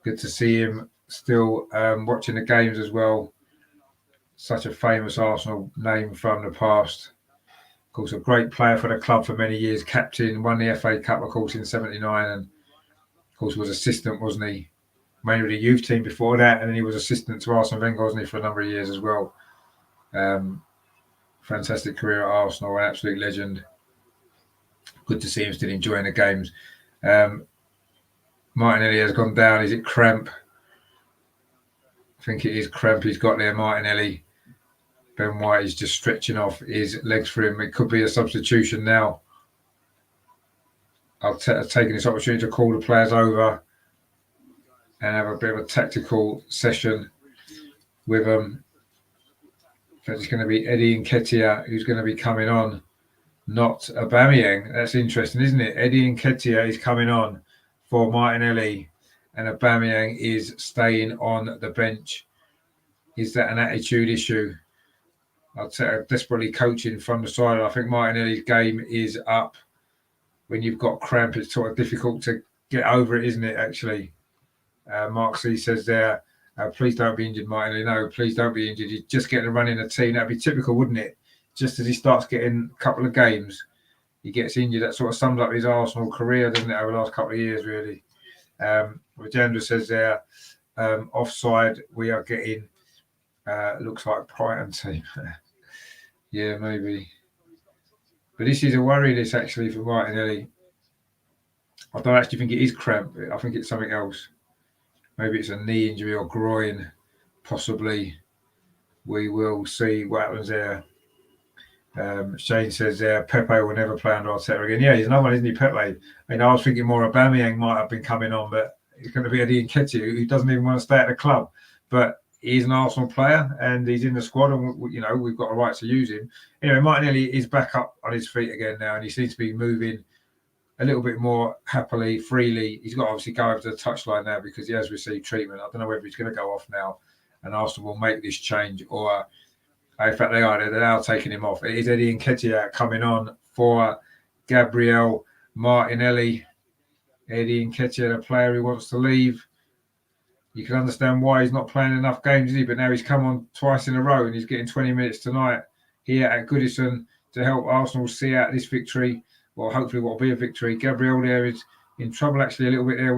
Good to see him still watching the games as well. Such a famous Arsenal name from the past. Of course, a great player for the club for many years. Captain, won the FA Cup, of course, in '79, and of course was assistant, wasn't he? Mainly the youth team before that, and then he was assistant to Arsene Wenger, wasn't he, for a number of years as well. Fantastic career at Arsenal, an absolute legend. Good to see him still enjoying the games. Martinelli has gone down. Is it cramp? I think it is cramp he's got there, Martinelli. Ben White is just stretching off his legs for him. It could be a substitution now. I've taken this opportunity to call the players over and have a bit of a tactical session with them. So it's going to be Eddie Nketiah who's going to be coming on not Aubameyang. That's interesting, isn't it? Eddie Nketiah is coming on for Martinelli, and Aubameyang is staying on the bench. Is that an attitude issue? I'd say desperately coaching from the side. I think Martinelli's game is up. When you've got cramp, it's sort of difficult to get over it, isn't it, actually? Mark C says there, please don't be injured, Martinelli. No, please don't be injured. You're just getting a run in the team. That'd be typical, wouldn't it? Just as he starts getting a couple of games, he gets injured. That sort of sums up his Arsenal career, doesn't it, over the last couple of years, really? Rajendra says there, offside, we are getting, looks like Brighton team. Yeah, maybe. But this is a worry, this, actually, for Martinelli. I don't actually think it is cramp. I think it's something else. Maybe it's a knee injury or groin, possibly. We will see what happens there. Shane says Pepe will never play under Arteta again. Yeah, he's another one, isn't he, Pepe? I mean, I was thinking more Aubameyang might have been coming on, but it's going to be Eddie Nketiah, who doesn't even want to stay at the club. But he's an Arsenal player, and he's in the squad, and we've got a right to use him. Anyway, Martinelli is back up on his feet again now, and he seems to be moving a little bit more happily, freely. He's got to obviously go over to the touchline now because he has received treatment. I don't know whether he's going to go off now, and Arsenal will make this change, or in fact, they're now taking him off. It is Eddie Nketiah coming on for Gabriel Martinelli. Eddie Nketiah, the player who wants to leave. You can understand why he's not playing enough games, is he? But now he's come on twice in a row and he's getting 20 minutes tonight here at Goodison to help Arsenal see out this victory. Well, hopefully what will be a victory. Gabriel there is in trouble actually a little bit there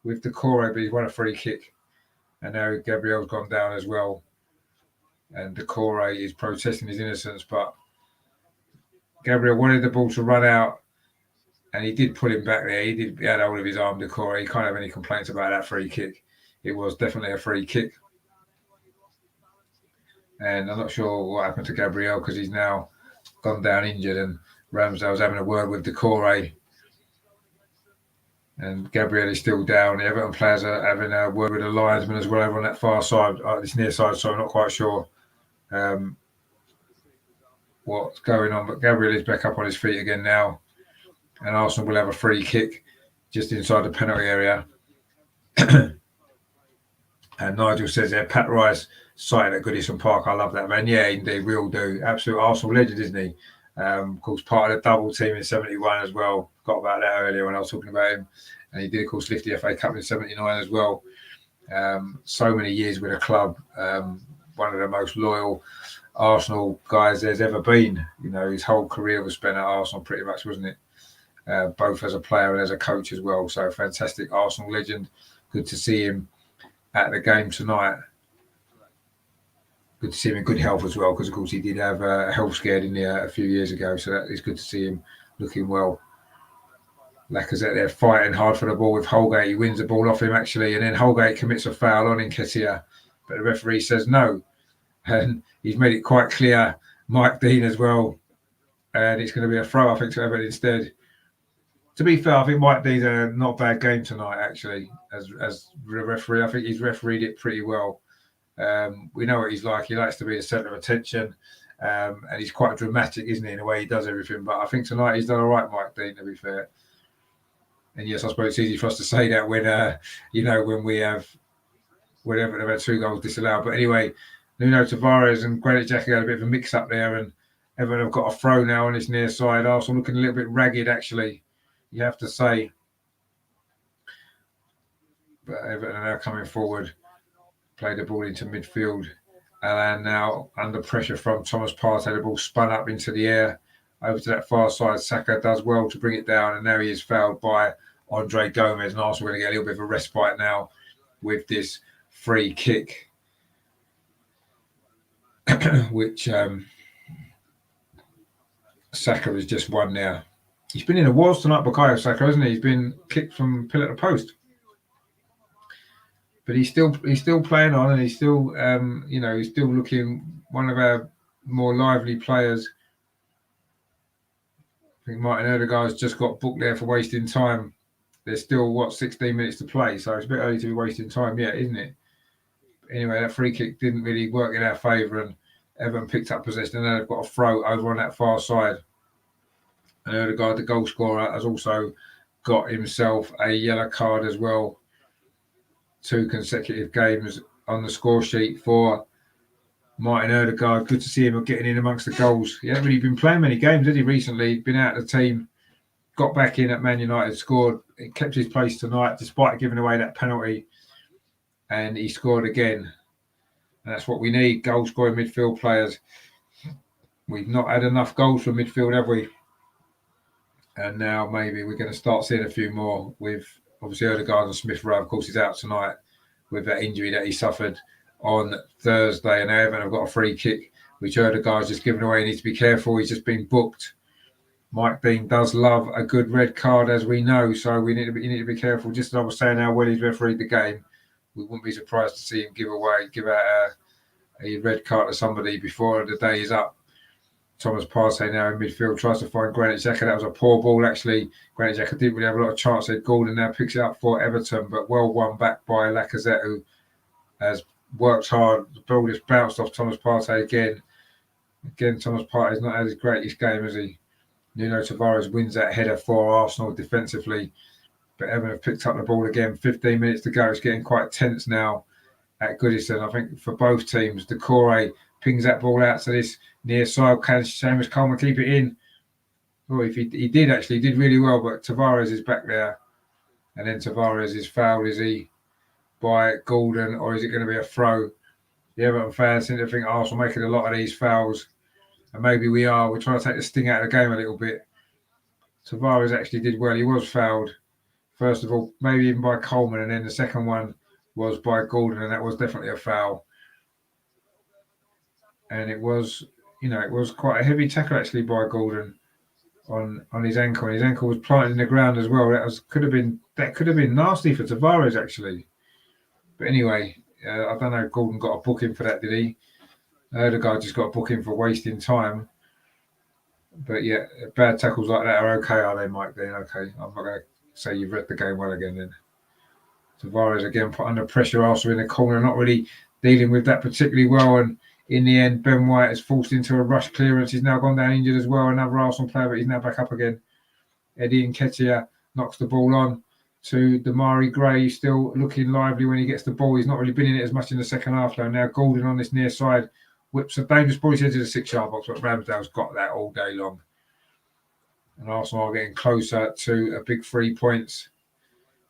with Decore, but he's won a free kick. And now Gabriel's gone down as well. And Decore is protesting his innocence, but Gabriel wanted the ball to run out, and he did pull him back there. He had hold of his arm, Decore. He can't have any complaints about that free kick. It was definitely a free kick. And I'm not sure what happened to Gabriel because he's now gone down injured, and Ramsdale's having a word with Decore. And Gabriel is still down. The Everton players are having a word with the linesman as well over on that far side, this near side, so I'm not quite sure what's going on, but Gabriel is back up on his feet again now, and Arsenal will have a free kick just inside the penalty area. And Nigel says there, Pat Rice sighted at Goodison Park. I love that, man. Yeah, indeed, we all do. Absolute Arsenal legend, isn't he? Of course, part of the double team in 71 as well. Got about that earlier when I was talking about him. And he did, of course, lift the FA Cup in 79 as well. So many years with a club. One of the most loyal Arsenal guys there's ever been. His whole career was spent at Arsenal pretty much, wasn't it? Both as a player and as a coach as well. So fantastic Arsenal legend. Good to see him at the game tonight. Good to see him in good health as well, because of course he did have a health scare in there a few years ago. So that is good to see him looking well. Lacazette there fighting hard for the ball with Holgate. He wins the ball off him actually, and then Holgate commits a foul on Nketiah, but the referee says no. And he's made it quite clear, Mike Dean as well. And it's going to be a throw, I think, to Everton instead. To be fair, I think Mike Dean's a not bad game tonight, actually, as the referee. I think he's refereed it pretty well. We know what he's like. He likes to be the centre of attention. And he's quite dramatic, isn't he, in the way he does everything. But I think tonight he's done all right, Mike Dean, to be fair. And yes, I suppose it's easy for us to say that when, when Everton have had 2 goals disallowed. But anyway, Nuno Tavares and Granit Xhaka had a bit of a mix-up there, and Everton have got a throw now on this near side. Arsenal looking a little bit ragged, actually, you have to say. But Everton are now coming forward, play the ball into midfield. Alan now under pressure from Thomas Partey. The ball spun up into the air, over to that far side. Saka does well to bring it down, and now he is fouled by Andre Gomez. And Arsenal going to get a little bit of a respite now with this free kick, which Saka has just won now. He's been in the walls tonight, Bukayo Saka, hasn't he? He's been kicked from pillar to post. But he's still playing on, and he's still he's still looking one of our more lively players. I think Martin Odegaard's just got booked there for wasting time. There's still 16 minutes to play, so it's a bit early to be wasting time yet, isn't it? Anyway, that free kick didn't really work in our favour, and Everton picked up possession, and now they've got a throw over on that far side. And Odegaard, the goal scorer, has also got himself a yellow card as well. 2 consecutive games on the score sheet for Martin Odegaard. Good to see him getting in amongst the goals. He hasn't really been playing many games, has he, recently? Been out of the team, got back in at Man United, scored, kept his place tonight despite giving away that penalty, and he scored again. And that's what we need, goal-scoring midfield players. We've not had enough goals from midfield, have we? And now maybe we're going to start seeing a few more with, obviously, Odegaard and Smith Rowe. Of course, he's out tonight with that injury that he suffered on Thursday. And Everton have got a free kick, which Odegaard's just given away. He needs to be careful. He's just been booked. Mike Dean does love a good red card, as we know. So you need to be careful. Just as I was saying how well he's refereed the game, we wouldn't be surprised to see him give out a red card to somebody before the day is up. Thomas Partey now in midfield tries to find Granit Xhaka. That was a poor ball, actually. Granit Xhaka didn't really have a lot of chance. Gordon now picks it up for Everton, but well won back by Lacazette, who has worked hard. The ball just bounced off Thomas Partey again. Again, Thomas Partey's not had his greatest game, has he? Nuno Tavares wins that header for Arsenal defensively, but Everton have picked up the ball again. 15 minutes to go. It's getting quite tense now at Goodison. I think for both teams, Decore pings that ball out to this near side. Can Seamus Coleman keep it in? Oh, if he did really well, but Tavares is back there. And then Tavares is fouled, is he, by Gordon, or is it going to be a throw? The Everton fans seem to think Arsenal making a lot of these fouls. And maybe we are. We're trying to take the sting out of the game a little bit. Tavares actually did well. He was fouled, first of all, maybe even by Coleman, and then the second one was by Gordon, and that was definitely a foul. And it was quite a heavy tackle actually by Gordon on his ankle. And his ankle was planted in the ground as well. That could have been nasty for Tavares actually. But anyway, I don't know if Gordon got a booking for that, did he? Odegaard just got a booking for wasting time. But yeah, bad tackles like that are okay, are they, Mike? Then okay, I'm not going to say you've read the game well again. Then Tavares again put under pressure. Arsenal in the corner, not really dealing with that particularly well. And in the end, Ben White is forced into a rush clearance. He's now gone down injured as well. Another Arsenal player, but he's now back up again. Eddie Nketiah knocks the ball on to Damari Gray, still looking lively when he gets the ball. He's not really been in it as much in the second half, though. Now Gordon on this near side whips a dangerous ball. He's into the 6-yard box, but Ramsdale's got that all day long. And Arsenal are getting closer to a big 3 points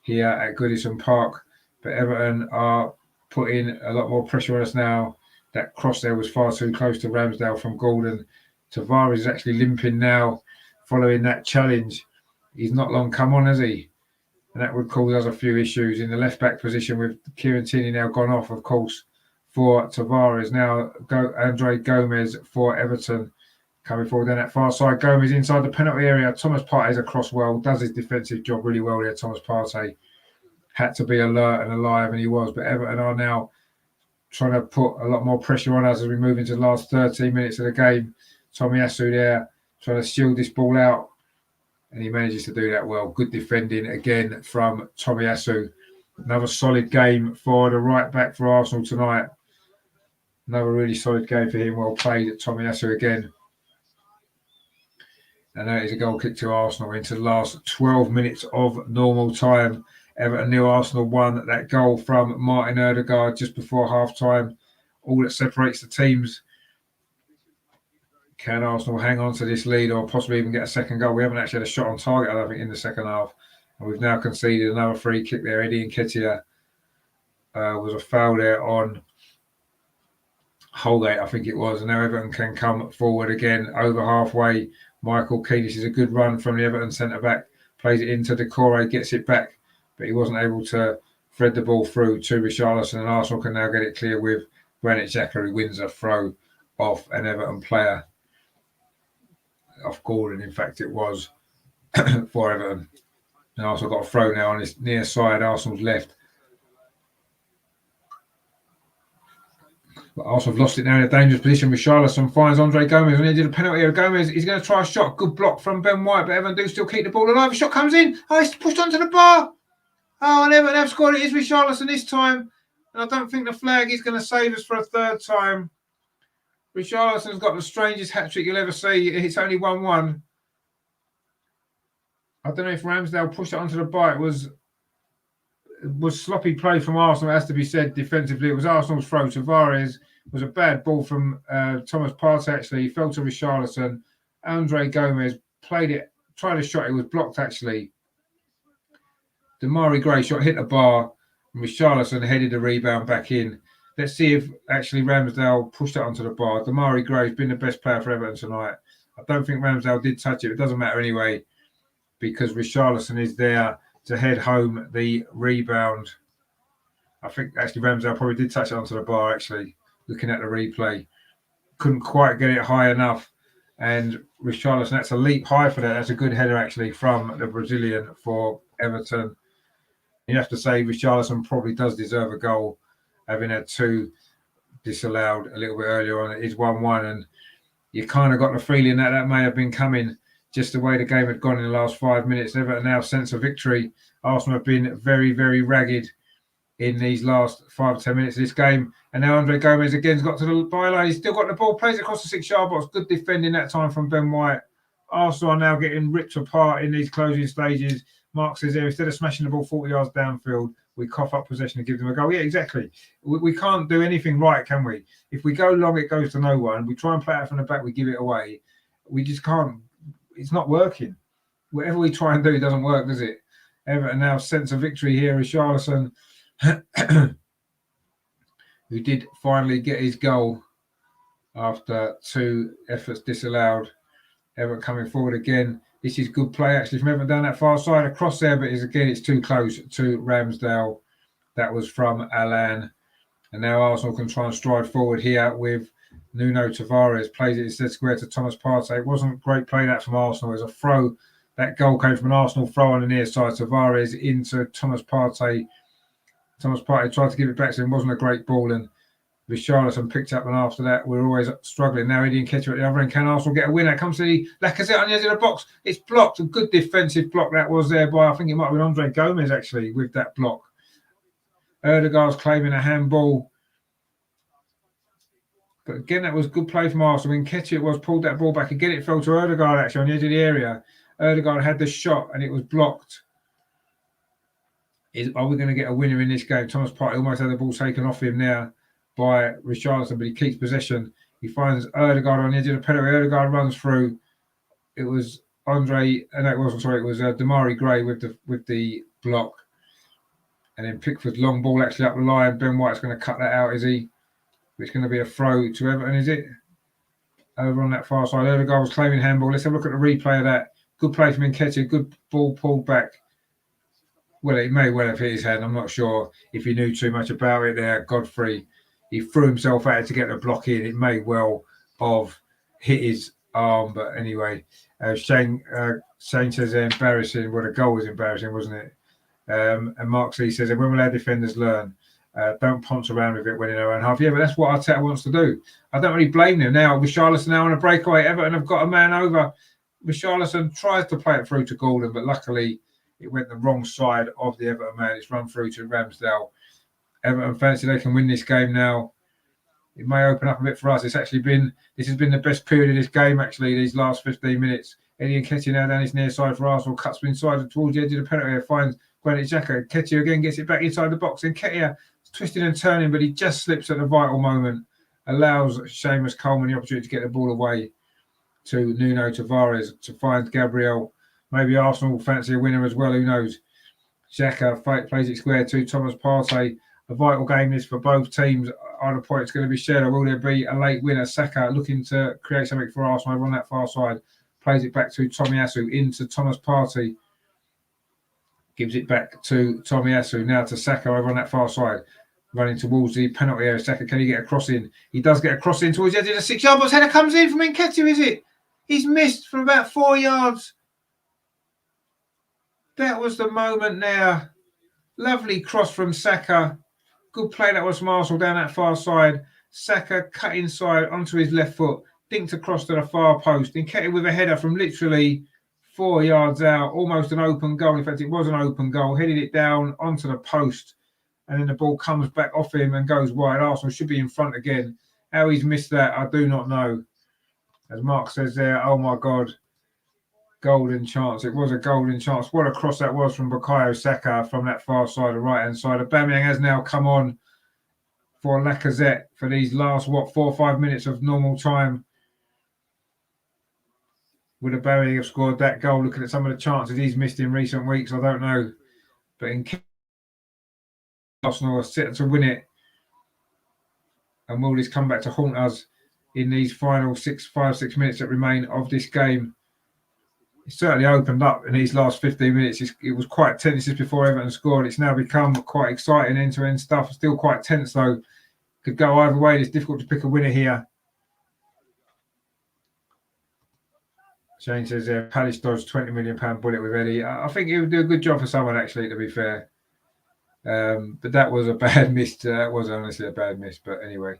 here at Goodison Park. But Everton are putting a lot more pressure on us now. That cross there was far too close to Ramsdale from Gordon. Tavares is actually limping now following that challenge. He's not long come on, has he? And that would cause us a few issues in the left-back position with Kieran Tierney now gone off, of course, for Tavares. Now Andre Gomez for Everton coming forward down that far side. Gomez inside the penalty area. Thomas Partey's across well, does his defensive job really well there. Thomas Partey had to be alert and alive, and he was. But Everton are now trying to put a lot more pressure on us as we move into the last 13 minutes of the game. Tomiyasu there trying to shield this ball out, and he manages to do that well. Good defending again from Tomiyasu. Another solid game for the right back for Arsenal tonight. Another really solid game for him. Well played at Tomiyasu again. And that is a goal kick to Arsenal into the last 12 minutes of normal time. Everton 0, Arsenal 1. That goal from Martin Odegaard just before half-time. All that separates the teams. Can Arsenal hang on to this lead or possibly even get a second goal? We haven't actually had a shot on target, I don't think, in the second half. And we've now conceded another free kick there. Eddie Nketiah was a foul there on Holgate, I think it was. And now Everton can come forward again over halfway. Michael Keane, this is a good run from the Everton centre-back. Plays it into Decore, gets it back. But he wasn't able to thread the ball through to Richarlison. And Arsenal can now get it clear with Granit Xhaka, who wins a throw off an Everton player. Off Gordon, in fact, it was for Everton. And Arsenal got a throw now on his near side, Arsenal's left. But Arsenal have lost it now in a dangerous position. Richarlison finds Andre Gomez when he did a penalty area. Gomez, he's going to try a shot. Good block from Ben White, but Everton do still keep the ball alive. A shot comes in. Oh, it's pushed onto the bar. Oh, and Everton have scored it. It's Richarlison this time. And I don't think the flag is going to save us for a third time. Richarlison's got the strangest hat-trick you'll ever see. It's only 1-1. I don't know if Ramsdale pushed it onto the bar. It was sloppy play from Arsenal, it has to be said. Defensively, it was Arsenal's throw. Tavares was a bad ball from Thomas Partey, actually. He fell to Richarlison. Andre Gomez played it, tried a shot. It was blocked, actually. Damari Gray shot hit the bar. And Richarlison headed the rebound back in. Let's see if actually Ramsdale pushed it onto the bar. Damari Gray has been the best player for Everton tonight. I don't think Ramsdale did touch it. It doesn't matter anyway, because Richarlison is there to head home the rebound. I think actually Ramsdale probably did touch it onto the bar, actually, looking at the replay. Couldn't quite get it high enough. And Richarlison, that's a leap high for that. That's a good header, actually, from the Brazilian for Everton. You have to say Richarlison probably does deserve a goal, having had 2 disallowed a little bit earlier on. It is 1-1, and you kind of got the feeling that that may have been coming, just the way the game had gone in the last 5 minutes. Everton now sense of victory. Arsenal have been very, very ragged in these last 5 or 10 minutes of this game. And now Andre Gomez again's got to the byline. He's still got the ball, plays across the 6-yard box. Good defending that time from Ben White. Arsenal are now getting ripped apart in these closing stages. Mark says here, instead of smashing the ball 40 yards downfield, we cough up possession and give them a goal. Yeah, exactly. We can't do anything right, can we? If we go long, it goes to no one. We try and play out from the back, we give it away. We just can't. It's not working. Whatever we try and do, it doesn't work, does it? Everton now sense of victory here. Richarlison, who did finally get his goal after 2 efforts disallowed. Everton coming forward again. This is good play, actually, from Everton down that far side. Across there, but it's too close to Ramsdale. That was from Alan. And now Arsenal can try and stride forward here with Nuno Tavares. Plays it instead square to Thomas Partey. It wasn't great play that from Arsenal. It was a throw. That goal came from an Arsenal throw on the near side. Tavares into Thomas Partey. Thomas Partey tried to give it back to him. It wasn't a great ball, and Richarlison picked up, and after that, we're always struggling. Now Eddie Nketiah at the other end. Can Arsenal get a winner? Comes to the Lacazette on the edge of the box. It's blocked. A good defensive block that was there by, I think it might have been Andre Gomez, actually, with that block. Ødegaard's claiming a handball. But again, that was good play from Arsenal. Nketiah was pulled that ball back. Again, it fell to Ødegaard, actually, on the edge of the area. Ødegaard had the shot, and it was blocked. Are we going to get a winner in this game? Thomas Partey almost had the ball taken off him there by Richarlison, but he keeps possession. He finds Ødegaard on the edge of the penalty. Ødegaard runs through. It was Damari Gray with the block. And then Pickford's long ball actually up the line. Ben White's going to cut that out, is he? It's going to be a throw to Everton, is it? Over on that far side. Ødegaard was claiming handball. Let's have a look at the replay of that. Good play from Nketiah. Good ball pulled back. Well, it may well have hit his hand. I'm not sure if he knew too much about it there. Godfrey, he threw himself at it to get the block in. It may well have hit his arm. But anyway, Shane says embarrassing. Well, the goal was embarrassing, wasn't it? And Mark C says, when will our defenders learn? Don't ponce around with it when in their own half. Yeah, but that's what Arteta wants to do. I don't really blame him. Now, Richarlison now on a breakaway. Everton have got a man over. Richarlison tries to play it through to Gordon, but luckily it went the wrong side of the Everton man. It's run through to Ramsdale. Everton fancy they can win this game now. It may open up a bit for us. This has been the best period of this game, actually, these last 15 minutes. Eddie Nketiah now down his near side for Arsenal. Cuts inside towards the edge of the penalty area. Finds Granit Xhaka. Nketiah again gets it back inside the box. Nketiah twisting and turning, but he just slips at the vital moment. Allows Seamus Coleman the opportunity to get the ball away to Nuno Tavares to find Gabriel. Maybe Arsenal will fancy a winner as well. Who knows? Xhaka plays it square to Thomas Partey. A vital game this for both teams. Are the points going to be shared, or will there be a late winner? Saka looking to create something for Arsenal over on that far side. Plays it back to Tomiyasu into Thomas Partey. Gives it back to Tomiyasu. Now to Saka over on that far side. Running towards the penalty area. Saka, can he get a cross in? He does get a cross in towards the edge of the 6-yard box. Header comes in from Nketiah, is it? He's missed from about 4 yards. That was the moment there. Lovely cross from Saka. Good play that was from Arsenal down that far side. Saka cut inside onto his left foot. Dinked across to the far post. Nketiah with a header from literally 4 yards out. Almost an open goal. In fact, it was an open goal. Headed it down onto the post. And then the ball comes back off him and goes wide. Arsenal should be in front again. How he's missed that, I do not know. As Mark says there, oh my God. golden chance. It was a golden chance. What a cross that was from Bukayo Saka from that far side, the right-hand side. Aubameyang has now come on for Lacazette for these last, 4 or 5 minutes of normal time. Would Aubameyang have scored that goal? Looking at some of the chances he's missed in recent weeks, I don't know. But in Arsenal are set to win it. And will this come back to haunt us in these final 5-6 minutes that remain of this game? It certainly opened up in these last 15 minutes. It was quite tense just before Everton scored. It's now become quite exciting end-to-end stuff. Still quite tense though. Could go either way. It's difficult to pick a winner here. Shane says Palace dodged £20 million bullet with Eddie. I think he would do a good job for someone, actually, to be fair. But that was a bad miss. That was honestly a bad miss. But anyway,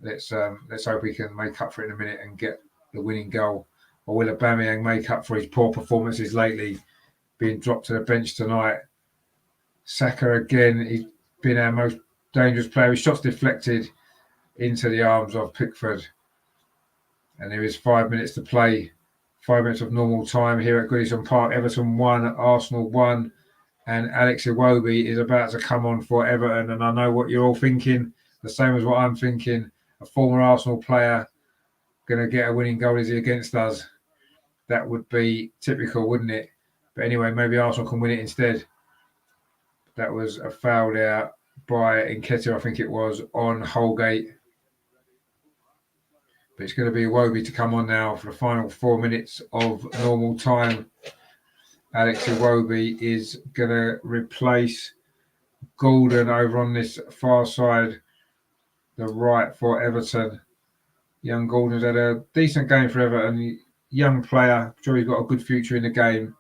let's hope we can make up for it in a minute and get the winning goal. Or will Aubameyang make up for his poor performances lately, being dropped to the bench tonight? Saka again, he's been our most dangerous player. His shots deflected into the arms of Pickford. And there is 5 minutes to play. 5 minutes of normal time here at Goodison Park. Everton 1, Arsenal 1. And Alex Iwobi is about to come on for Everton. And I know what you're all thinking, the same as what I'm thinking. A former Arsenal player going to get a winning goal, is he, against us? That would be typical, wouldn't it? But anyway, maybe Arsenal can win it instead. That was a foul there by Nketiah, I think it was, on Holgate. But it's going to be Iwobi to come on now for the final 4 minutes of normal time. Alex Iwobi is going to replace Gordon over on this far side, the right for Everton. Young Gordon's had a decent game for Everton. Young player. I'm sure he's got a good future in the game.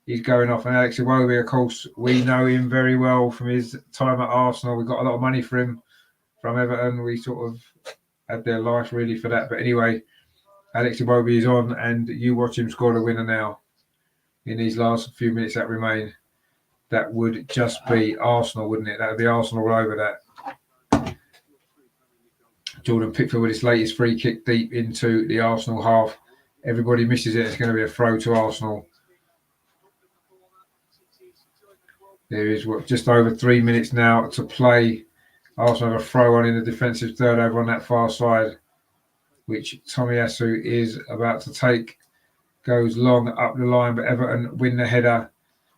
He's going off. And Alex Iwobi, of course, we know him very well from his time at Arsenal. We got a lot of money for him from Everton. We sort of had their life really for that. But anyway, Alex Iwobi is on, and you watch him score the winner now in these last few minutes that remain. That would just be Arsenal, wouldn't it? That would be Arsenal all over that. Jordan Pickford with his latest free kick deep into the Arsenal half. Everybody misses it. It's going to be a throw to Arsenal. There is just over 3 minutes now to play. Arsenal have a throw on in the defensive third over on that far side, which Tomiyasu is about to take. Goes long up the line, but Everton win the header.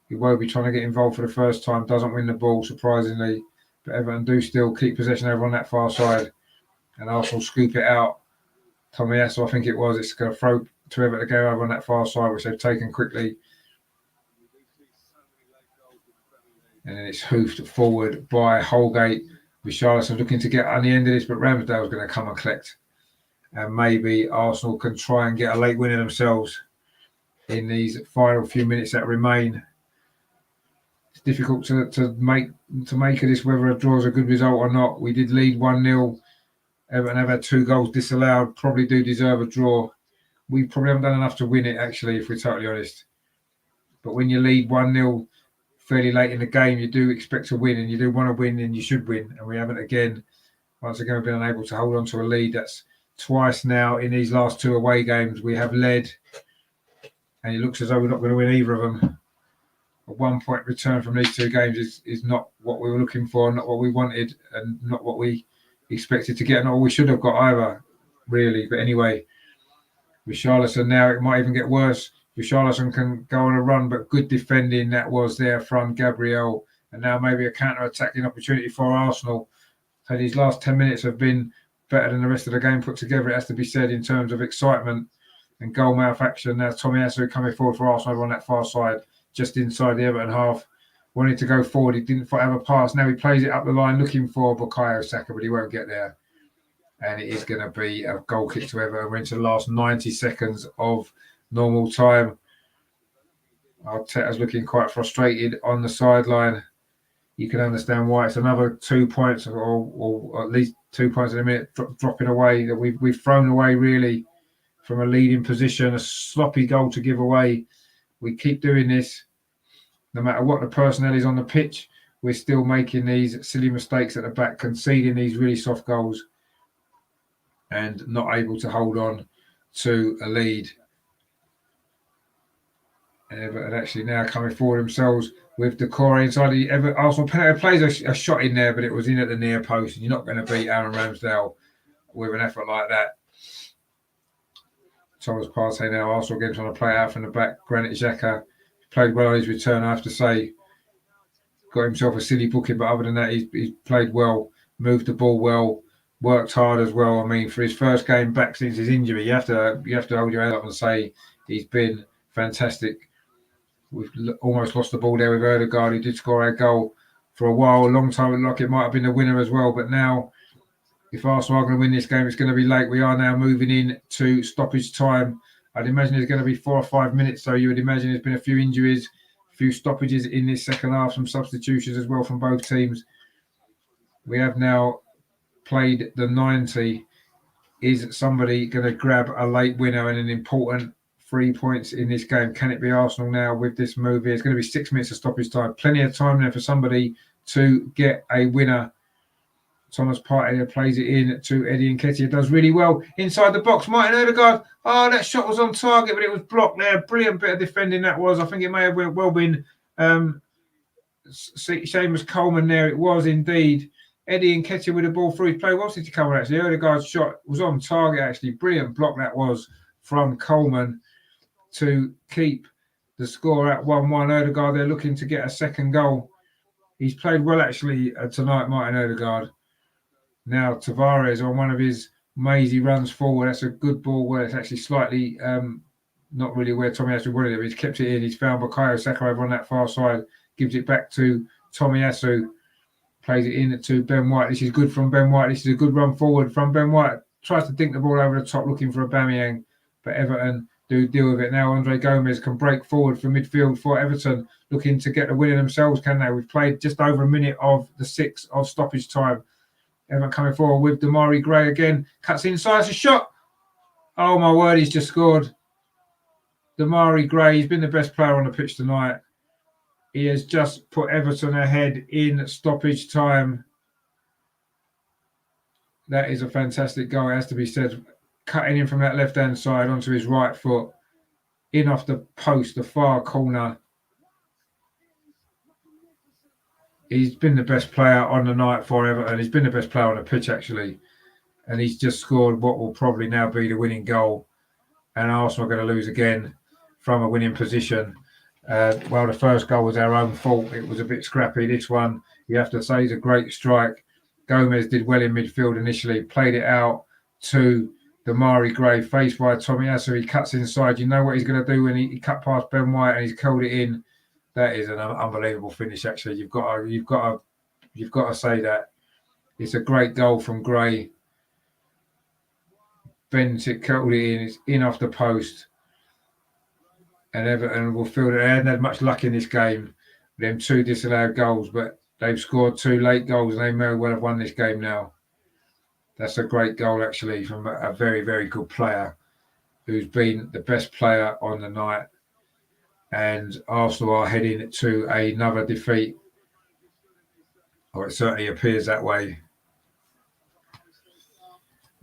He won't be trying to get involved for the first time. Doesn't win the ball, surprisingly. But Everton do still keep possession over on that far side. And Arsenal scoop it out. Tomiyasu, I think it was. It's going to throw to Everton to go over on that far side, which they've taken quickly. And then it's hoofed forward by Holgate. Richarlison looking to get on the end of this, but Ramsdale's going to come and collect. And maybe Arsenal can try and get a late winner themselves in these final few minutes that remain. It's difficult to make of this whether a draw is a good result or not. We did lead 1-0. Everton have had 2 goals disallowed. Probably do deserve a draw. We probably haven't done enough to win it, actually, if we're totally honest. But when you lead 1-0 fairly late in the game, you do expect to win, and you do want to win, and you should win. And we haven't again. Once again, we've been unable to hold on to a lead. That's twice now in these last 2 away games. We have led, and it looks as though we're not going to win either of them. A 1-point return from these 2 games is not what we were looking for, not what we wanted, and not what we expected to get, not what we should have got either, really. But anyway, Richarlison now, it might even get worse. Richarlison can go on a run, but good defending that was there from Gabriel. And now maybe a counter-attacking opportunity for Arsenal. So these last 10 minutes have been better than the rest of the game put together, it has to be said, in terms of excitement and goal-mouth action. Now Tomiyasu coming forward for Arsenal on that far side, just inside the Everton half. Wanted to go forward, he didn't have a pass. Now he plays it up the line looking for Bukayo Saka, but he won't get there. And it is going to be a goal kick to Everton. We're into the last 90 seconds of normal time. Arteta's looking quite frustrated on the sideline. You can understand why. It's another 2 points, or at least 2 points in a minute dropping away that we've thrown away, really, from a leading position. A sloppy goal to give away. We keep doing this. No matter what the personnel is on the pitch, we're still making these silly mistakes at the back, conceding these really soft goals and not able to hold on to a lead. And Everton actually now coming forward themselves with Decore inside the Arsenal penalty. Plays a shot in there, but it was in at the near post. And you're not going to beat Aaron Ramsdale with an effort like that. Thomas Partey now, Arsenal again trying to play out from the back. Granit Xhaka played well on his return, I have to say. Got himself a silly booking, but other than that, he's played well, moved the ball well, worked hard as well. I mean, for his first game back since his injury, you have to hold your head up and say he's been fantastic. We've almost lost the ball there with Ødegaard. He did score a goal for a while, a long time. It looked like it might have been the winner as well, but now, if Arsenal are going to win this game, it's going to be late. We are now moving in to stoppage time. I'd imagine there's going to be 4 or 5 minutes, so you would imagine there's been a few injuries, a few stoppages in this second half, some substitutions as well from both teams. We have now played the 90. Is somebody going to grab a late winner and an important 3 points in this game? Can it be Arsenal now with this move? It's going to be 6 minutes of stoppage time. Plenty of time there for somebody to get a winner. Thomas Partey plays it in to Eddie Nketiah. Does really well inside the box. Martin Ødegaard. Oh, that shot was on target, but it was blocked there. Brilliant bit of defending that was. I think it may have well been Seamus Coleman there. It was indeed. Eddie Nketiah with the ball through. He played well since he covered actually. Ødegaard's shot was on target actually. Brilliant block that was from Coleman to keep the score at 1-1. Ødegaard, they're looking to get a second goal. He's played well actually tonight, Martin Ødegaard. Now Tavares on one of his mazy runs forward. That's a good ball where it's actually slightly not really where Tomiyasu wanted it, but he's kept it in. He's found Bukayo Saka over on that far side, gives it back to Tomiyasu, plays it in to Ben White. This is good from Ben White. This is a good run forward from Ben White. Tries to dink the ball over the top looking for Aubameyang, but Everton do deal with it. Now Andre Gomez can break forward from midfield for Everton, looking to get the winner themselves, can they? We've played just over a minute of the 6 of stoppage time. Everton coming forward with Damari Gray again. Cuts inside. It's a shot. Oh, my word. He's just scored. Damari Gray. He's been the best player on the pitch tonight. He has just put Everton ahead in stoppage time. That is a fantastic goal. It has to be said. Cutting in from that left-hand side onto his right foot. In off the post, the far corner. He's been the best player on the night for Everton. He's been the best player on the pitch, actually. And he's just scored what will probably now be the winning goal. And Arsenal are going to lose again from a winning position. Well, the first goal was our own fault. It was a bit scrappy. This one, you have to say, is a great strike. Gomez did well in midfield initially, played it out to Damari Gray, faced by Tomiyasu. He cuts inside. You know what he's going to do when he cut past Ben White and he's curled it in. That is an unbelievable finish. Actually, you've got to say that it's a great goal from Gray. Bennett curled it in. It's in off the post, and Everton will feel that they hadn't had much luck in this game. Them 2 disallowed goals, but they've scored 2 late goals, and they may well have won this game now. That's a great goal, actually, from a very, very good player who's been the best player on the night. And Arsenal are heading to another defeat. Or it certainly appears that way.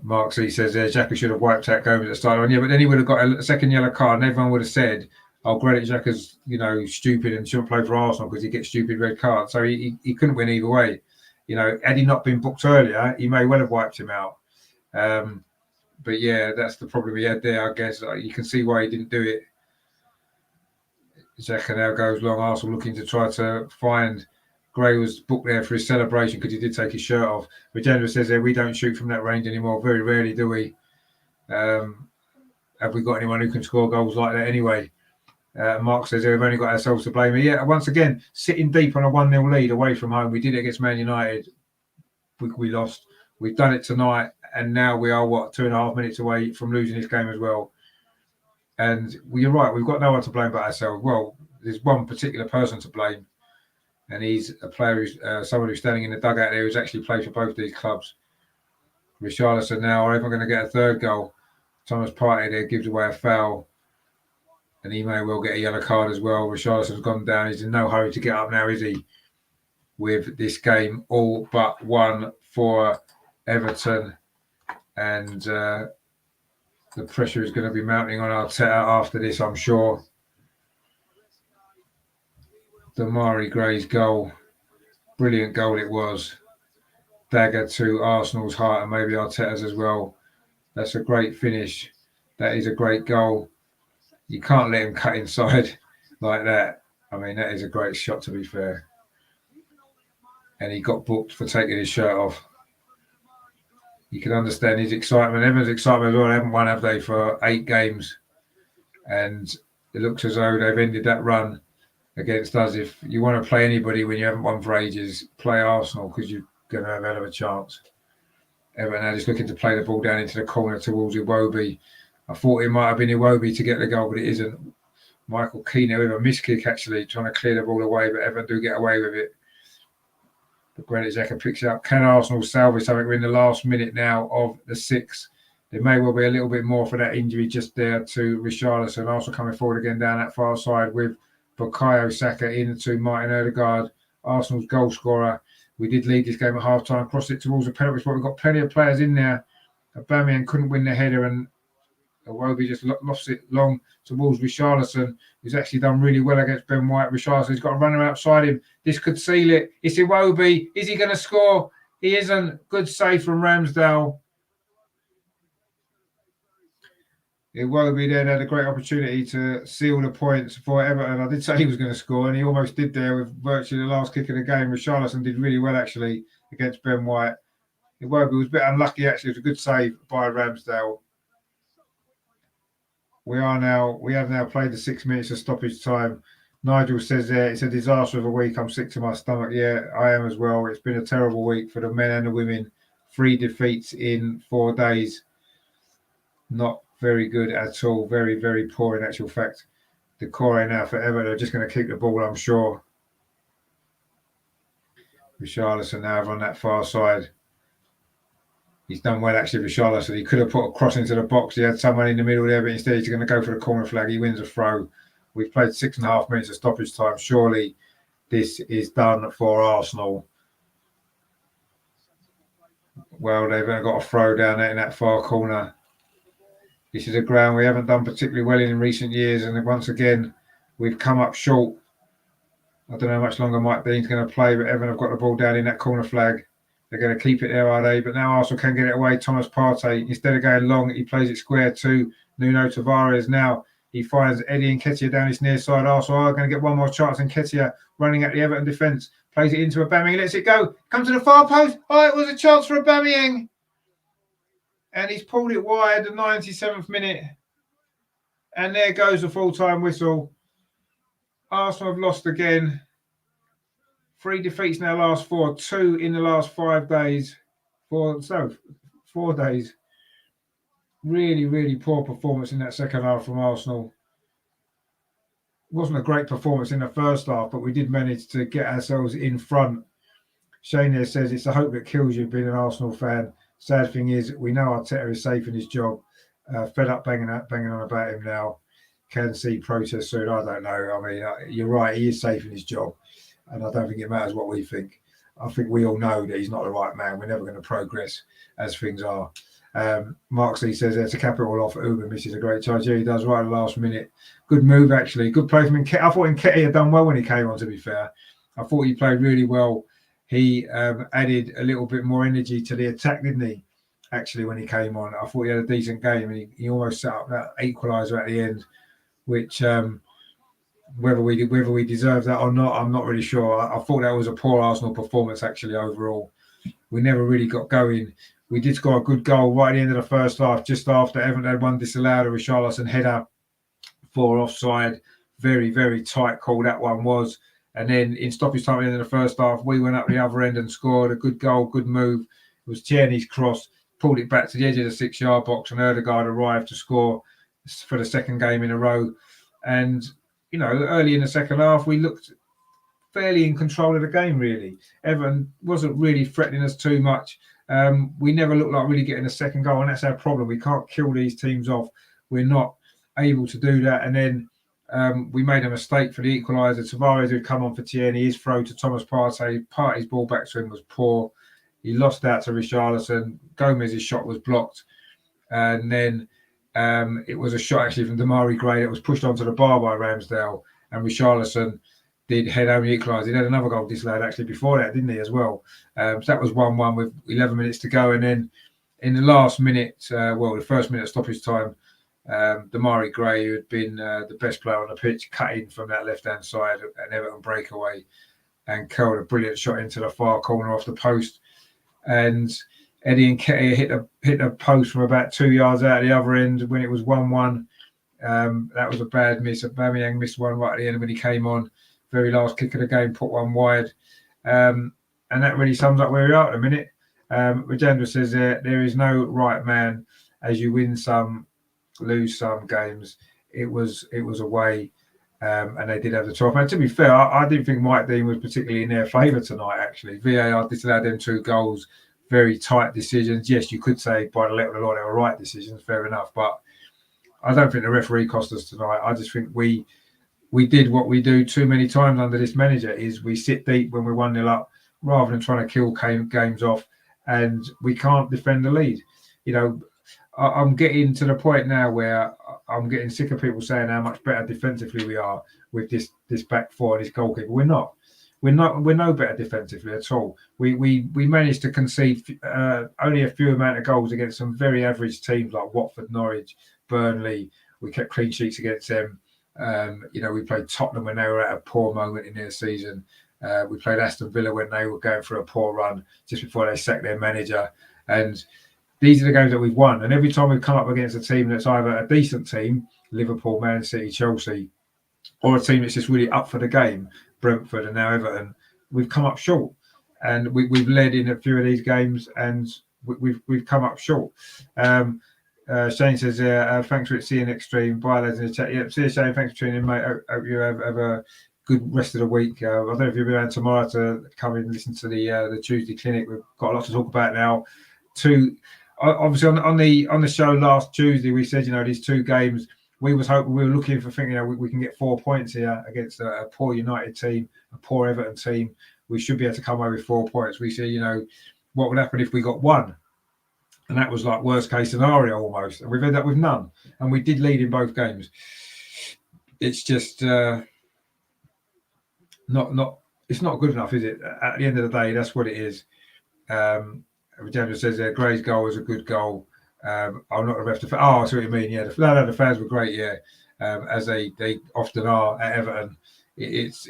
Mark C says there, Xhaka should have wiped out Gomez at the start. Yeah, but then he would have got a second yellow card and everyone would have said, oh, Granit Xhaka's, stupid and shouldn't play for Arsenal because he gets stupid red cards. So he couldn't win either way. Had he not been booked earlier, he may well have wiped him out. But yeah, that's the problem he had there, I guess. You can see why he didn't do it. Xhaka now goes long. Arsenal looking to try to find. Gray was booked there for his celebration because he did take his shirt off. But Regeneron says there, we don't shoot from that range anymore. Very rarely do we. Have we got anyone who can score goals like that anyway? Mark says we've only got ourselves to blame. Yeah, once again, sitting deep on a 1-0 lead away from home. We did it against Man United. We lost. We've done it tonight. And now we are, 2.5 minutes away from losing this game as well. And you're right, we've got no one to blame but ourselves. Well, there's one particular person to blame, and he's a player who's someone who's standing in the dugout there who's actually played for both these clubs. Richarlison now are even going to get a third goal. Thomas Partey there gives away a foul, and he may well get a yellow card as well. Richarlison's gone down. He's in no hurry to get up now, is he? With this game all but one for Everton, and the pressure is going to be mounting on Arteta after this, I'm sure. Damari Gray's goal. Brilliant goal it was. Dagger to Arsenal's heart and maybe Arteta's as well. That's a great finish. That is a great goal. You can't let him cut inside like that. I mean, that is a great shot, to be fair. And he got booked for taking his shirt off. You can understand his excitement. Everyone's excitement as well. They haven't won, have they, for 8 games. And it looks as though they've ended that run against us. If you want to play anybody when you haven't won for ages, play Arsenal because you're going to have a hell of a chance. Everton now just looking to play the ball down into the corner towards Iwobi. I thought it might have been Iwobi to get the goal, but it isn't. Michael Keane with a miss kick, actually, trying to clear the ball away, but Everton do get away with it. But Granit Xhaka picks it up. Can Arsenal salvage something? We're in the last minute now of the 6th. There may well be a little bit more for that injury just there to Richarlison. Arsenal coming forward again down that far side with Bukayo Saka into Martin Odegaard, Arsenal's goal scorer. We did lead this game at half-time, crossed it towards the penalty spot. We've got plenty of players in there. Aubameyang couldn't win the header and Iwobi just lost it long towards Richarlison, who's actually done really well against Ben White. Richarlison's got a runner outside him. This could seal it. It's Iwobi. Is he going to score? He isn't. Good save from Ramsdale. Iwobi then had a great opportunity to seal the points for Everton. I did say he was going to score, and he almost did there with virtually the last kick of the game. Richarlison did really well, actually, against Ben White. Iwobi was a bit unlucky, actually. It was a good save by Ramsdale. We have now played the 6 minutes of stoppage time. Nigel says there, it's a disaster of a week. I'm sick to my stomach. Yeah, I am as well. It's been a terrible week for the men and the women. 3 defeats in 4 days. Not very good at all. Very, very poor in actual fact. Decore now for Everton. They're just going to keep the ball, I'm sure. Richarlison now on that far side. He's done well, actually, Richarlison. He could have put a cross into the box. He had someone in the middle there, but instead he's going to go for the corner flag. He wins a throw. We've played 6.5 minutes of stoppage time. Surely this is done for Arsenal. Well, they've only got a throw down there in that far corner. This is a ground we haven't done particularly well in recent years, and once again, we've come up short. I don't know how much longer Mike Dean's going to play, but Everton have got the ball down in that corner flag. They're going to keep it there, are they? But now Arsenal can get it away. Thomas Partey, instead of going long, he plays it square to Nuno Tavares. Now he finds Eddie Nketiah down his near side. Arsenal are going to get one more chance. Nketiah running at the Everton defence. Plays it into Aubameyang. Lets it go. Comes to the far post. Oh, it was a chance for Aubameyang. And he's pulled it wide, the 97th minute. And there goes the full-time whistle. Arsenal have lost again. 3 defeats in their last 4, 2 in the last 5 days. 4 days. Really, really poor performance in that second half from Arsenal. It wasn't a great performance in the first half, but we did manage to get ourselves in front. Shane there says it's the hope that kills you being an Arsenal fan. Sad thing is, we know Arteta is safe in his job. Fed up banging on about him now. Can see protest soon. I don't know. I mean, you're right. He is safe in his job. And I don't think it matters what we think. I think we all know that he's not the right man. We're never going to progress as things are. Mark C says there's a capital off. Uber misses a great charge. Yeah, he does right at the last minute. Good move, actually. Good play from Nketiah. I thought Nketiah had done well when he came on, to be fair. I thought he played really well. He added a little bit more energy to the attack, didn't he? Actually, when he came on, I thought he had a decent game. And he almost set up that equaliser at the end, which... Whether we deserve that or not, I'm not really sure. I thought that was a poor Arsenal performance, actually, overall. We never really got going. We did score a good goal right at the end of the first half, just after Everton had one disallowed, a Richarlison header for offside. Very, very tight call that one was. And then in stoppage time at the end of the first half, we went up the other end and scored a good goal, good move. It was Tierney's cross, pulled it back to the edge of the 6-yard box, and Odegaard arrived to score for the second game in a row. And you know, early in the second half, we looked fairly in control of the game, really. Everton wasn't really threatening us too much. We never looked like really getting a second goal, and that's our problem. We can't kill these teams off. We're not able to do that. And then we made a mistake for the equaliser. Tavares had come on for Tierney. His throw to Thomas Partey. Partey's ball back to him was poor. He lost out to Richarlison. Gomez's shot was blocked. And then... it was a shot actually from Damari Gray that was pushed onto the bar by Ramsdale, and Richarlison did head only equalise. He had another goal disallowed actually before that, didn't he, as well? So that was 1-1 with 11 minutes to go. And then in the last minute, the first minute of stoppage time, Damari Gray, who had been the best player on the pitch, cut in from that left-hand side, an Everton breakaway, and curled a brilliant shot into the far corner off the post. And Eddie Nketiah hit a post from about 2 yards out of the other end when it was 1-1. That was a bad miss. Aubameyang missed one right at the end when he came on. Very last kick of the game, put one wide. And that really sums up where we are at the minute. Rajendra says there is no right man. As you win some, lose some games. It was away, and they did have the 12. And to be fair, I didn't think Mike Dean was particularly in their favour tonight, actually. VAR disallowed them 2 goals. Very tight decisions. Yes, you could say by the letter of the law they were right decisions, fair enough. But I don't think the referee cost us tonight. I just think we did what we do too many times under this manager, is we sit deep when we're 1-0 up rather than trying to kill games off, and we can't defend the lead. You know, I'm getting to the point now where I'm getting sick of people saying how much better defensively we are with this back four and this goalkeeper. We're not. We're no better defensively at all. We managed to concede only a few amount of goals against some very average teams like Watford, Norwich, Burnley. We kept clean sheets against them. We played Tottenham when they were at a poor moment in their season. We played Aston Villa when they were going through a poor run just before they sacked their manager. And these are the games that we've won. And every time we've come up against a team that's either a decent team, Liverpool, Man City, Chelsea, or a team that's just really up for the game, Brentford and now Everton, we've come up short. And we've led in a few of these games, and we've come up short. Shane says, thanks for seeing Extreme. Bye, lads, in the chat. Yeah, see you, Shane. Thanks for tuning in, mate. Hope you have a good rest of the week. I don't know if you'll be around tomorrow to come in and listen to the Tuesday clinic. We've got a lot to talk about now. Obviously, on the show last Tuesday, we said, these 2 games, we were looking for thinking, we can get 4 points here against a poor United team, a poor Everton team. We should be able to come away with 4 points. We said, what would happen if we got 1? And that was like worst case scenario almost. And we've ended up with none. And we did lead in both games. It's just not it's not good enough, is it? At the end of the day, that's what it is. Rajendra says Gray's goal was a good goal. I'm not a ref. I see what you mean. Yeah, the fans were great. Yeah, as they often are at Everton. It's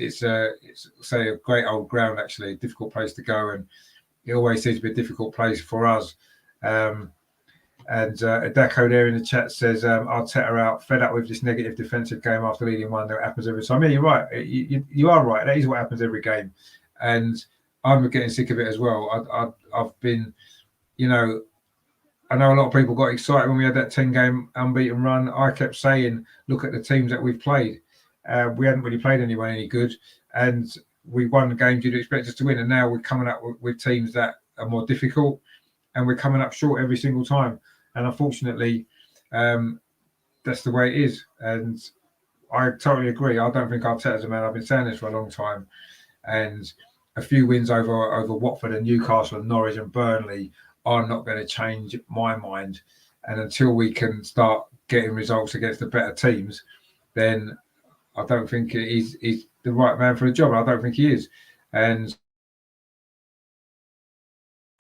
say a great old ground, actually, a difficult place to go, and it always seems to be a difficult place for us. And Adako there in the chat says Arteta out, fed up with this negative defensive game after leading 1. That happens every time. Yeah, you're right. You are right. That is what happens every game, and I'm getting sick of it as well. I've been, I know a lot of people got excited when we had that 10-game unbeaten run. I kept saying, look at the teams that we've played. We hadn't really played anyone any good, and we won the games you'd expect us to win. And now we're coming up with teams that are more difficult, and we're coming up short every single time. And unfortunately, that's the way it is. And I totally agree. I don't think Arteta's a man. I've been saying this for a long time. And a few wins over Watford and Newcastle and Norwich and Burnley are not going to change my mind. And until we can start getting results against the better teams, then I don't think he's the right man for the job. I don't think he is. And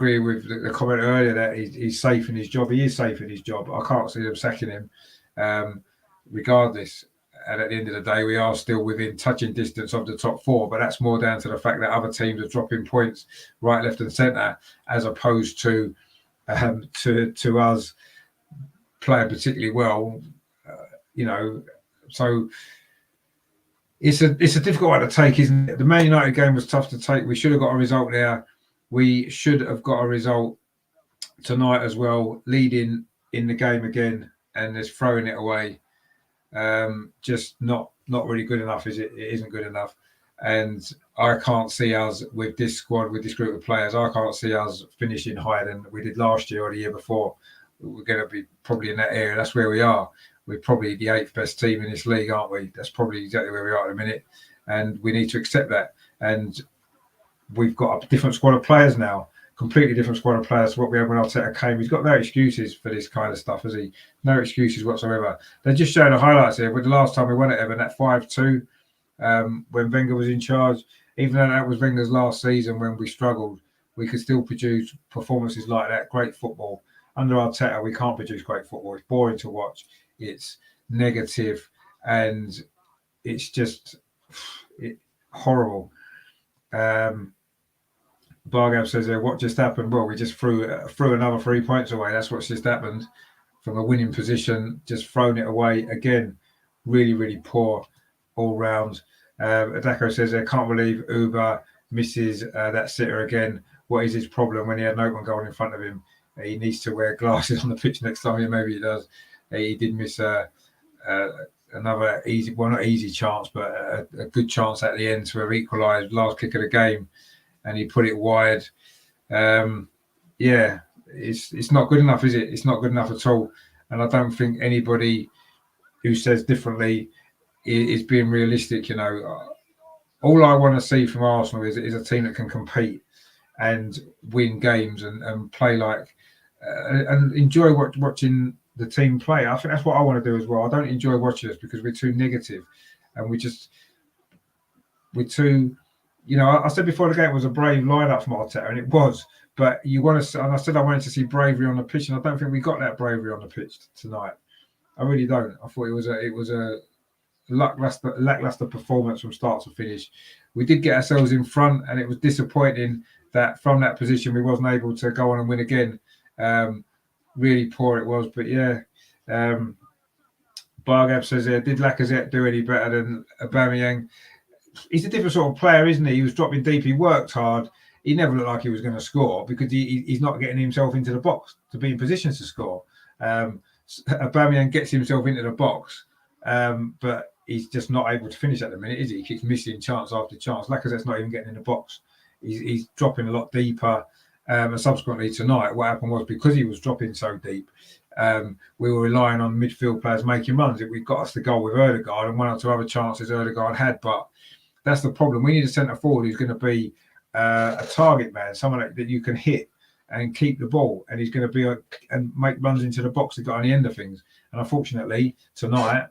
I agree with the comment earlier that he's safe in his job. He is safe in his job. I can't see them sacking him regardless. And at the end of the day, we are still within touching distance of the top 4, but that's more down to the fact that other teams are dropping points right, left, and centre, as opposed to us playing particularly well. So it's a difficult one to take, isn't it? The Man United game was tough to take. We should have got a result there. We should have got a result tonight as well, leading in the game again, and just throwing it away. Just not really good enough, is it? It isn't good enough. And I can't see us with this squad, with this group of players, I can't see us finishing higher than we did last year or the year before. We're going to be probably in that area. That's where we are. We're probably the 8th best team in this league, aren't we? That's probably exactly where we are at the minute. And we need to accept that. And we've got a different squad of players now, completely different squad of players to what we had when Arteta came. He's got no excuses for this kind of stuff, has he? No excuses whatsoever. They're just showing the highlights here. With the last time we won at Everton, that 5-2 when Wenger was in charge. Even though that was Wenger's last season when we struggled, we could still produce performances like that. Great football. Under Arteta, we can't produce great football. It's boring to watch. It's negative, and it's just horrible. Bargab says, what just happened? Well, we just threw another 3 points away. That's what's just happened from a winning position, just thrown it away again. Really, really poor all round. Adako says, I can't believe Uber misses that sitter again. What is his problem when he had an open goal in front of him? He needs to wear glasses on the pitch next time. Yeah, maybe he does. He did miss another easy, well, not easy chance, but a good chance at the end to have equalised, last kick of the game, and he put it wide. Yeah, it's not good enough, is it? It's not good enough at all. And I don't think anybody who says differently is being realistic. You know, all I want to see from Arsenal is a team that can compete and win games and play like and enjoy watching the team play. I think that's what I want to do as well. I don't enjoy watching us because we're too negative, and we're too. You know, I said before the game it was a brave lineup from Arteta, and it was. But you want to, and I said I wanted to see bravery on the pitch, and I don't think we got that bravery on the pitch tonight. I really don't. I thought it was a lackluster performance from start to finish. We did get ourselves in front, and it was disappointing that from that position we wasn't able to go on and win again. Really poor it was, but yeah. Bargab says, did Lacazette do any better than Aubameyang? He's a different sort of player, isn't he? He was dropping deep. He worked hard. He never looked like he was going to score because he's not getting himself into the box to be in position to score. Aubameyang gets himself into the box, but he's just not able to finish at the minute, is he? He keeps missing chance after chance. Lacazette's not even getting in the box. He's dropping a lot deeper. And subsequently tonight, what happened was because he was dropping so deep, we were relying on midfield players making runs. We got us the goal with Ødegaard and one or two other chances Ødegaard had, but that's the problem. We need a centre forward who's going to be a target man, someone that you can hit and keep the ball, and he's going to be and make runs into the box that got on the end of things. And unfortunately, tonight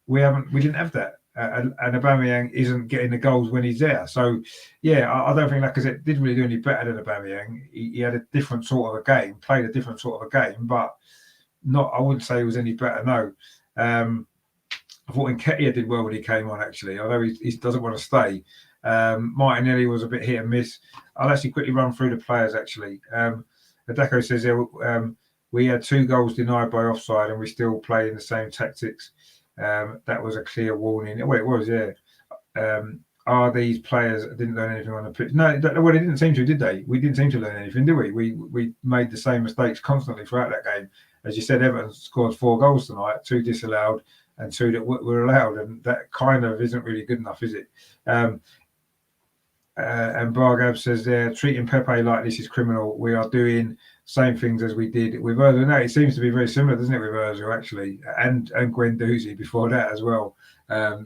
we didn't have that. And Aubameyang isn't getting the goals when he's there. So, yeah, I don't think Lacazette didn't really do any better than Aubameyang. He had a different sort of a game, played a different sort of a game, but I wouldn't say he was any better, no. I thought Nketiah did well when he came on, actually, although he doesn't want to stay. Martinelli was a bit hit and miss. I'll actually quickly run through the players, actually. Adeko says we had 2 goals denied by offside and we still play in the same tactics. That was a clear warning. Well, it was, yeah. Are these players didn't learn anything on the pitch? No, well, they didn't seem to, did they? We didn't seem to learn anything, did we? We made the same mistakes constantly throughout that game. As you said, Everton scored 4 goals tonight, 2 disallowed and 2 that were allowed, and that kind of isn't really good enough, is it? And Bargab says they're treating Pepe like this is criminal. We are doing same things as we did with Ozil. No, it seems to be very similar, doesn't it, with Ozil actually, and Guendouzi before that as well.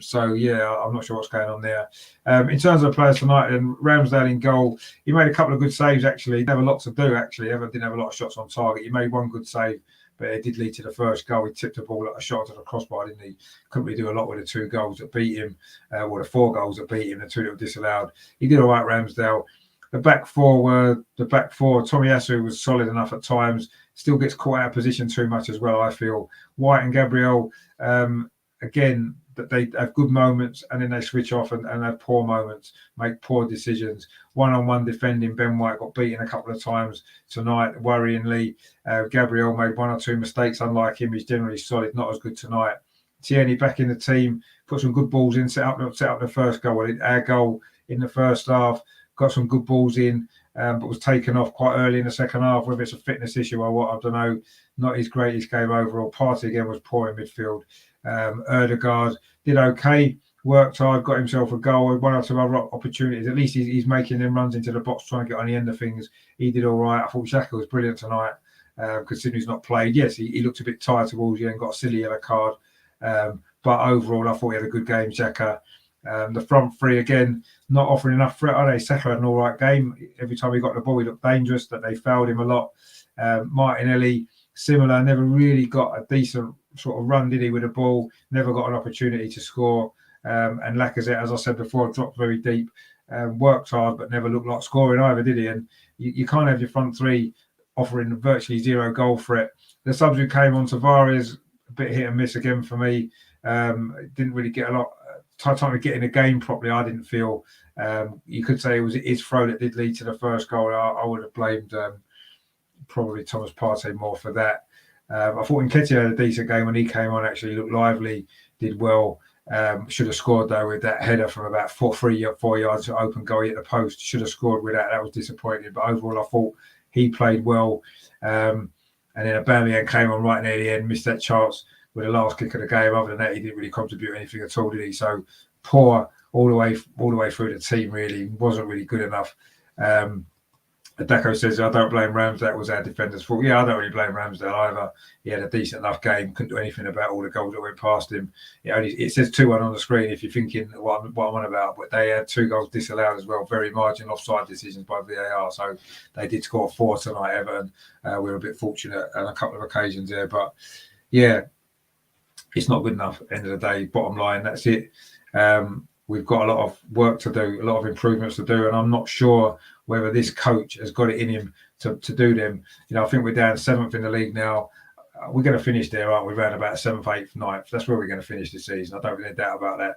So yeah, I'm not sure what's going on there. In terms of players tonight, and Ramsdale in goal, he made a couple of good saves actually. He didn't have a lot to do actually. Everton didn't have a lot of shots on target. He made one good save, but it did lead to the first goal. He tipped the ball at a shot to the crossbar, didn't he? Couldn't really do a lot with the 2 goals that beat him, or the 4 goals that beat him, the 2 that were disallowed. He did all right, Ramsdale. The back four. Tomiyasu was solid enough at times. Still gets caught out of position too much as well, I feel. White and Gabriel, again, that they have good moments and then they switch off and have poor moments, make poor decisions. One-on-one defending, Ben White got beaten a couple of times tonight, worryingly. Gabriel made 1 or 2 mistakes, unlike him. He's generally solid, not as good tonight. Tierney back in the team, put some good balls in, set up the first goal. Our goal in the first half, got some good balls in, but was taken off quite early in the second half. Whether it's a fitness issue or what, I don't know. Not his greatest game overall. Partey again was poor in midfield. Ødegaard did okay, worked hard, got himself a goal, 1 or 2 other opportunities. At least he's making them runs into the box, trying to get on the end of things. He did all right. I thought Xhaka was brilliant tonight, considering he's not played. Yes, he looked a bit tired towards the end, got a silly yellow card. But overall, I thought he had a good game, Xhaka. The front 3, again, not offering enough threat, are they? Saka had an all right game. Every time he got the ball, he looked dangerous, but they fouled him a lot. Martinelli, similar, never really got a decent sort of run, did he, with the ball? Never got an opportunity to score. And Lacazette, as I said before, dropped very deep, worked hard, but never looked like scoring either, did he? And you can't have your front three offering virtually zero goal threat. The subs who came on, Tavares, a bit hit and miss again for me. Didn't really get a lot time to get in the game properly. I didn't feel. You could say it was his throw that did lead to the first goal. I would have blamed probably Thomas Partey more for that. I thought Nketiah had a decent game when he came on. Actually, looked lively, did well. Should have scored though with that header from about 4 yards to open goal, hit the post. Should have scored with that. That was disappointing. But overall, I thought he played well. And then Aubameyang came on right near the end, missed that chance with the last kick of the game. Other than that, he didn't really contribute anything at all, did he? So poor all the way through the team. Really wasn't really good enough. Adako says, I don't blame Ramsdale, it was our defender's fault. Yeah, I don't really blame Ramsdale either. He had a decent enough game, couldn't do anything about all the goals that went past him. It says 2-1 on the screen if you're thinking what I'm on about, but they had 2 goals disallowed as well, very marginal offside decisions by VAR. So they did score 4 tonight, Everton. We were a bit fortunate on a couple of occasions there, but yeah, it's not good enough. End of the day, bottom line, that's it. We've got a lot of work to do, a lot of improvements to do, and I'm not sure whether this coach has got it in him to do them. I think we're down 7th in the league now. We're going to finish there, aren't we? Around about 7th, 8th, 9th. That's where we're going to finish this season. I don't really doubt about that.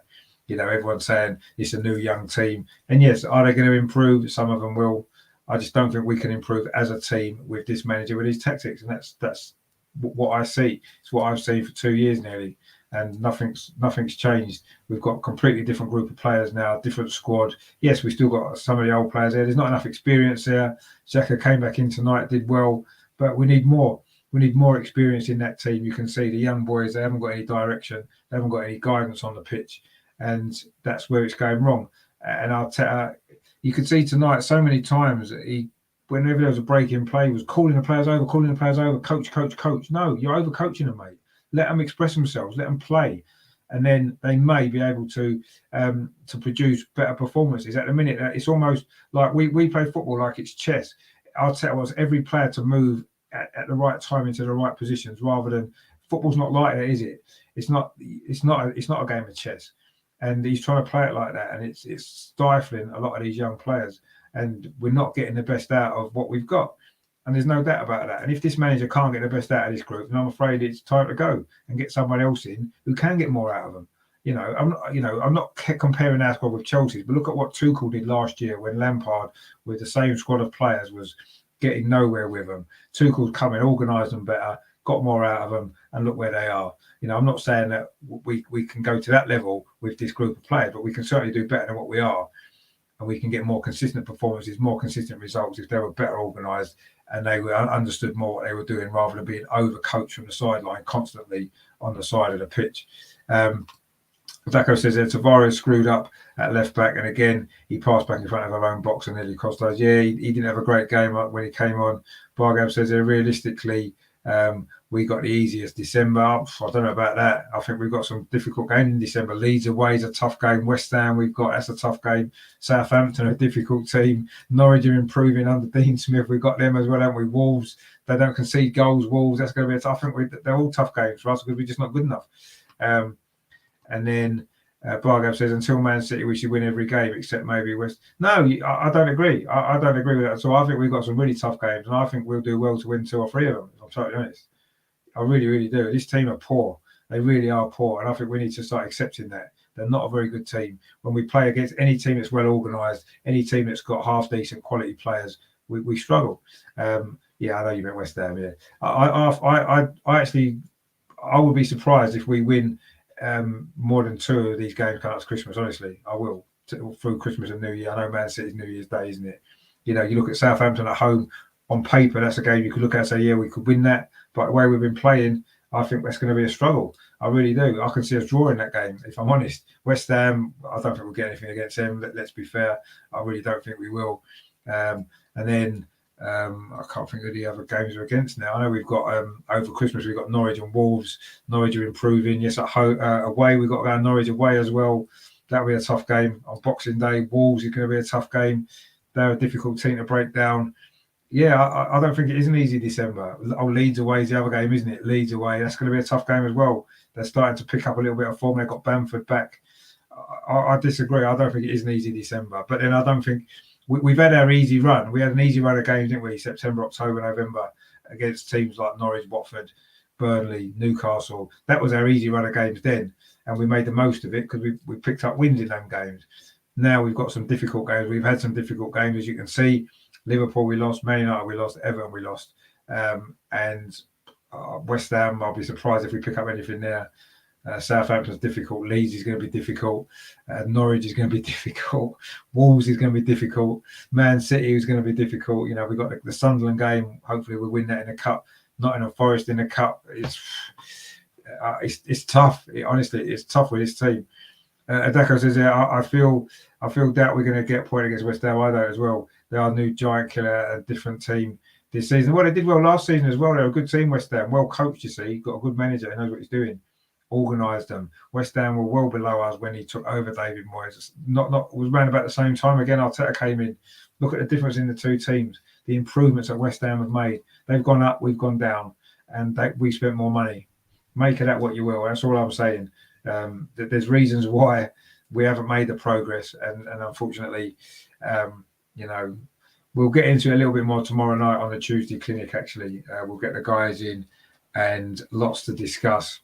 Everyone's saying it's a new young team. And yes, are they going to improve? Some of them will. I just don't think we can improve as a team with this manager, with his tactics. And that's what I see. It's what I've seen for 2 years nearly. And nothing's changed. We've got a completely different group of players now, different squad. Yes, we still got some of the old players there. There's not enough experience there. Xhaka came back in tonight, did well, but we need more. We need more experience in that team. You can see the young boys, they haven't got any direction. They haven't got any guidance on the pitch. And that's where it's going wrong. And you could see tonight so many times, whenever there was a break in play, he was calling the players over, coach. No, you're over-coaching them, mate. Let them express themselves. Let them play, and then they may be able to produce better performances. At the minute, it's almost like we play football like it's chess. I'll tell us every player to move at the right time into the right positions, rather than football's not like that, is it? It's not a game of chess, and he's trying to play it like that, and it's stifling a lot of these young players, and we're not getting the best out of what we've got. And there's no doubt about that. And if this manager can't get the best out of this group, then I'm afraid it's time to go and get someone else in who can get more out of them. I'm not comparing our squad with Chelsea's, but look at what Tuchel did last year when Lampard, with the same squad of players, was getting nowhere with them. Tuchel's come in, organised them better, got more out of them, and look where they are. I'm not saying that we can go to that level with this group of players, but we can certainly do better than what we are. And we can get more consistent performances, more consistent results if they were better organised and they were understood more what they were doing, rather than being overcoached from the sideline constantly on the side of the pitch. Daco says that Tavares screwed up at left back, and again he passed back in front of our own box and nearly cost us. Yeah, he didn't have a great game when he came on. Bargab says that realistically we got the easiest December. I don't know about that. I think we've got some difficult games in December. Leeds away is a tough game. West Ham that's a tough game. Southampton a difficult team. Norwich are improving under Dean Smith. We've got them as well, haven't we? Wolves, they don't concede goals. Wolves, that's going to be a tough. I think they're all tough games for us because we're just not good enough. And then Bargab says, until Man City, we should win every game except maybe West. No, I don't agree. I don't agree with that. So I think we've got some really tough games, and I think we'll do well to win 2 or 3 of them, if I'm totally honest. I really, really do. This team are poor. They really are poor, and I think we need to start accepting that. They're not a very good team. When we play against any team that's well organised, any team that's got half-decent quality players, we struggle. Yeah, I know you meant West Ham, yeah. I actually would be surprised if we win more than 2 of these games coming up to Christmas. Honestly, I will, through Christmas and New Year. I know Man City's New Year's Day, isn't it? You look at Southampton at home. On paper, that's a game you could look at and say, yeah, we could win that. But the way we've been playing, I think that's going to be a struggle. I really do. I can see us drawing that game, if I'm honest. West Ham, I don't think we'll get anything against them. Let's be fair. I really don't think we will. And then I can't think of the other games we're against now. I know we've got, over Christmas, we've got Norwich and Wolves. Norwich are improving. Yes, at home, away, we've got Norwich away as well. That'll be a tough game. On Boxing Day, Wolves is going to be a tough game. They're a difficult team to break down. Yeah, I don't think it is an easy December. Leeds away is the other game, isn't it? Leeds away, that's going to be a tough game as well. They're starting to pick up a little bit of form. They've got Bamford back. I disagree. I don't think it is an easy December. But then I don't think we've had our easy run. We had an easy run of games, didn't we? September, October, November against teams like Norwich, Watford, Burnley, Newcastle. That was our easy run of games then. And we made the most of it because we picked up wins in them games. Now we've got some difficult games. We've had some difficult games, as you can see. Liverpool, we lost. Man United, we lost. Everton, we lost. And West Ham, I'll be surprised if we pick up anything there. Southampton's difficult. Leeds is going to be difficult. Norwich is going to be difficult. Wolves is going to be difficult. Man City is going to be difficult. You know, we've got the Sunderland game. Hopefully we'll win that in the cup. Nottingham Forest in the cup. It's tough. Honestly, it's tough with this team. Adeko says, I feel that we're going to get a point against West Ham. I don't as well. They are a new giant killer, a different team this season. Well, they did well last season as well. They're a good team, West Ham. Well coached, you see. Got a good manager who knows what he's doing. Organised them. West Ham were well below us when he took over David Moyes. Not was around about the same time again. Arteta came in. Look at the difference in the two teams. The improvements that West Ham have made. They've gone up, we've gone down, and we spent more money. Make of that what you will. That's all I'm saying. There's reasons why we haven't made the progress, and unfortunately, you know, we'll get into it a little bit more tomorrow night on the Tuesday clinic. Actually, we'll get the guys in and lots to discuss.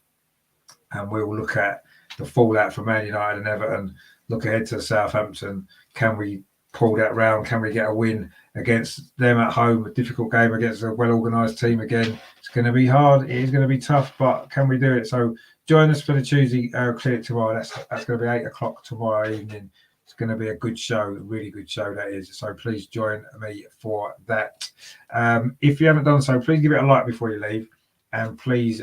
And we'll look at the fallout from Man United and Everton, look ahead to Southampton. Can we pull that round? Can we get a win against them at home? A difficult game against a well-organised team again. It's going to be hard. It is going to be tough, but can we do it? So join us for the Tuesday clinic tomorrow. That's going to be 8 o'clock tomorrow evening. It's going to be a good show, a really good show that is. So please join me for that. If you haven't done so, please give it a like before you leave. And please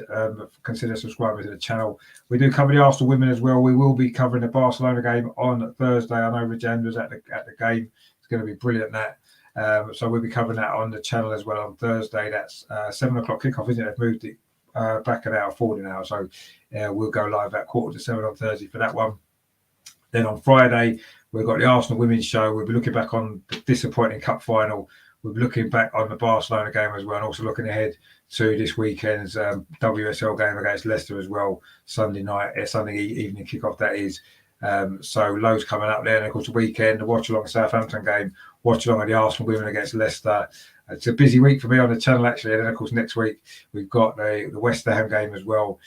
consider subscribing to the channel. We do cover the Arsenal women as well. We will be covering the Barcelona game on Thursday. I know Rajandra's at the game. It's going to be brilliant, that. So we'll be covering that on the channel as well on Thursday. That's 7 o'clock kickoff, isn't it? They've moved it back an hour forward now. So we'll go live at 6:45 on Thursday for that one. Then on Friday, we've got the Arsenal women's show. We'll be looking back on the disappointing cup final. We'll be looking back on the Barcelona game as well, and also looking ahead to this weekend's WSL game against Leicester as well, Sunday evening kickoff that is. So loads coming up there. And of course, the weekend, the Watchalong Southampton game, Watchalong of the Arsenal women against Leicester. It's a busy week for me on the channel, actually. And then, of course, next week, we've got the West Ham game as well,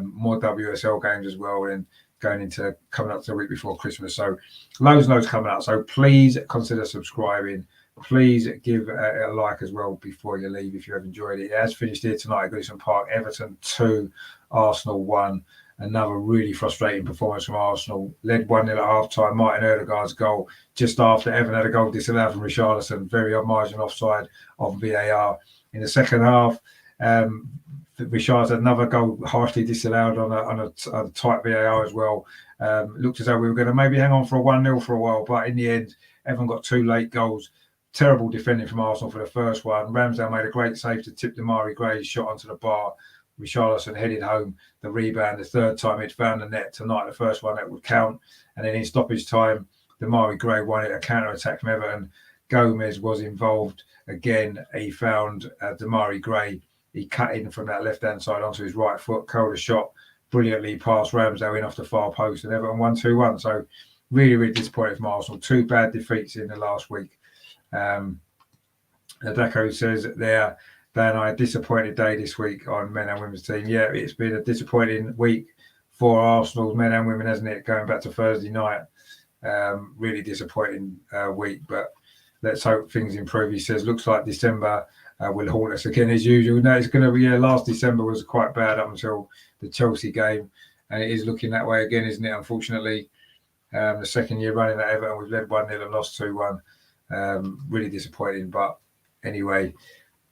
more WSL games as well, and coming up to the week before Christmas. So loads coming up. So please consider subscribing. Please give a like as well before you leave if you have enjoyed it. It has finished here tonight at Goodison Park. Everton 2, Arsenal 1. Another really frustrating performance from Arsenal. Led 1-0 at half-time. Martin Ødegaard's goal just after Everton had a goal disallowed from Richarlison. Very on margin offside of VAR. In the second half, Richarlison had another goal harshly disallowed on a tight VAR as well. Looked as though we were going to maybe hang on for a 1-0 for a while, but in the end, Everton got 2 late goals. Terrible defending from Arsenal for the first one. Ramsdale made a great save to tip Damari Gray's shot onto the bar. Richarlison headed home the rebound. The third time he'd found the net tonight, the first one that would count. And then in stoppage time, Damari Gray won it, a counter-attack from Everton. Gomez was involved again. He found Damari Gray. He cut in from that left-hand side onto his right foot, curled a shot brilliantly past Ramsdale in off the far post, and Everton won 2-1. So really, really disappointed from Arsenal. 2 bad defeats in the last week. Adeko says there, Dan, I had a disappointed day this week on men and women's team. Yeah, it's been a disappointing week for Arsenal's men and women, hasn't it? Going back to Thursday night. Really disappointing week, but let's hope things improve. He says, looks like December will haunt us again as usual. No, it's going to be, last December was quite bad up until the Chelsea game, and it is looking that way again, isn't it? Unfortunately, the second year running at Everton, we've led 1-0 and lost 2-1. Really disappointing, but anyway,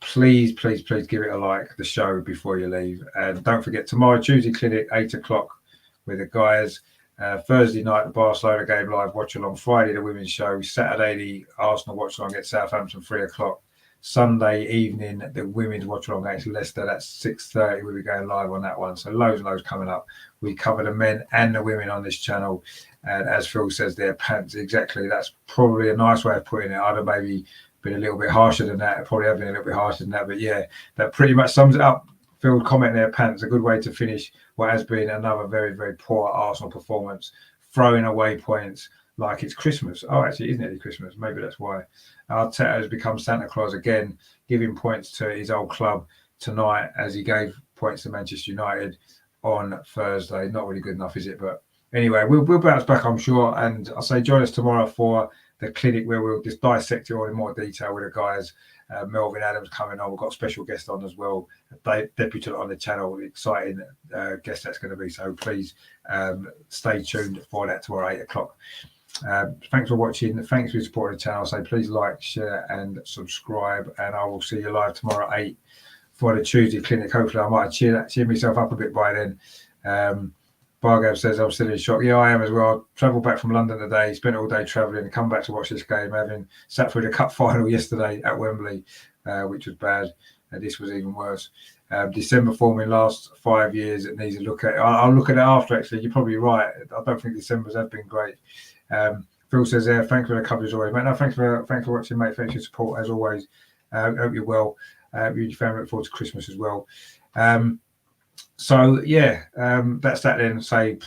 please give it a like, the show, before you leave. And don't forget, tomorrow Tuesday clinic 8 o'clock with the guys. Thursday night the Barcelona game live Watchalong. Friday the women's show. Saturday the Arsenal Watchalong at Southampton 3 o'clock. Sunday evening the women's Watchalong against Leicester. That's 6:30. We'll be going live on that one. So loads coming up. We cover the men and the women on this channel. And as Phil says, their pants, exactly. That's probably a nice way of putting it. I'd have maybe been a little bit harsher than that. Probably have been a little bit harsher than that. But yeah, that pretty much sums it up. Phil comment their pants. A good way to finish what has been another very, very poor Arsenal performance throwing away points like it's Christmas. Oh, actually, isn't it Christmas? Maybe that's why. Arteta has become Santa Claus again, giving points to his old club tonight as he gave points to Manchester United on Thursday. Not really good enough, is it? But anyway, we'll bounce back, I'm sure. And I'll say join us tomorrow for the clinic where we'll just dissect it all in more detail with the guys. Melvin Adams coming on. We've got a special guest on as well, debutant on the channel. Exciting guest that's going to be. So please stay tuned for that tomorrow, 8 o'clock. Thanks for watching. Thanks for supporting the channel. So please like, share, and subscribe. And I will see you live tomorrow at 8 for the Tuesday clinic. Hopefully, I might cheer myself up a bit by then. Bargav says I'm still in shock. Yeah, I am as well. Travelled back from London today, spent all day travelling, come back to watch this game, having sat through the cup final yesterday at Wembley, which was bad, and this was even worse. December form in last 5 years, it needs a look at. I'll look at it after, actually. You're probably right. I don't think December's have been great. Phil says there, thanks for the coverage always, mate. No, thanks for watching, mate. Thanks for your support as always. Hope you're well. You and your family look forward to Christmas as well. So yeah, that's that then. Say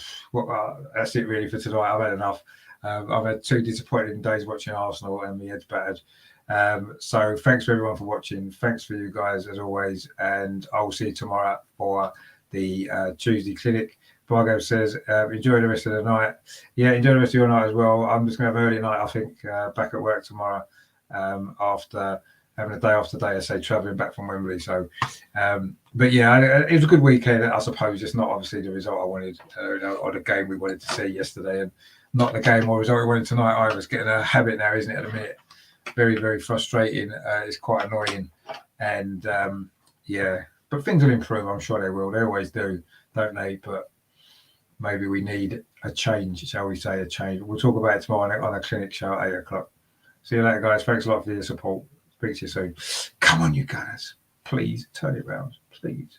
that's it really for tonight. I've had enough. I've had 2 disappointing days watching Arsenal and my head's battered. So thanks for everyone for watching. Thanks for you guys as always, and I'll see you tomorrow for the Tuesday clinic. Bargo says enjoy the rest of the night. Yeah, enjoy the rest of your night as well. I'm just gonna have an early night, I think, back at work tomorrow, after having a day off today, I say, travelling back from Wembley. So, but yeah, it was a good weekend, I suppose. Just not obviously the result I wanted, or the game we wanted to see yesterday, and not the game or result we wanted tonight either. It's getting a habit now, isn't it, at the minute? Very, very frustrating. It's quite annoying. And yeah, but things will improve. I'm sure they will. They always do, don't they? But maybe we need a change, shall we say, a change. We'll talk about it tomorrow on a clinic show at 8 o'clock. See you later, guys. Thanks a lot for your support. Speak to you soon. Come on, you guys. Please turn it round. Please.